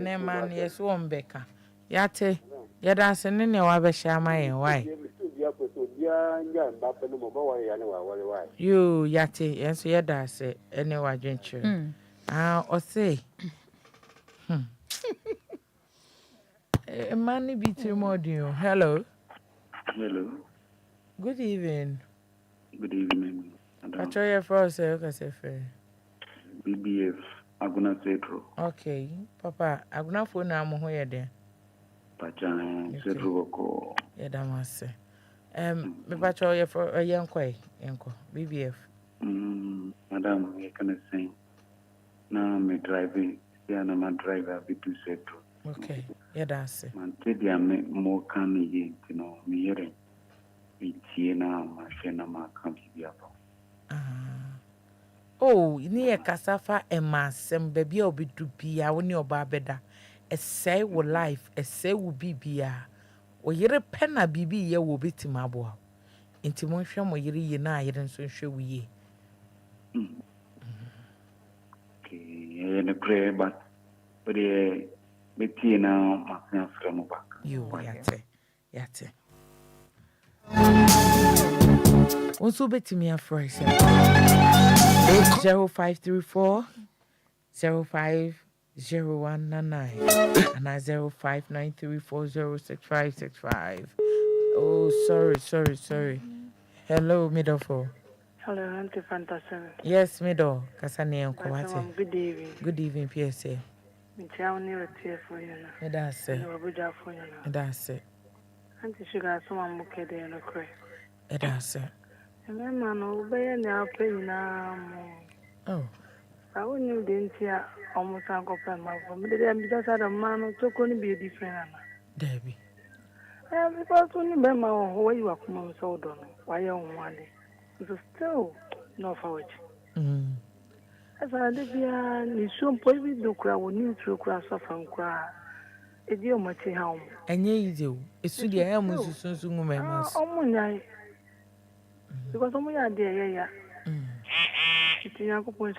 then, man, yes, one Becca. Yate, Yadas and then your other shaman, why? You, Yate, yes, Yadas, anyway, venture. Or say, a man be too more do you. Hello. Hello. Good evening. Good evening. I try your first, say, BBF Aguna Setro. okay, Papa, I'm not for now. I'm here there. Pachan Setro. Yeah, that must say. Me pacho ye for Enquiries, BBF. Madam, you can say, now me driving, yeah, na my driver, be too set. Okay, yeah, that's it. Man, today I'm more canny, you know, me hearing. It's na my friend, my country, Oh, ni ye kasafa emasem baby obi du bia woni oba beda. Essay wo life, essay wo bibia. O yere pena bibi ye wo betima aboa. Enti mo hwe mo yere ye na yere nso hwe wo ye. Okay, and a prayer, but the Betty now, my friend, back. You yate. Also betimi afro say 0534 050199 and 0593406565. Oh, sorry. Hello, middle four. Hello, Auntie Fantasy. Yes, middle. Kasani enko wate. Good evening. Good evening, PSA. Me chow near a tear for you. That's it. For you. That's it. Auntie Sugar, someone look at the cray. That's it. And then, man, obey now playing now. Oh. I wouldn't be here almost uncle Pema for me. Because I don't man to only be a different. Debbie. Because only Bema where you are coming so done. Why you on one day? It's still no for which. As I did be soon probably do cry when you through crass off and cry. A dear much home. And ye do. It's to the air soon members. Because only a dear, yeah. It's a young point.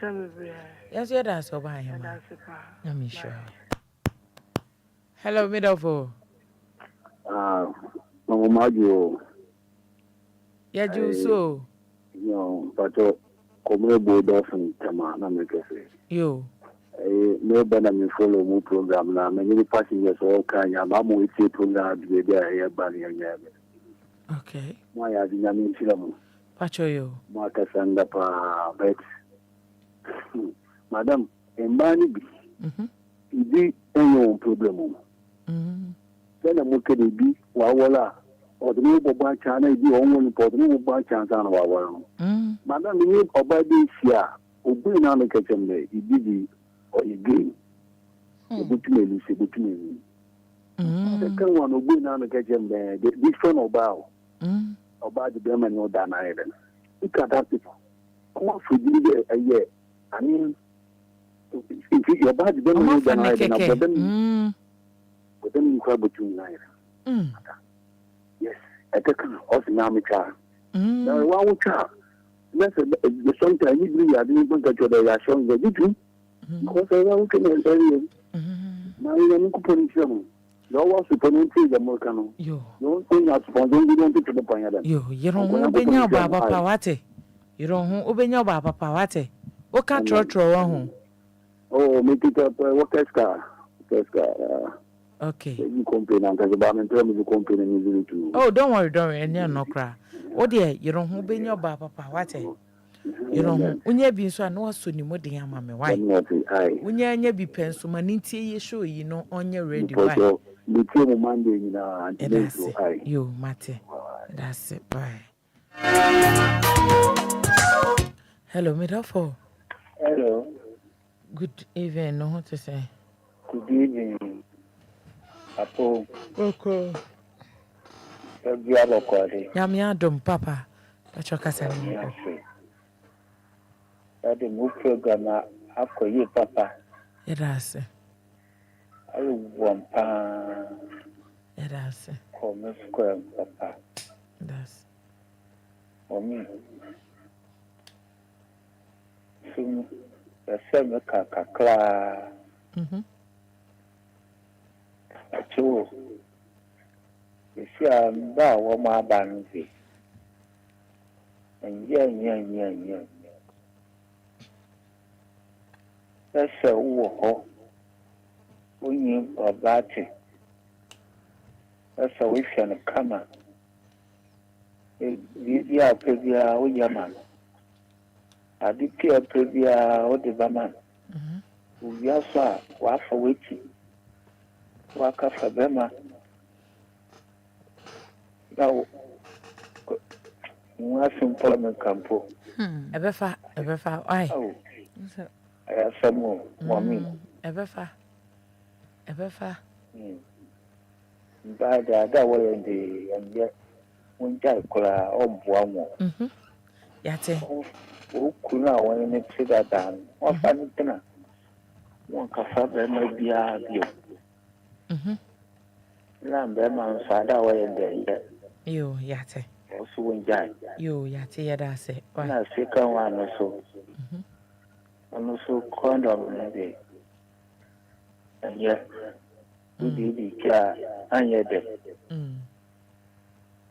Yes, yeah, that's all by him. I'm sure. Hello, middle four. Mario. Yeah, you so. No, but come board off and Tamana make a say. You. No better me follow my program now. Many passengers all kind of I'm with you program to be there here, Bunny and Yabby. Okay. My idea means you. Pacho you. Marcus and the bet. Madam, and Bunny be. It no problem. Then I'm okay to be Wawala. Or the new Boba China be only important Boba chance on our Madam, you need Obadi Sia, Obi on the kitchen day, you did or you gain. The between you between. Second one, Obi on the kitchen day, this friend about the German or Dan Island. Look at that people. Come on for you a year. I mean, if you're about the German or Dan Island, but then you cry between Island. Yes, I take us now, my child. Now, one child. That's the sometimes you really are doing what you are showing the video. Because I want to tell you. Now, you are not putting some. No one supposed to the Morcano. You don't have to the point. You don't open your Baba Pawate. You don't open your Baba Pawate. What can't you? Oh, make it up. What car? Okay. You complain and you complain too. Oh, don't worry, and you're no cry. Oh dear, you don't open your Baba Pawate. You don't when you be so I know so ni modi ya mama why. When you be pen so maninti ye show you know on your radio why. The team Monday na and you mate. That's it. Bye. Hello, Midafo. Hello. Good evening. No what to say. Good evening. Apo. Okay. Ebi abokore. Yami adom papa. Pacho kasa ni. Ade mu program akoyi papa. That's it. Ayo wampa. That's it. Come square papa. That's. Omi. Sum. Yaseme kakakla. Acho. Isi amba wo ma banzi. Nya. Ese wo ho. Onye obati. Ese wo hwe na kama. Bibia pebia wo yama. Adipia pebia wo de bama. Ubiasa wa fa wechi. Wa ka fa bema. Now What's employment campo? Ebefa, why? Oh, I have some more. Ebefa. But that way in the and yet when Jack on one. Yate. Who could not want to see that down? What funny dinner? One cafe might be a view. Lamberman father way in there. You, Yate. Also, when Jack. You, Yate, Yada say. Why, second one or so. And also condom maybe. And yet, we did the car and yet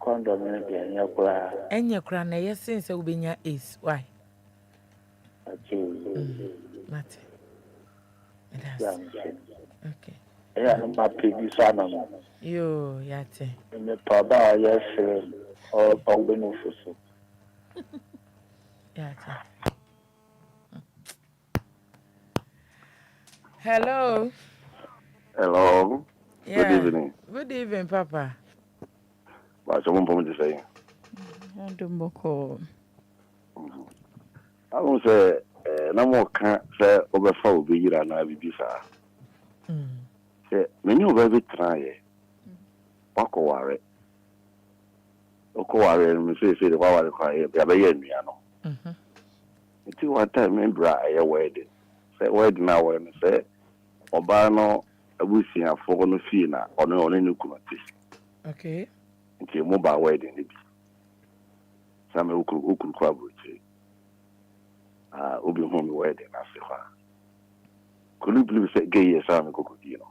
condom maybe and your cry. And your crown, yes, since I will be your ace. Why? Mate. Okay. Yeah, my previous animal. You, Yate. In the papa, yes, or benefits. Yate. Hello. Hello. Yeah. Good evening. Good evening, Papa. What's someone for me to say? I won't say, no more can't say over 4 billion and I will be sir. Say, many of every try. Wakaware. Okaware, and say the Wawa cry, Yabayaniano. It's 1 time, remember I wedding. Say, wedding now and say, Obano. We see a foreign fina on only new committee. Okay. It's a mobile wedding. Some who could collaborate. Obi home wedding, I say. Could you believe that gay as I'm a cocodino?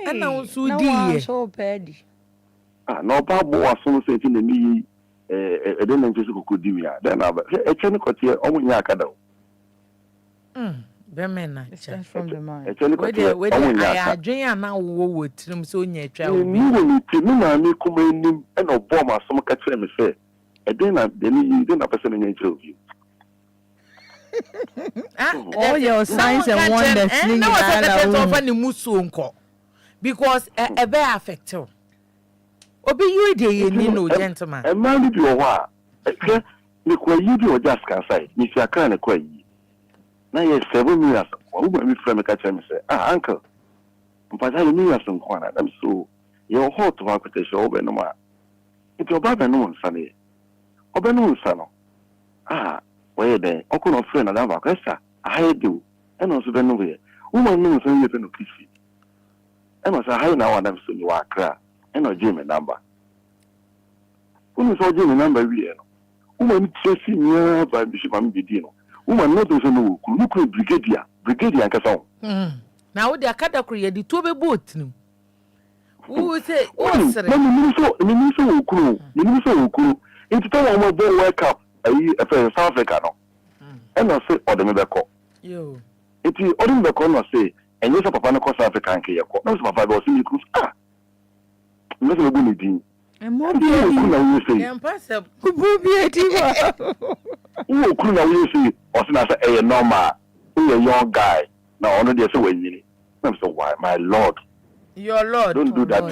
And now so bad. No, Pablo was so saying to me, a didn't just could do me. Then I'll a chemical here only Yakado. It's from the mind. I dream now with him so near travel. You me come in and Obama, some catcher me say, and then you didn't person in interview. All your signs and wonders. No, I because a bear affected. Obi you dey no gentleman. A man do a while. You do just can say, if you can't quite. Now, yes, 7 years. Who my friend catch me say, uncle, but I knew some corner. I'm so you're hot to work with the show, no more. It's your brother, no one, Sunny. Obenon, son. Where then, Uncle no friend, and I'm a question. I do, and also been over here. Woman knows when you've been to kiss you. And I say, how now, and I'm so you are cry, and no Jimmy number. Who saw Jimmy number? Woman, chasing me by Bishop and Bidino. Woman, not those who look brigadier and Casson. Now, the Acada created the 2 boat. Who say, Minister Ukuru, into time of the wake up, South Africa. And I say, or the Mebeko. You. It is only the corner say, and yes, Papa, South African Kayako. No, my father was in the cruise. Mr. Bunny. And more be impossible. Who couldn't you see, or a normal, who a young guy, now only there's a way. I'm so why, my lord. Your lord, don't do that.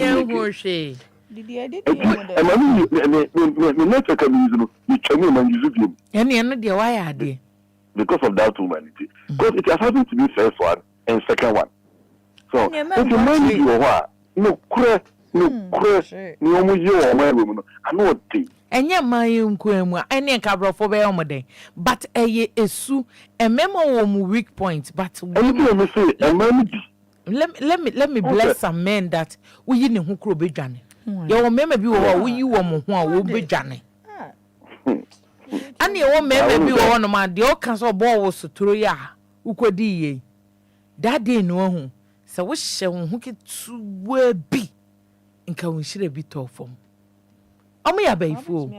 Did you edit? And I mean, the network you can use him. And you know, dear, why are they? Because of that humanity. Because it has happened to be first one and second one. So, if you mind you are, no crack. No, no, you are my woman. I know what thing. And yet, my own queen, any cabra for Belmode. But a ye is so a memo weak point. But let me bless some men that we in who could be Johnny. Your member be or you will be Johnny. And your member be one of my dear council balls to ya who could ye. That day no, so we shall hook it to be. Nka we should be tough for. Omo ya bay for.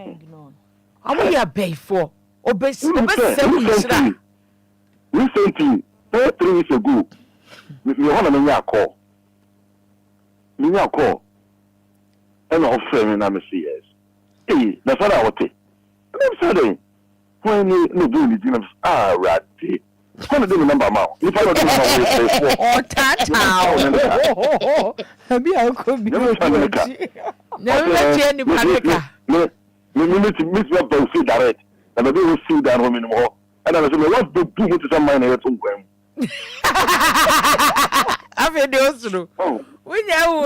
Omo ya bay for. Obesi recently 3 weeks ago me wanna me ya call and offer me na me say yes. Hey, that's what I want to. I'm sorry. When you no do anything, right. Come do the number now. If I don't do the number, Tata. Have you come? Never let any Patrick. Me meet up to see direct. And I do see that woman more. And I said, what do you to some mine at home? I've heard those. Oh, When you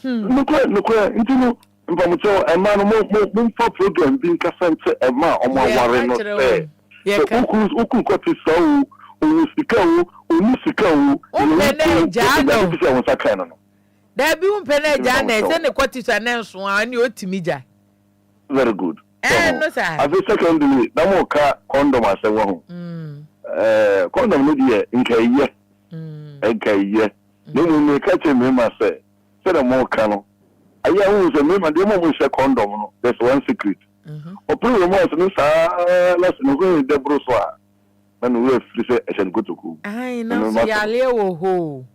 look, into no. A man more for program being Cassandra, a man or more warren not say. Yeah, Uku got his soul, Unisiko, Jano. there be one penny Janet, and the quarter announced one you to me. Very good. No, sir. As a secondly, no more car condom as a woman. Condom media in Kay, no one may catch him, I say. Said a more canon. I always remember the moment we condom. There's one secret. Or put your most less than the brossoir. When we have to say, go to cool. I know, Yaleo ho.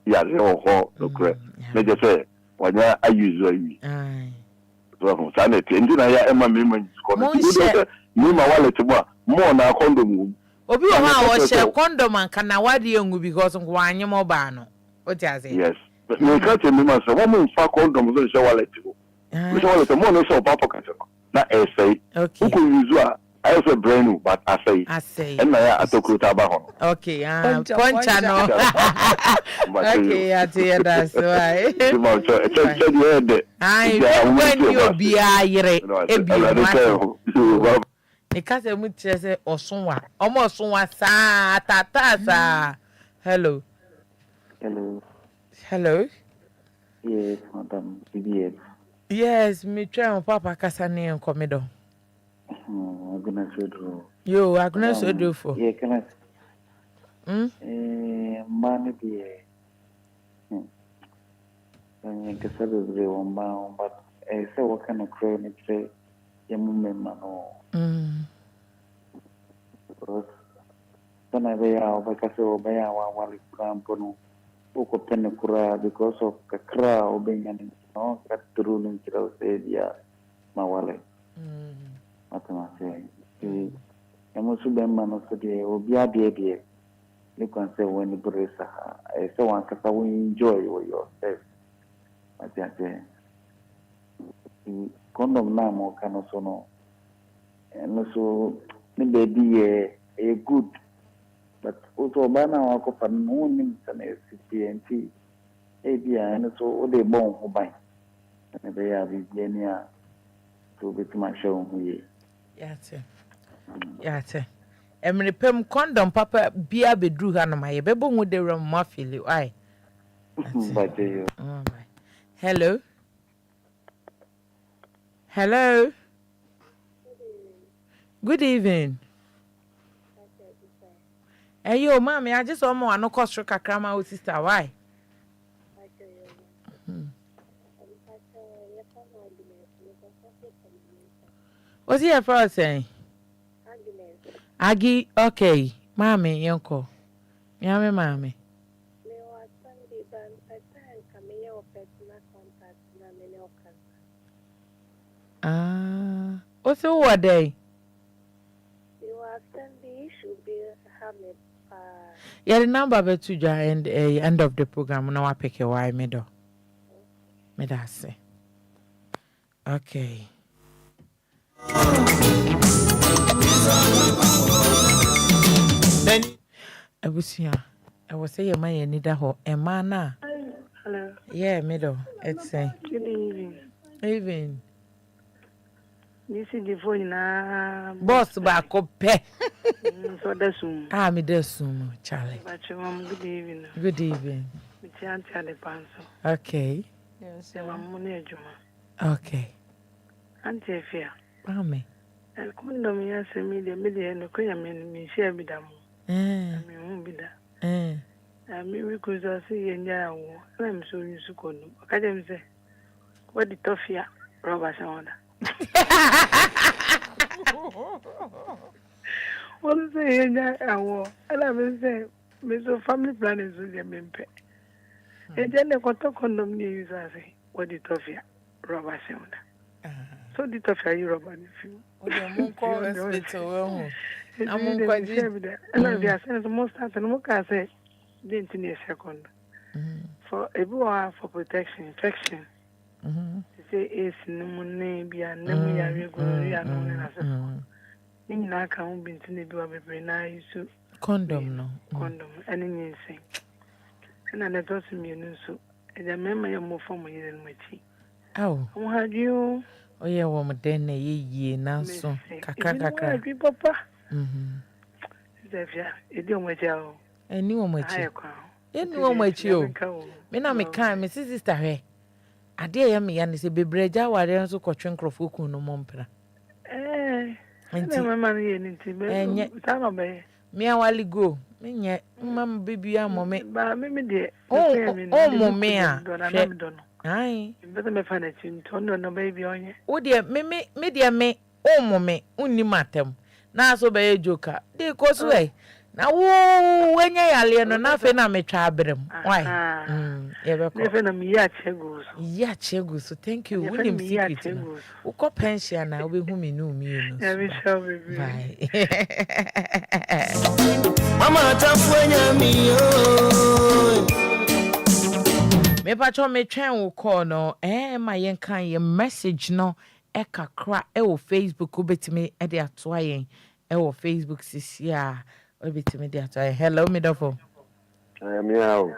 Yaleo ho, look, let us say, when I use Aye. So, sanity, and then I am a woman. My wallet more now condom. Obi o ha o share condom and kana wadi engu because nwanye mo ba no. O ti ase. Yes. But me catch me man say woman fa condom so share wallet go. Me share wallet more no so papa catch no. Na say. Okay. Who use I say brand new but I say. And na atokruta ba ho. Okay, poncha no. Okay, I tell that's why. Ai, when you be ayire, ebi Because I'm say Osunwa. Almost Osunwa sa tata sa. Hello. Hello. Yes, madam. CBS. Yes, me try on papa kasane en komedo. Agnes Wedro. Yo, Agnes Wedro for. Yeah, can I? Man be Casados de one but say what kind of credit say Yamu because then I be out because of Baya one Prampono, Oko Penacura because of Kakra or being no cut the ruling to say, yeah, Mawale. Matama say, Yamusu Bemman of the day will be a dear. You can say when the brace, I saw one because I will enjoy yourself. I say, condom now more can also know. And also, maybe a good, but also by now I could find no names and SCPNT. And so they born who buy. And they are Virginia to be to my show. Yes, Emily Pem condom papa beer be drew Hanama, Bebo with the room muffily. Why? Hello. Hello. Good evening. Hey, yo, mommy, I just want more no cost Kakrama with sister. Why? What's here for us saying? Aggie, okay. Mommy, yonko. Yummy, mommy. What's the what day? Yeah, the number be to ja and end of the program. Now I pick a why me do. Me that say. Okay. Then I was here. I was saying my need a ho. Emana. Hello. Yeah, middle. It's say. Good evening. Evening. This is the phone na Boss back up. So that's soon. Me there's soon, Charlie. But your mom, good evening. Good evening. We can't tell the panso. Okay. Yes, I'm money okay. Auntie Efya. Mami. And condom ya se media no koya me share bi da mo. Me hu bi da. Me we ko so say yenya wo. Na me so use condom. Ka dem say what the toffee rubber sound. What say yenya wo. Na me say me so family planning so dey me mpe. E je ne ko to condom ni use say what the toffee rubber sound. So the toffee you rubber if you. I'm going to hospital. I'm going to and most of the can say, didn't need a second. For everyone for protection, infection. say is no money be and no ya regular no na so ni na ka un bin tin bi wa be na isu condom no condom ani ni say na na to me no so e da me ma ye mo fo mo ye no machi oh mo ha ju oh yeah wo mo den na ye na so kakra bi papa mhm Efya e di o mo ja o eni wo mo chi aye kwa eni wo mo chi o me na me kan me sister hwe ade ya me ya ne se bebreja ware nso kotwe nkrofo ku no mompra enti mama no ye nti be ta no be me awali go me nye mama baby amome ba me de o mo me a hwe ai be me fa na chi nto no baby onye wo de me de me o mo me unni matem na so be ejoka de ko so na wo wenya yale no na fe na metwa abrem why ye be ko ne fe na mi ya chegu so thank you winning secret no wo ko pension na wo be hu me no mi no ya be sure baby bye Mama tafuenya miyo me pa cho me twen wo call no ma yen kan ye message no e kakra e wo Facebook obetime e de atoa yen e wo Facebook sisi a obetime de atoa hello me dofo Meow.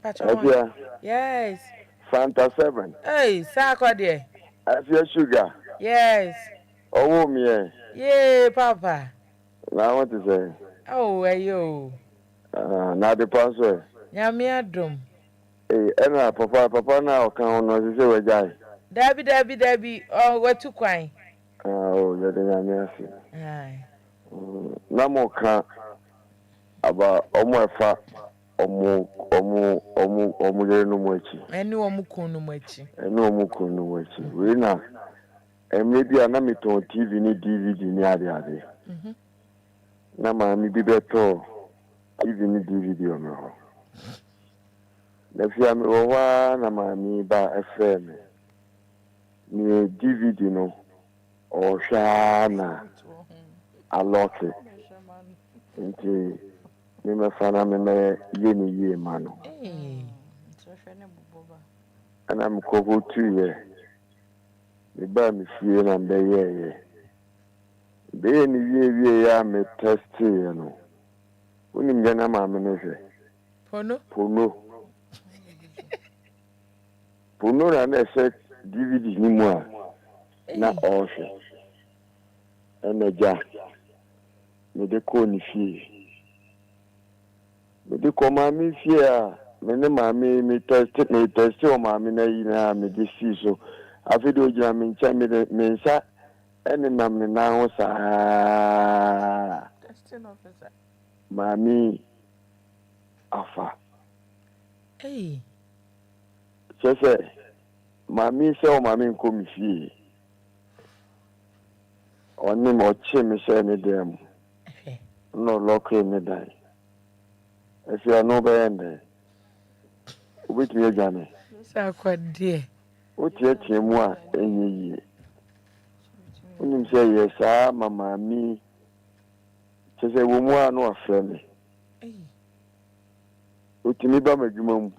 Efya. Yes. Fanta 7. Hey, Sako de. Efya sugar. Yes. Oh, me. Yeah, Papa. Now what to say? Oh, ayo. Now the password. Nyame adom. Hey, papa now can no say we jai. Dabi. Oh, what to kwai? Oh, you dey nyame ase. Aye. Na mo ka aba omo efa omo yere no mo echi. Eni omu kunu mo echi. We na maybe ana me ton TV ni DVD ni ade. Na ma mi bi beto TV ni DVD o no. Na fi am o wa na ma mi ba FM. Ni DVD no o sha na aloke. Nti me me fana me ye ma no. Ana m ko go tu ye. Me ba mi fie na mbe ye. Be ni wie ya me test ye no. Uni mjana ma me ne se. Pono na na se DVD ni mo a na o se. Eneja. Me de ko ni fie. Me de ko ma mi fie a me ne ma mi test o ma mi na yi na me de si so afido jina me ncha me nsa ene nam ne na ho sa Testing officer. Mami afa. Hey. Sese mami se o mami nko mi fie. Oni mo che mi se ne dem. No lokre ne dai. Efya no be ende. Ubiti ye jane. Sa kwade. O tie mu a enye yi. Unim se ye sa mama mi. Sese wo mu a no afre me. Otimi ba madwuma mu.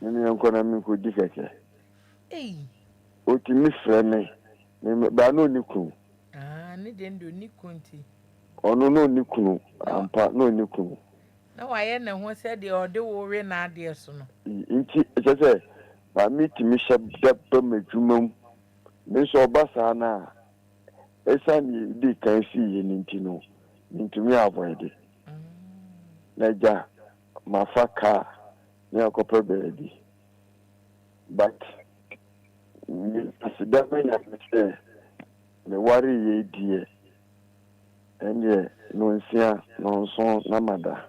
Ni yanko na mi ko di keke. Otimi frɛ me. Me ba no ni kun. Ne de ndo ni kunti. Ono no ni kunu. Ampa no ni kunu. Na wa ye ne ho se de ode wo we na ade so no. Inti sese ba mi timi hye ba madwuma mu. Me so ba sa na esa ni di kan si ye ni nti no. Ntumi avoid. Na ja mafaka ni akope baby. But asidama ya mete me wari ye die. Enye no nsia no nso na mada.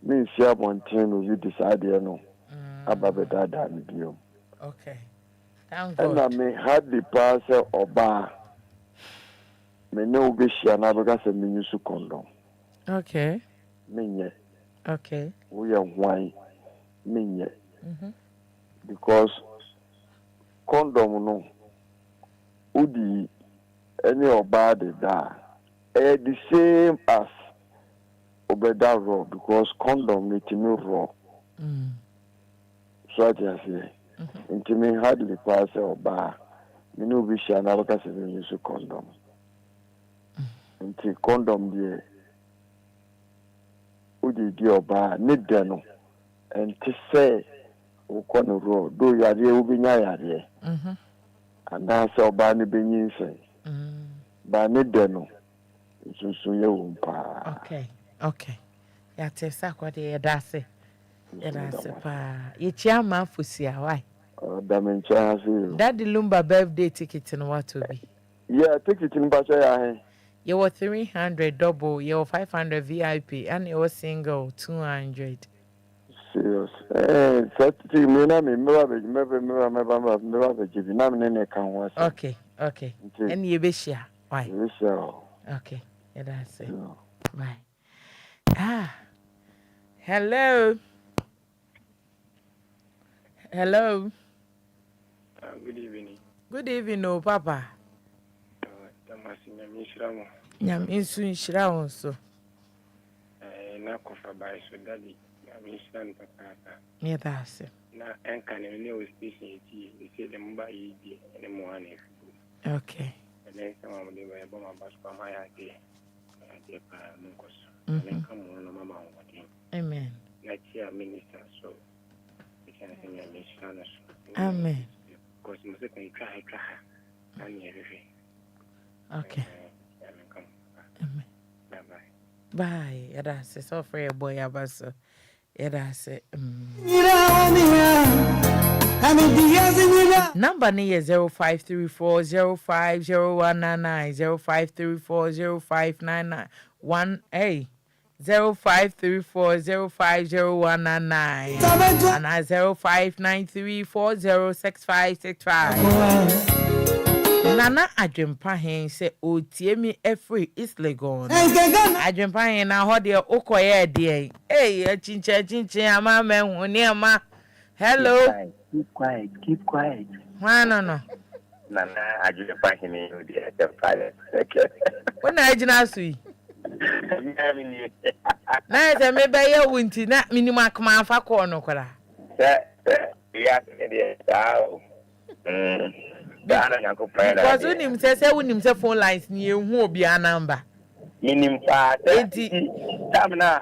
Me nsia bonten no we decide no. Ababeda da mi biom. Okay. Thank God. And I may had the parcel oba. Me no be share na because me use condom. Okay. Me okay. We are wine. Me because condom no udi any oba de da. The same as obeda raw because condom need to know raw. So I just say Into me hardly pass or bar. Me no wish another person use a condom. Into condom dear. Udi dear bar, need deno. And to say, O corner road, do ya dear will be near. And that's all by the being say. By need deno. Okay. Ya tesa kwa de dase. Dase pa. Ye chiama fusia why? Daddy Lumba birthday ticket in what to be? Yeah, ticket in Bacha. You were 300 double, you were 500 VIP, and you were single 200. Serious. Okay. And you be share. Why? Okay. Yeah, that's it. Bye. Hello. Good evening. Good evening, oh Papa. Nyam insu nshira won so. Na kofa by so daddy. Nyam inshira papa. Yeah, that's it. Na enka ne ne station eti. They say the mba yi di ne mo ane. Okay. And then some of them were bomb bas pa my ade. Ade pa mo koso. And come on mama on. Amen. Na chia minister so. We can say nyam inshira so. Amen. Because mo se kan try. And everything. Okay. Amen. Bye. That's it. So for a boy, abaso. That's it. Number ni 0534050199 05340599 1A 0534050199 and 0593406565. Nana adwempa hen se otie mi efri is legon adwempa hen na ho de okoye de chinche ama menhu ne ama. Hello, keep quiet no Nana adwempa hen you de fire when I jina so yi na ese me be ye wunti na minima kama afa ko no kwara ya de because unim say phone lines ni ehu obi a number inim pa enti tamna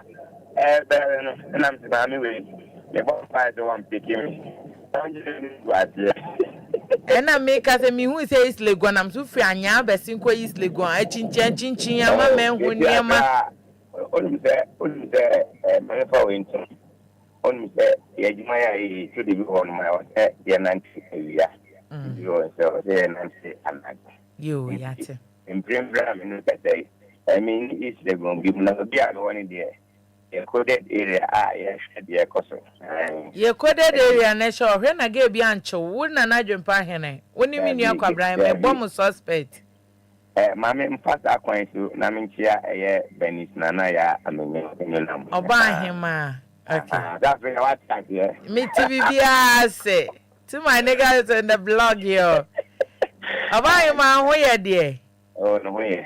nam se ba mi we le bo pa do am pikin ena make us me who say is legon am so fi anya besin ko is legon a chinchin ama menhu ni ama onim se me fa we nto onim se ye jima ya yi to de bi on my o se ye nanti ya yo so ye nanti anag yo yate in primary me no say I mean it's the going to be na be a one there a coded area yes the coso ye coded area na show hwe na ga bi anche wo na na dwempa hene woni mi nua kwabran me bom suspect mama mfasa akwan so na menchia benis na ya amenye nam oba hema okay that's what I hear me tv biase to my niggas in the blog here oba hema ho ye de oh no ye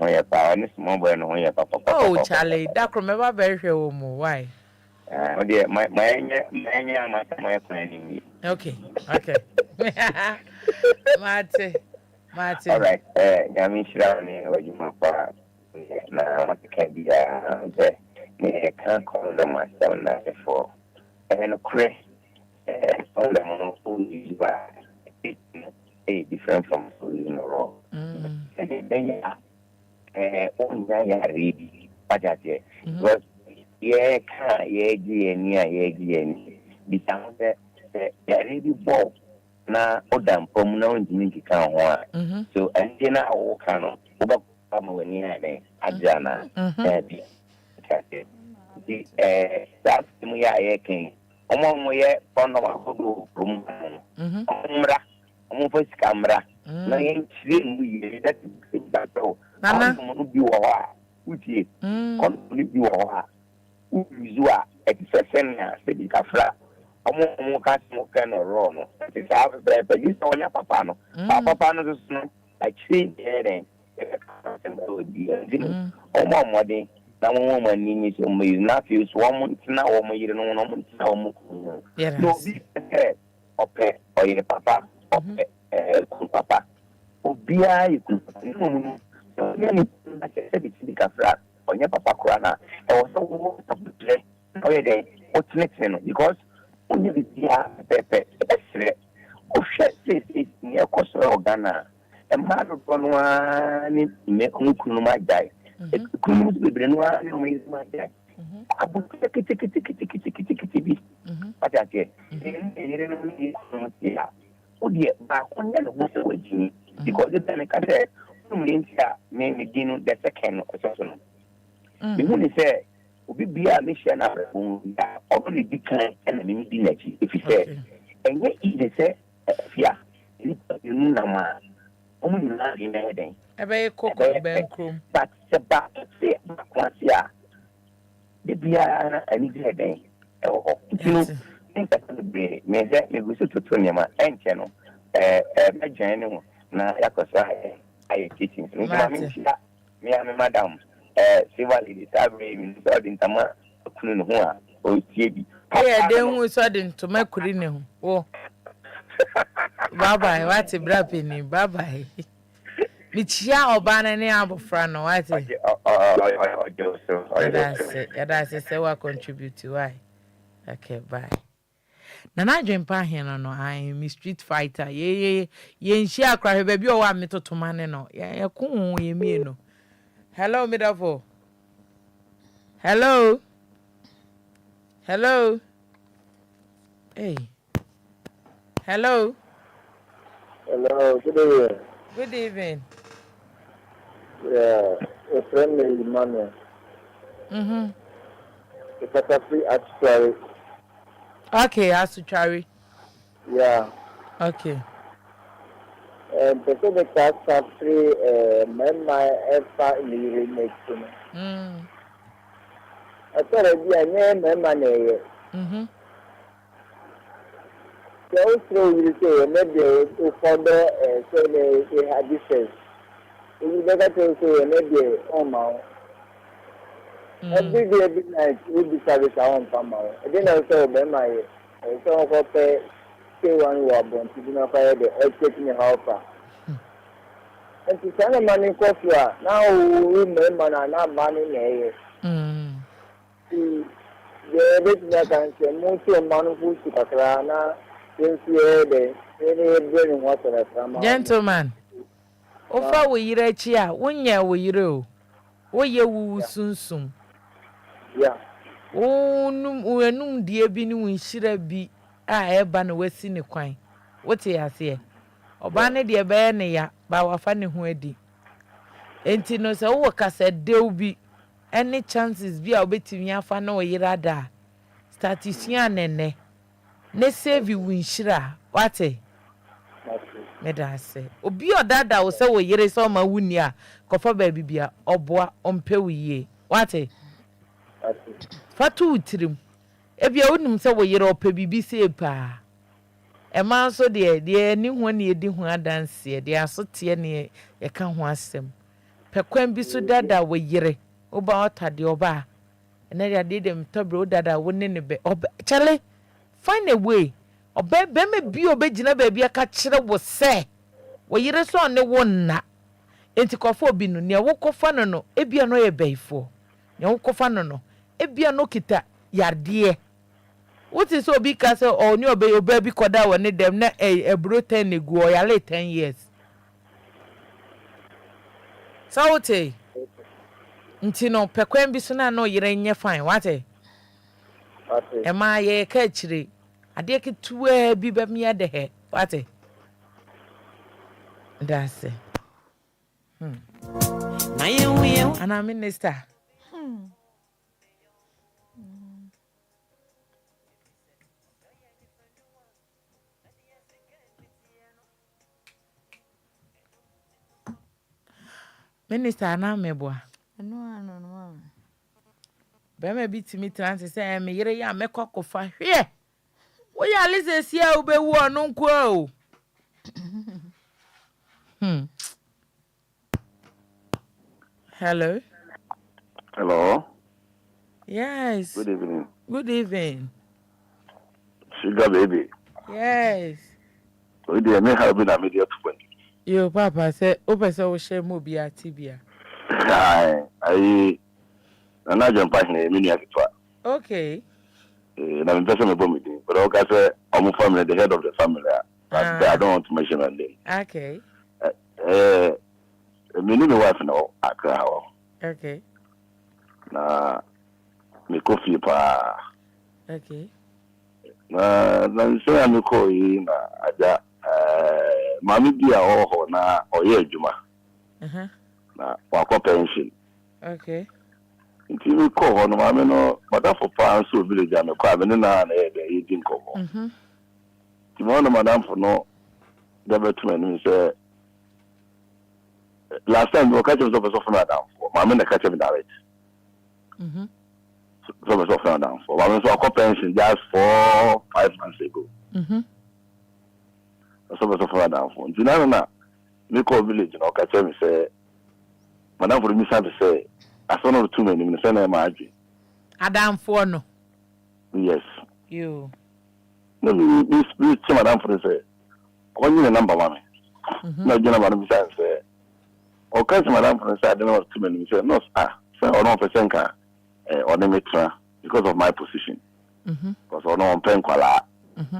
oh yeah pa ni small boy no yeah papa oh Charlie that remember very sure mo why oh dear my planning okay mate all right yami shira ni wajuma pa na mataka dia me can call them myself na before and cre all them who is bad different from you know and then ya ready pajaje because ye can ye gi bi sound ya ready ball na odam pom na ondimi kika ho so antina wo kan no oba ma wani na ne ajana bi kate di that mu ya ye ken omo ye pono ma kodo prom omra omo fo kamera na ye chiri mu ye that nana mo bi wo ha utie kon bi wo ha uzua exception na se bi kafra omo ka mo kan ro no ti sa be you so ya papa no papa no so no I change there omo modern na mo mani ni so mo na feel so mo na wo mo yire no mo na wo mo no bi say ope oye papa ope kun papa obia ikun no mu no ni na say bi kafra onye papa kura na e wo so wo tabutre oye dey opportunity no because onye bi dia pepe esre o hwe say ni e koso Ghana e ma do no ani me kunu ma jai kunu bi bre no ani me ma jai abu kiti bi ata ke ere no ni no ya o die ba konya no wo se wajini because the me ka say ntia me dinu the second so no me hu ni say obi bia me share na ya o ni di kan na me di na chi if you say enye ide say Efya ni na ma o mu na di na den ebe koko benkrom but se ba se kwasia de bia na ani di den e wo tinu nta be me say me go so to nyama enche no me jan ni ho na yakosa I teaching me madam civil lady sabre mi so din tama kunu no ho a o tie bi den hu so din to makuri ne ho wo bye bye what brapeni bye bye mi chia oba na ne abofra no what that's say we contribute why okay bye na dwempa hen no I mi street fighter ye nshi akra be bi o wa metotoma ne no ye ko hu ye mie no hello midafo hello hey hello good evening Yeah, a friend is Emmanuel. It's a free artist. Okay, Asuchari. Yeah. Okay. Because the cast factory, my Efya in the remake. I thought I'd be a name, my money. So also, you say, maybe to further, so they had this. You better to say, maybe, my. Every day, every night, we be service our own farmer. I didn't also my so for pay one who are born to do not fire the taking a helper. And to send a money cost now we remember not money in the business and say most of money who to Kakrana, since the brain water from gentleman. Ofa we yire chi a wonya we yire o. Wo ye wu sunsum. Yeah. Unum die bi ni wunhira bi a eba na wasi ne kwan. Wote ase. Oba ne de be ne ya ba wafa ne ho adi. Enti no se wo kasa dew bi any chances bi a obetimi afa na oyira da. Statisia nene. Ne save wunhira. Wate? Medase. Obi odada wo se wo yire so ma wuni a kofa ba bibia oboa ompe wiye. Wate? Fatu utirim. Ebia wonim se wo yire ope bibi se pa. Ema so de ni ho ne edi ho adanse de asote ne ye ka ho asem. Pekwan bi so dada wo yire. Oba otade oba. Ene de dem tobre odada wo ne be. Chale find a way. Oba be me bi obegina ba bia ka kire wo se. Wo yire so ne wo na. Enti kofo bi no ne wo kofa no ebia no ye beifo. Ne wo kofa no ebia no kita yarde. What is so big as or new baby koda when them na a bro 10 ago or ya 10 years. Saute Ntino pekwen bi so na no yire nye fine wate. Ema ye ka chire ade ke tuwa bi ba mi ade he wate. That's it. Na ye ana minister. Minister na meboa. No. Be me bitimi trans say me yire ya mekokofa hwe. Wo ya lise sia wo be wo no nko o. Hello. Hello. Yes. Good evening. Good evening. Sugar baby. Yes. So they may have been a media 20. Yo, Papa said, Open so share mobia tibia. I imagine passing a mini. Okay. And I'm just a bomb, but okay, I'm a family, the head of the family. I don't want to mention her name. Okay. Me wife no Accra. Okay. Na me coffee pa. Okay. Na nso ya me ko yi na aja mami bia ho na oye adwuma. Na wakọ pension. Okay. Nti me ko ho no mami no madam pa nso village a me ko abene na e di nkomo. Ti mo no madam for no da betu me say last time we catch us up so from down for mami na catch me direct. So we so down for mami so akọ pension just 4-5 months ago. So we so down for. Nti na me call village no catch me say madam for me say I saw no too many me say na ma adwi. Adam for no. Yes. You. No me madam for say only the number one. No jina madam say o catch madam for say I don't know too many me say no say or no person can or the metra because of my position. Because or no pen kwala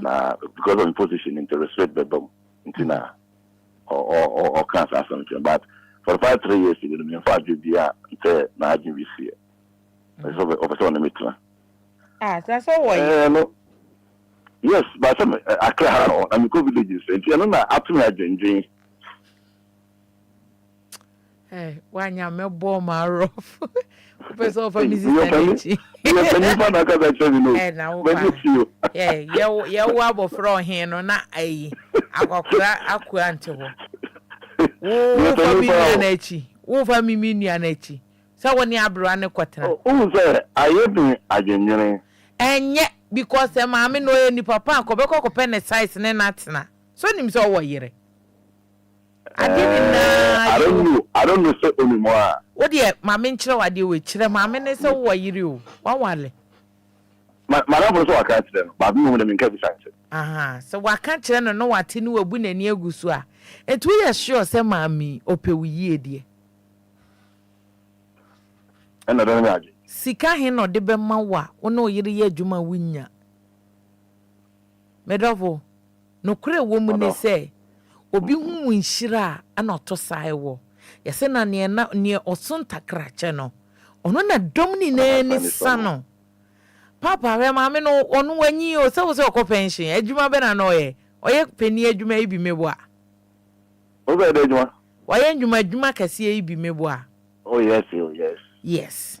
na because of my position into respect bedom into na or cancer something but for 5-3 years you me for bia say na agin we see so over on the metra that's all why no yes but some Accra no am go villages and no na atumi adwendwen wanya mebo ma rough. Person of a Mrs. Energy. Yeah, wabo from here, no, not a. I got aquante. Oh, for me, Anechi. Oh, for me, Anechi. So when you are brand quater. Oh, sir, I am a genuine. And yet, because the mammy no any papa, Cobeko pen size and natina. So him so what year. I don't know so anymore. What dear, my mentor, I deal with Chile, my minister, so what you? One wale. My was so I can't tell, but no one in Kevin Sanchez. So why can't you know what in will win a near gusua? And we are sure some mammy, ope we ye dear. And I don't imagine. Sika hen or debe mawa, or no ye juma winya. Medovo, no cre woman they say. Obi hu nshira ana otosa ewo yese na ne osonta krache no ono na dom ni na ni sano papa we ma me no ono wanyi o se wo se okọ pension adwuma be na no ye oye peni adwuma ibi mebo a o be de adwuma oye adwuma kase ibi mebo a oh yes yes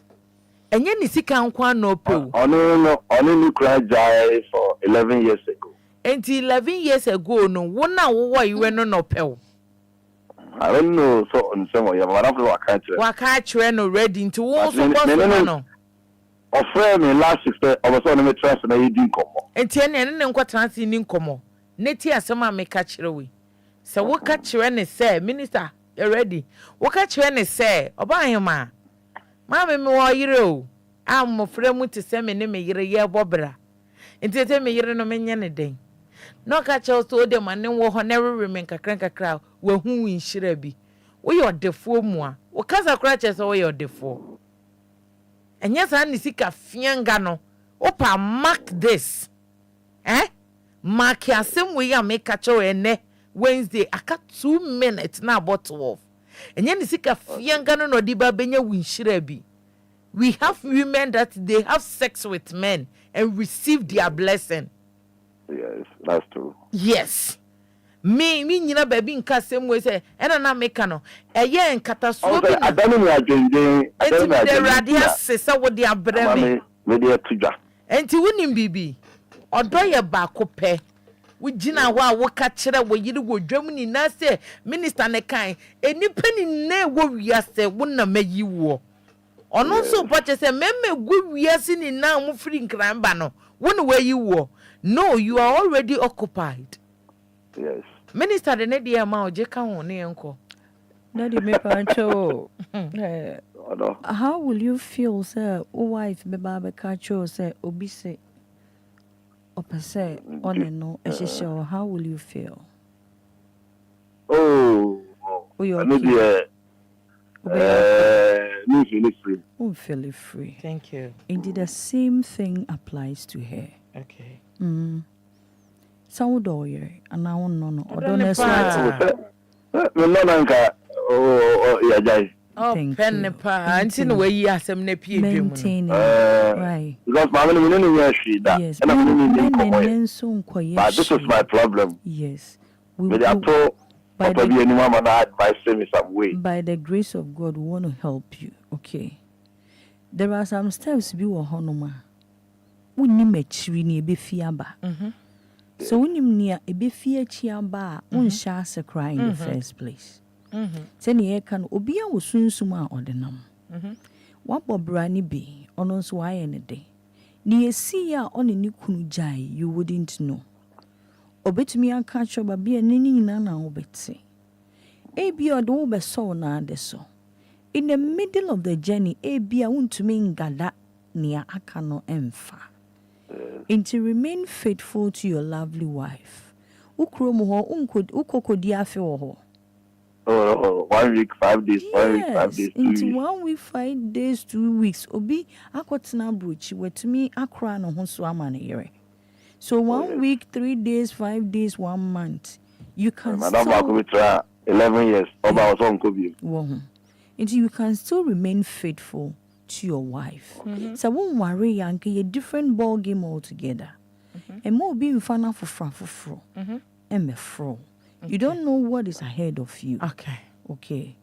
enye ni sika nkwa no pe ono ni kra jai for 11 years ago. And 11 years ago, no one now why you were no pel. I don't know so on some of your Waka no ready into also no. Offer me last 6 days of a son of a trust and I didn't come. And 10 and what trans in income. Netty as some may catch away. So what catch you and say, Minister, you're ready. What catch you and say, about him, ma. Mamma, more hero. I'm a friend to send me name a year bobra. And tell me you're no man day. No catch us to them and then will never remain a crank a crowd where who in Shirabi. We are the four more. What casa cratches away your default. And yes, I need a fiangano. Opa, mark this. Mark your same way I make catch and Wednesday. I got 2 minutes now, bottle of. And then see a fiangano no diba benya win Shirabi. We have women that they have sex with men and receive their blessing. Yes, that's true. Yes. Me nyina baby nka same way say ena na meka no eye nkata so bi na adani mi adwendwen adani mi adwendwen se wo de abreme me de atudwa enti wonim bibi odo ye ba ko pe wo gina ho a wo ka kire wo yiri wo dwam ni na se minister ne kan enipa ni na wo wiase wo na mayi wo ono so poche se memme gu wiase ni na mo free nkramba no wo na wayi wo. No, you are already occupied. Yes. Minister, the nedia ma oje ka ho ne enko. Daddy me pancho. How will you feel, sir? O wife be baba kacho say obi say opese on and no show, how will you feel? Oh, maybe me feel free. Oh, feel free. Thank you. Indeed, the same thing applies to her. Okay. So do you? And now no. I don't know. Yeah, guys. Oh, pen pa. Until we hear some nephew. Maintaining. Right. Because my yes. But this is my problem. Yes. By the grace of God, we want to help you. Okay. There are some steps be wo honoma. Wonni machiri ni ebefiaba. So wonni mnia ebefia chiaba unsha se cry in the first place. Say ne kan obi a wo sunsum a odenam. Wabobra ni bi ono so aye ne de. Ni esi a one ni kunu jai you wouldn't know. Obetumi aka choba bia nini nyina na obeti. Ebi odo be so na de so. In the middle of the journey, ebi a untumi ngada nia aka no emfa. To remain faithful to your lovely wife. Ukromo ho ukokodi afi ho. 1 week, 5 days, 1 week, 5 days. Into 1 week, 5 days, 2 weeks. Obi akotena bruchi wetumi akra no ho so amane yere. So 1 week, 3 days, 5 days, 1 month. You can still 11 years. You can still remain faithful to your wife. So won't worry, Yankee, a different ball game altogether. And more being fun for and me fro. You don't know what is ahead of you. Okay.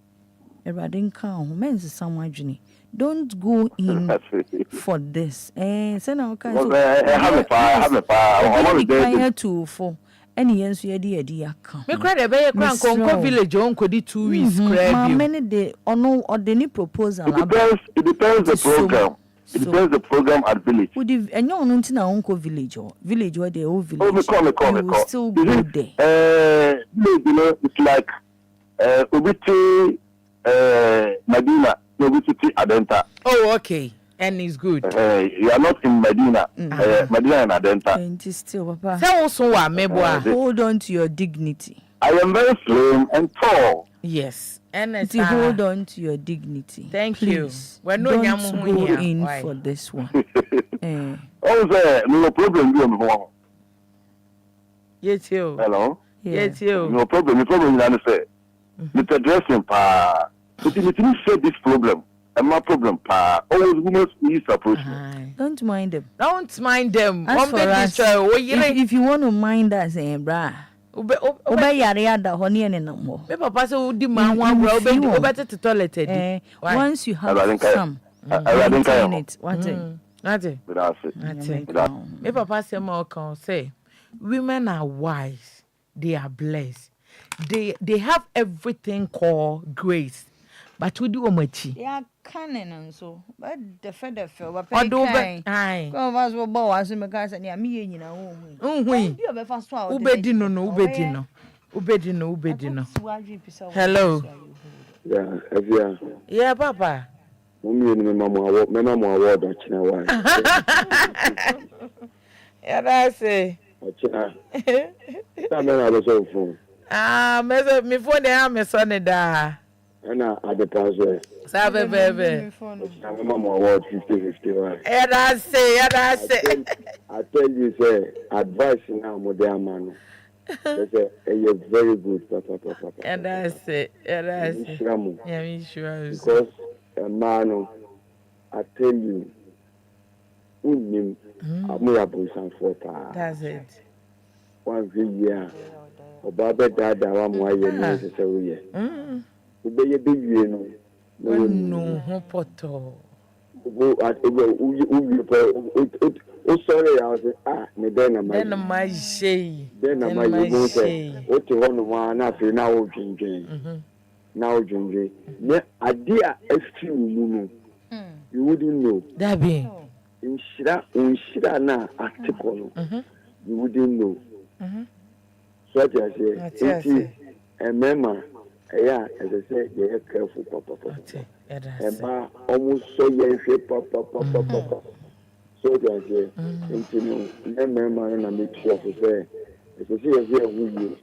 Don't go in for this. Send our kind of any answer idea come. Me cry the be Konko village on kodi 2 weeks cry. Many day or no or the proposal. It depends the program. It depends the program at village. Would you and you on to Uncle village or the old village? Oh, me call. Still go there. You know, it's like Ubiti Medina, Ubiti Adenta. Oh, okay. And it's good. You are not in Medina. Medina and Adenta. And still, Papa. Hold on to your dignity. I am very slim and tall. Yes. And hold on to your dignity. Thank Please. You. Don't go in for this one. No problem. Yes, you. Hello. Yes, you. No problem. The problem is say, with addressing pa, but you say this problem. And my problem, pa, always women need approach. Don't mind them. Don't mind them. As for us, if you want to mind us, brah. Obey yada honey and no more. Papa so di man one bro obey to toilet. Once you have some, maintain it. What me papa say more can say women are wise, they are blessed. They have everything called grace. But we do omachi. Yeah, canon and so. But the feather fell. But aye. Come as well, bow as me guys and me in our home. You have a fast one. Ubedino. Hello. Yeah, Efya. Yeah, Papa. Mama award or China one. Yeah, that's it. China. I'm not so phone. Me phone am son da. And at the passway. Sabe baby. Mama award 50-50. Yeah, that's it. I tell you, say advice now, modern man. You're very good, Papa. And that's it. Yeah, me sure. Because a man, I tell you, I'm that's it. 1 year. Obaba dada wa mwaye necessary. Ubeye biye no. No poto. Sorry, I was me then my shay. Then my say, what you want to want after now drinking. Now drinking. Ne idea you wouldn't know. That be in Shira na article. You wouldn't know. So I say, and Mama, yeah, as I said, you're careful, Papa. And almost so young, Papa. So that into no member na make sure say if you see a who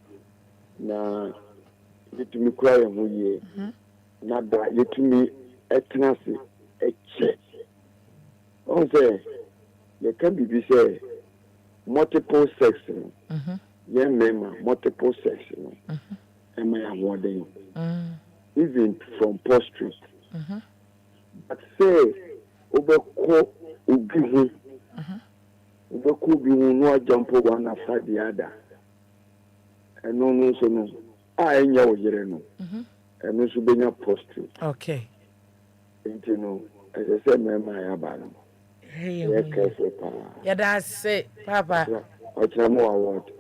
na it me cry who ye na da it me etnasi eche on say you can be say multiple sex member multiple sex am I more than even from post-truth. But say over ubihu no jump one after the other. And no so no. I know you know. And no so be post-truth. Okay. You know, as I said, my abano. Hey, yeah, that's it, Papa.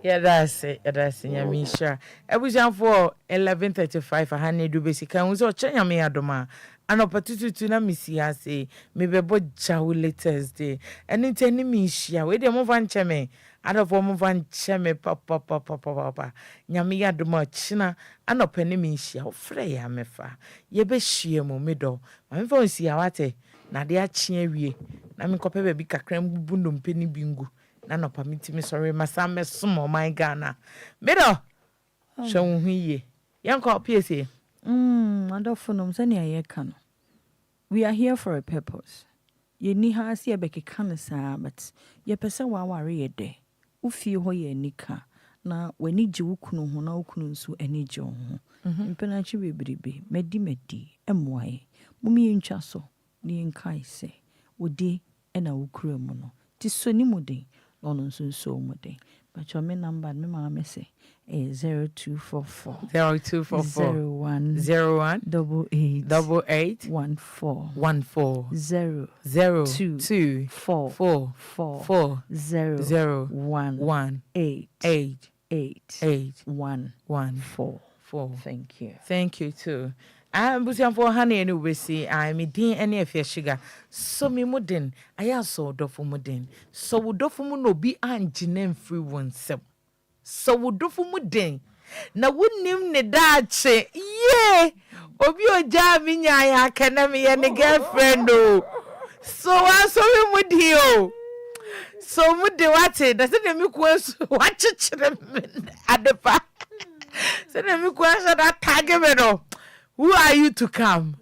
Yeah, that's it. Yamisha. I was on for 11:35. I had do basic. I was watching me adoma. An opportunity to na misi ase. Me be bo jawu latest day. And it's any mishia. We dey move on cheme. I don't move on cheme. Papa. Nyami adoma china. An openi mishia. Freya mefa. Ye be shie mo mido. Ma mfo si awate. Na de achie wie. Na me kope be bi kakra mbubu no mpeni bingu. Na no permit me sorry masame sumo my Ghana. Mido. Show huye. Yanko PSA. Adolfo sanya ye kano. We are here for a purpose. Ye ni ha si ebeke kan saa but ye pese wa ware ye de. Ufie ho ye nika na wani gye wukunu ho na wukunu nso ani gye ho. Mpena chi bebrebe medi emwae. Mumi ntwa so ni nkai se. Odi ena wukura mu no. Ti so ni muden no nso so muden. But your number me ma me say 0244 01 88 14 02 4 01 88 14. Thank you too. I'm busy for honey and we see I'm din any Efya sugar. So me muden, I also do for muden. So we do for no be anjinem free one self. So we do for muden. Na wunnim ne dache. Yeah. Obi oja mi nya kana me ye ne girlfriend o. So I saw me mudi o. So mudi wate, da se me kwansu wachichire me adepa. Se me kwansu da tag me no. Who are you to come?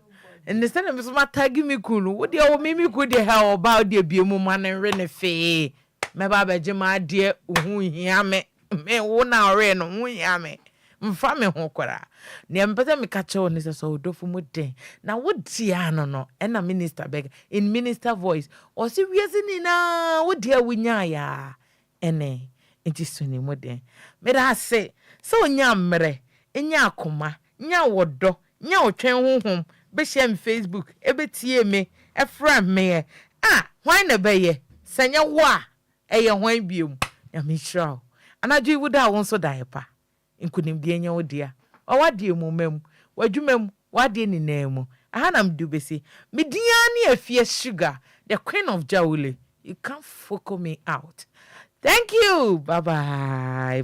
And the same as my tagging me kunu. What the old mimi could how about the bimu man and rene fee? My baba Jema dear, who yame, me wona ren, who yame. Mfame hokora. Ni mpata me catch on is so do for mude. Now what tiano no, and a minister beg in minister voice. Or see we in what dear winyaya. Ene, it is sunny mude. May I say, so nyamre, enya kuma, nya wodo. Nya otwen honhom be share me Facebook e be tie me e fra me why na be ye senya wo e ye hwan biom ya me shraw anadwe wuda won so dai pa nkunim de nya wo dia o wade mu mam wadwumam wade ni nam aha na mdu be say me dia ne Efya sugar the queen of Jawule. You can't fuck me out. Thank you. Bye bye.